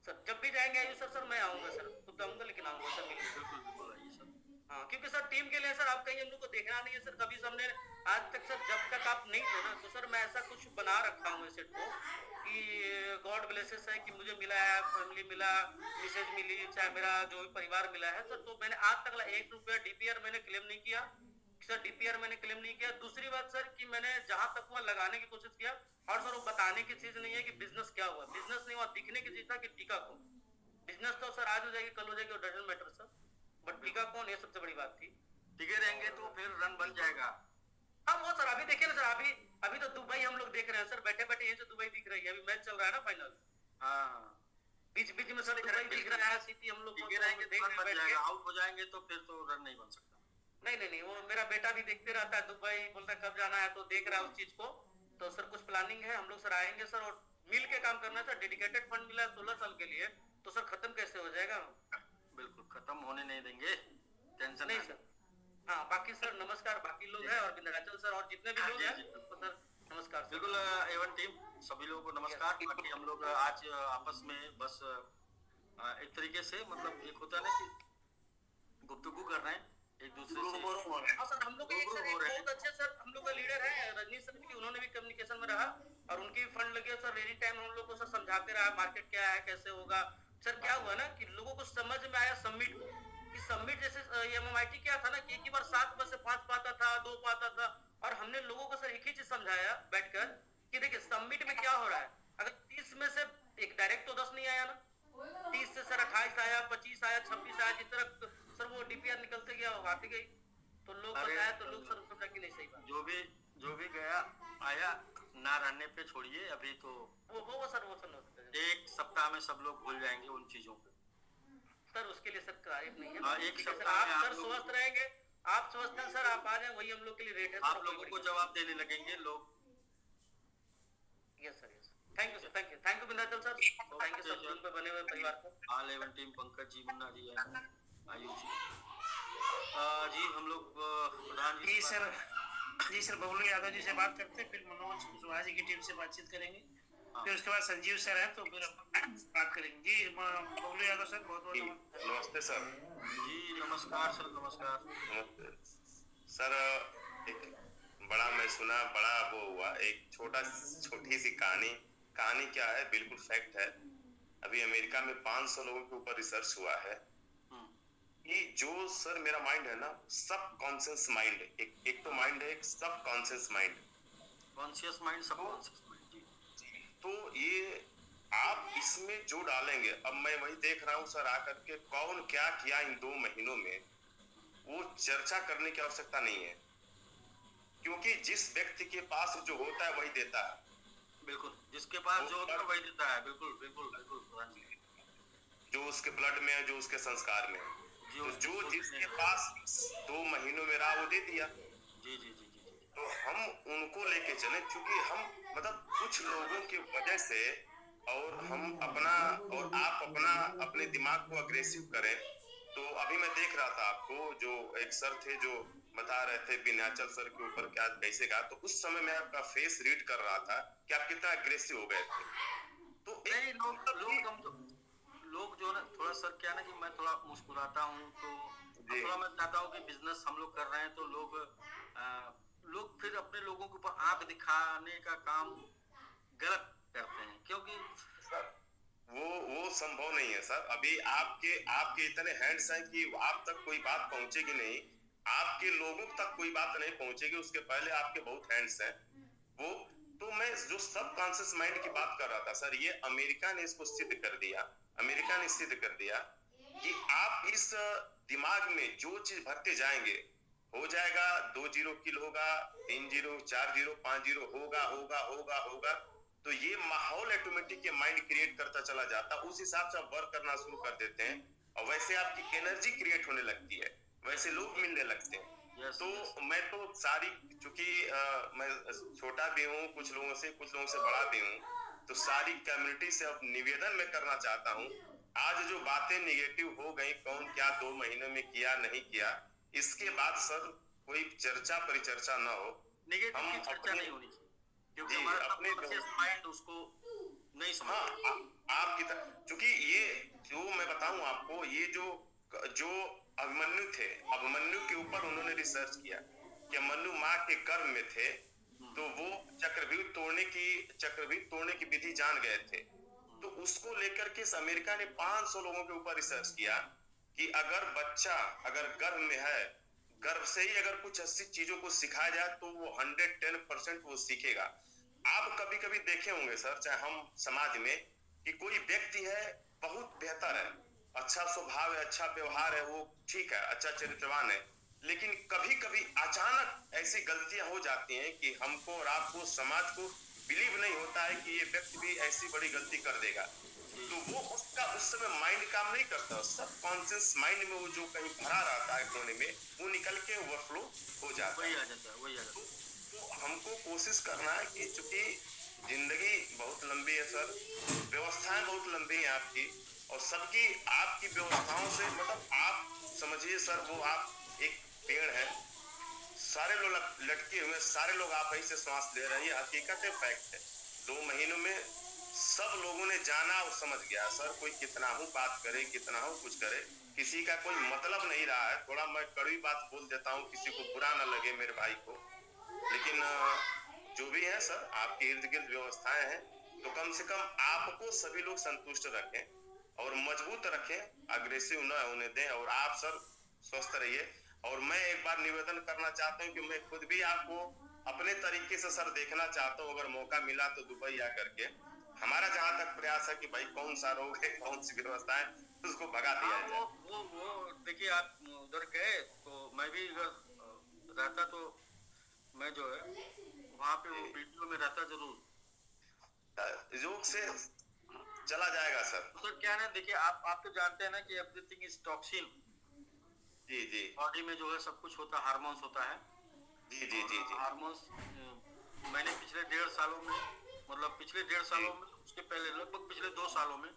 सर, जब भी जाएंगे आयुष सर मैं आऊंगा सर, खुद आऊंगा लेकिन आऊंगा सर, मिलने। बिल्कुल बिल्कुल आइए सर। हाँ, क्योंकि सर टीम के लिए सर आप कहीं हम लोग को देखना नहीं है सर, कभी हमने आज तक सर, जब तक आप नहीं थे ना, तो सर मैं ऐसा कुछ बना रखा हूँ सेट को कि गॉड ब्लेसेस है कि मुझे मिला है, फैमिली मिला, मिसेज मिली, चाहे मेरा जो भी परिवार मिला है सर। तो मैंने आज तक 1 रुपया डीपीआर मैंने क्लेम नहीं किया सर, डीपीआर मैंने क्लेम नहीं किया। दूसरी बात सर कि मैंने जहां तक हुआ लगाने की कोशिश किया, और सर वो बताने की चीज नहीं है कि बिजनेस क्या हुआ, बिजनेस नहीं हुआ, दिखने की चीज था कि टीका कौन। बिजनेस तो सर आज हो जाएगी, कल हो जाएगी, और डजंट मैटर सर, बट टीका कौन, ये सबसे बड़ी बात थी। टिके रहेंगे तो फिर रन बन जाएगा। हाँ वो सर, अभी देखिए ना सर, अभी अभी तो दुबई हम लोग देख रहे हैं सर, बैठे बैठे यहीं से दुबई दिख रही है, अभी मैच चल रहा है ना फाइनल, हाँ, बीच बीच में सर दुबई दिख रहा है, सिटी हम लोग टिके रहेंगे देख तो रहे रन हैं बन बैठ के। जाएगा, आउट हो जाएंगे तो फिर तो रन नहीं बन सकता। नहीं नहीं नहीं, वो मेरा बेटा भी देखते रहता है दुबई, बोलता है कब जाना है, तो देख रहा है उस चीज को। तो सर कुछ प्लानिंग है, हम लोग सर आएंगे सर, और मिल के काम करना है सर। डेडिकेटेड फंड मिला है 16 साल के लिए, तो सर खत्म कैसे हो जाएगा? बिल्कुल खत्म होने नहीं देंगे, टेंशन नहीं सर। हाँ बाकी सर नमस्कार, बाकी लोग हैं, और विंध्याचल सर और जितने भी लोग हैं तो सर नमस्कार सर। बिल्कुल एवन टीम सभी लोगों को नमस्कार। बाकी हम लोग आज आपस में बस एक तरीके से, मतलब एक होता है ना कि गुफ्तगू कर रहे हैं एक दूसरे से। हाँ सर, हम लोग एक सर एक बहुत अच्छे सर हम लोग का लीडर है रजनीश सर की, उन्होंने भी कम्युनिकेशन में रहा, और उनके भी फंड लगे सर, एनी टाइम हम लोग को सर समझाते रहा मार्केट क्या है, कैसे होगा सर। क्या हुआ ना कि लोगों को समझ में आया समिट को, कि समिट जैसे MMIT क्या था ना कि एक ही बार 7 में से 5 पाता था, 2 पाता था, और हमने लोगों को सर एक ही चीज समझाया बैठकर कि देखिए समिट में क्या हो रहा है, अगर 30 में से एक डायरेक्ट तो 10 नहीं आया ना, 30 से सर 28 आया, 25 आया, 26 आया, जिस तरह सर वो डीपीआर निकलते गया, वो आती गई, तो लोग बताया, तो लोग सर समझा कि नहीं सही बात। जो भी गया आया, ना रहने पे छोड़िए, अभी तो वो सर एक सप्ताह में सब लोग भूल जाएंगे उन चीजों को सर, उसके लिए सर तारीफ नहीं है। हाँ, एक ठीक है सर, सप्ताह में आप आप सर लोग- स्वस्थ रहेंगे, आप स्वस्थ हैं सर, आप आ जाए, वही हम लोग के लिए रेट है। आप लोगों को जवाब देने लगेंगे लोग। Yes sir, yes, thank you sir, thank you Vindhyachal sir, thank you sir team पे बने हुए परिवार को। All Avon team, Pankaj ji, Munna ji, Ayush जी, जी हम लोग प्रधान जी सर, जी सर बबलू यादव जी से बात करते हैं, फिर मनोज कुशवाहा जी की टीम से बातचीत करेंगे, फिर उसके बाद संजीव सर है तो फिर बात करेंगे। जी बबलू यादव सर बहुत बहुत नमस्ते सर। जी नमस्कार सर, नमस्कार। नमस्ते सर। एक बड़ा मैं सुना, बड़ा वो हुआ, एक छोटी सी कहानी क्या है, बिल्कुल फैक्ट है। अभी अमेरिका में 500 लोगों के ऊपर रिसर्च हुआ है कि जो सर मेरा माइंड है ना, सब कॉन्शियस माइंड, एक तो माइंड है, एक सब कॉन्शियस माइंड, कॉन्शियस माइंड, सब कॉन्शियस माइंड जी। तो ये आप इसमें जो डालेंगे, अब मैं वही देख रहा हूँ सर आकर के, कौन क्या किया इन 2 महीनों में, वो चर्चा करने की आवश्यकता नहीं है, क्योंकि जिस व्यक्ति के पास जो होता है वही देता है। बिल्कुल, जिसके पास जो होता है वही देता है। बिल्कुल बिल्कुल बिल्कुल प्रधान जी, जो उसके ब्लड में है, जो उसके संस्कार में है, तो जो जिसके पास 2 महीनों में रहा वो दे दिया। जी जी जी जी। तो हम उनको लेके चले, क्योंकि हम मतलब कुछ लोगों की वजह से, और हम अपना और आप अपने दिमाग को अग्रेसिव करें। तो अभी मैं देख रहा था आपको, जो एक सर थे जो बता रहे थे विंध्याचल सर के ऊपर क्या कैसे कहा, तो उस समय मैं आपका फेस रीड कर रहा था कि आप कितना अग्रेसिव हो गए थे। तो नहीं, लोग जो ना थोड़ा सर क्या ना कि मैं थोड़ा मुस्कुराता हूँ, तो थोड़ा मैं चाहता हूँ कि बिजनेस हम लोग कर रहे हैं, तो लोग फिर अपने लोगों के ऊपर आंख दिखाने का काम गलत करते हैं, क्योंकि सर वो संभव नहीं है सर। अभी आपके इतने हैंड्स हैं कि आप तक कोई बात पहुंचेगी नहीं, आपके लोगों तक कोई बात नहीं पहुंचेगी, उसके पहले आपके बहुत हैंड्स हैं वो। तो तो मैं जो सब कॉन्शियस माइंड की बात कर रहा था सर, ये अमेरिका ने इसको सिद्ध कर दिया। अमेरिका ने सिद्ध कर दिया कि आप इस दिमाग में जो चीज भरते जाएंगे हो जाएगा। 2 जीरो किल होगा, 3 जीरो, 4 जीरो, 5 जीरो होगा होगा होगा होगा। तो ये माहौल ऑटोमेटिक के माइंड क्रिएट करता चला जाता, उस हिसाब से आप वर्क करना शुरू कर देते हैं और वैसे आपकी एनर्जी क्रिएट होने लगती है, वैसे लोग मिलने लगते हैं। तो मैं तो सारी, चूंकि मैं छोटा भी हूँ कुछ लोगों से बड़ा भी हूँ, तो सारी कम्युनिटी से अब निवेदन मैं करना चाहता हूँ, आज जो बातें निगेटिव हो गई, कौन क्या 2 महीनों में किया नहीं किया, इसके बाद सर कोई चर्चा परिचर्चा न हो। नेगेटिव की चर्चा नहीं होनी चाहिए, क्योंकि हमारा अपने माइंड उसको नहीं समझता। आपकी तरह, क्योंकि ये जो मैं बताऊं आपको, ये जो अभिमन्यु थे, अभिमन्यु के ऊपर उन्होंने रिसर्च किया कि अभिमन्यु माँ के गर्भ में थे, तो वो चक्रव्यूह तोड़ने की विधि जान गए थे। तो उसको लेकर के अमेरिका ने 500 लोगों के ऊपर रिसर्च किया कि अगर बच्चा अगर गर्भ में है, गर्भ से ही अगर कुछ 80 चीजों को सिखाया जाए तो वो 110% वो सीखेगा। आप कभी कभी देखे होंगे सर, चाहे हम समाज में, कि कोई व्यक्ति है बहुत बेहतर है, अच्छा स्वभाव है, अच्छा व्यवहार है, वो ठीक है, अच्छा चरित्रवान है, लेकिन कभी कभी अचानक ऐसी गलतियां हो जाती हैं कि हमको और आपको, समाज को बिलीव नहीं होता है कि ये व्यक्ति भी ऐसी बड़ी गलती कर देगा। तो वो उसका उस समय माइंड काम नहीं करता, सब कॉन्शियस माइंड में वो जो कहीं भरा रहता है कोने में, वो निकल के ओवरफ्लो हो जाता है। तो हमको कोशिश करना है कि चूंकि जिंदगी बहुत लंबी है सर, व्यवस्थाएं बहुत लंबी हैं आपकी, और सबकी आपकी व्यवस्थाओं से, मतलब आप समझिए सर, वो आप एक पेड़ है, सारे लोग लटके हुए, सारे लोग आप ही से सांस ले रहे हैं, ये हकीकत है, फैक्ट है। 2 महीनों में सब लोगों ने जाना और समझ गया सर, कोई कितना हो बात करे, कितना हो कुछ करे, किसी का कोई मतलब नहीं रहा है। थोड़ा मैं कड़वी बात बोल देता हूँ, किसी को बुरा ना लगे मेरे भाई को, लेकिन जो भी है सर, आपके इर्द गिर्द व्यवस्थाएं हैं, तो कम से कम आपको सभी लोग संतुष्ट रखें और मजबूत रखें, अग्रेसिव न होने दें, और आप सर स्वस्थ रहिए। और मैं एक बार निवेदन करना चाहता हूँ कि मैं खुद भी आपको अपने तरीके से सर देखना चाहता हूँ, अगर मौका मिला तो दुबई आकर के। हमारा जहाँ तक प्रयास है कि भाई कौन सा रोग है, कौन सी व्यवस्था है, उसको भगा दिया जाए। वो देखिए, आप उधर गए तो मैं भी अगर रहता तो मैं जो है वहाँ पे वो वीडियो में रहता जरूर। योग से चला जाएगा सर। तो क्या है ना, देखिए आप तो जानते हैं ना कि एवरीथिंग इज टॉक्सिन। जी जी। बॉडी में जो है सब कुछ होता है, हार्मोन्स होता है। जी जी जी जी। हार्मोन्स मैंने पिछले 1.5 सालों में, मतलब पिछले 1.5 सालों में, उसके पहले लगभग पिछले 2 सालों में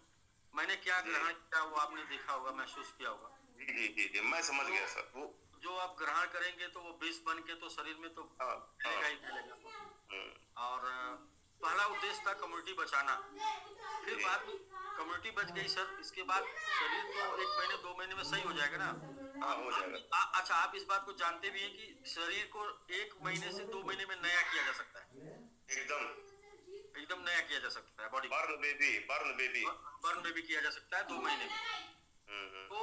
मैंने क्या ग्रहण किया वो आपने देखा होगा, महसूस किया होगा। जी जी जी जी, मैं समझ गया सर। वो जो आप ग्रहण करेंगे तो वो विष बन के तो शरीर में तो फैलेगा ही फैलेगा। और पहला उद्देश्य था कम्युनिटी बचाना, फिर बाद में कम्युनिटी बच गई सर, इसके बाद शरीर तो 1 महीने 2 महीने में सही हो जाएगा ना। हाँ, हो जाएगा। अच्छा, आप इस बात को जानते भी हैं कि शरीर को 1 महीने से 2 महीने में नया किया जा सकता है, एकदम नया किया जा सकता है। बॉडी बर्न बेबी किया जा सकता है 2 महीने में। तो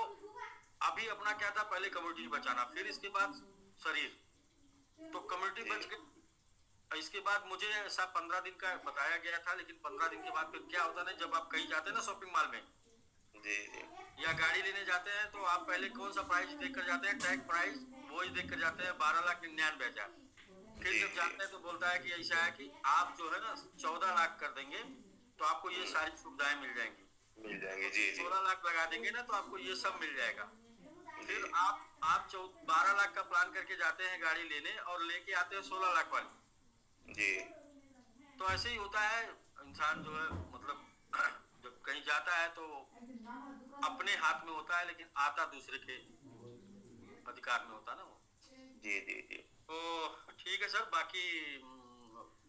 अभी अपना क्या था, पहले कम्युनिटी बचाना, फिर इसके बाद शरीर, तो कम्युनिटी बच गई। इसके बाद मुझे ऐसा 15 दिन का बताया गया था, लेकिन 15 दिन के बाद फिर क्या होता है, जब आप कहीं जाते हैं ना शॉपिंग मॉल में जी जी, या गाड़ी लेने जाते हैं, तो आप पहले कौन सा प्राइस देख कर जाते हैं, टैग प्राइस वो ही देख कर जाते हैं, 12,99,000। फिर जब जाते हैं तो बोलता है कि ऐसा है कि आप जो है ना 14 लाख कर देंगे तो आपको ये सारी सुविधाएं मिल जाएंगी। जी जी। 16 लाख लगा देंगे ना तो आपको ये सब मिल जाएगा। फिर आप 12 लाख का प्लान करके जाते हैं गाड़ी लेने और लेके आते हैं 16 लाख वाली जी। तो ऐसे ही होता है, इंसान जो है मतलब जब कहीं जाता है तो अपने हाथ में होता है, लेकिन आता दूसरे के अधिकार में होता है ना वो। जी जी जी। तो ठीक है सर, बाकी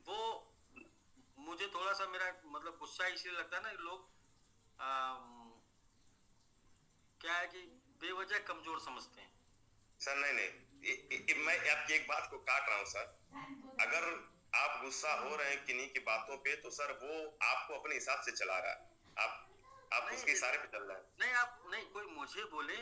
वो मुझे थोड़ा सा मेरा मतलब गुस्सा इसलिए लगता है ना, लोग क्या है कि बेवजह कमजोर समझते हैं सर। नहीं, मैं आपकी एक बात को काट रहा हूँ सर। अगर आप गुस्सा हो रहे हैं किन्हीं की बातों पे, तो सर वो आपको अपने हिसाब से चला रहा है, आप उसके इशारे पे चल रहे हैं। नहीं, आप नहीं, कोई मुझे बोले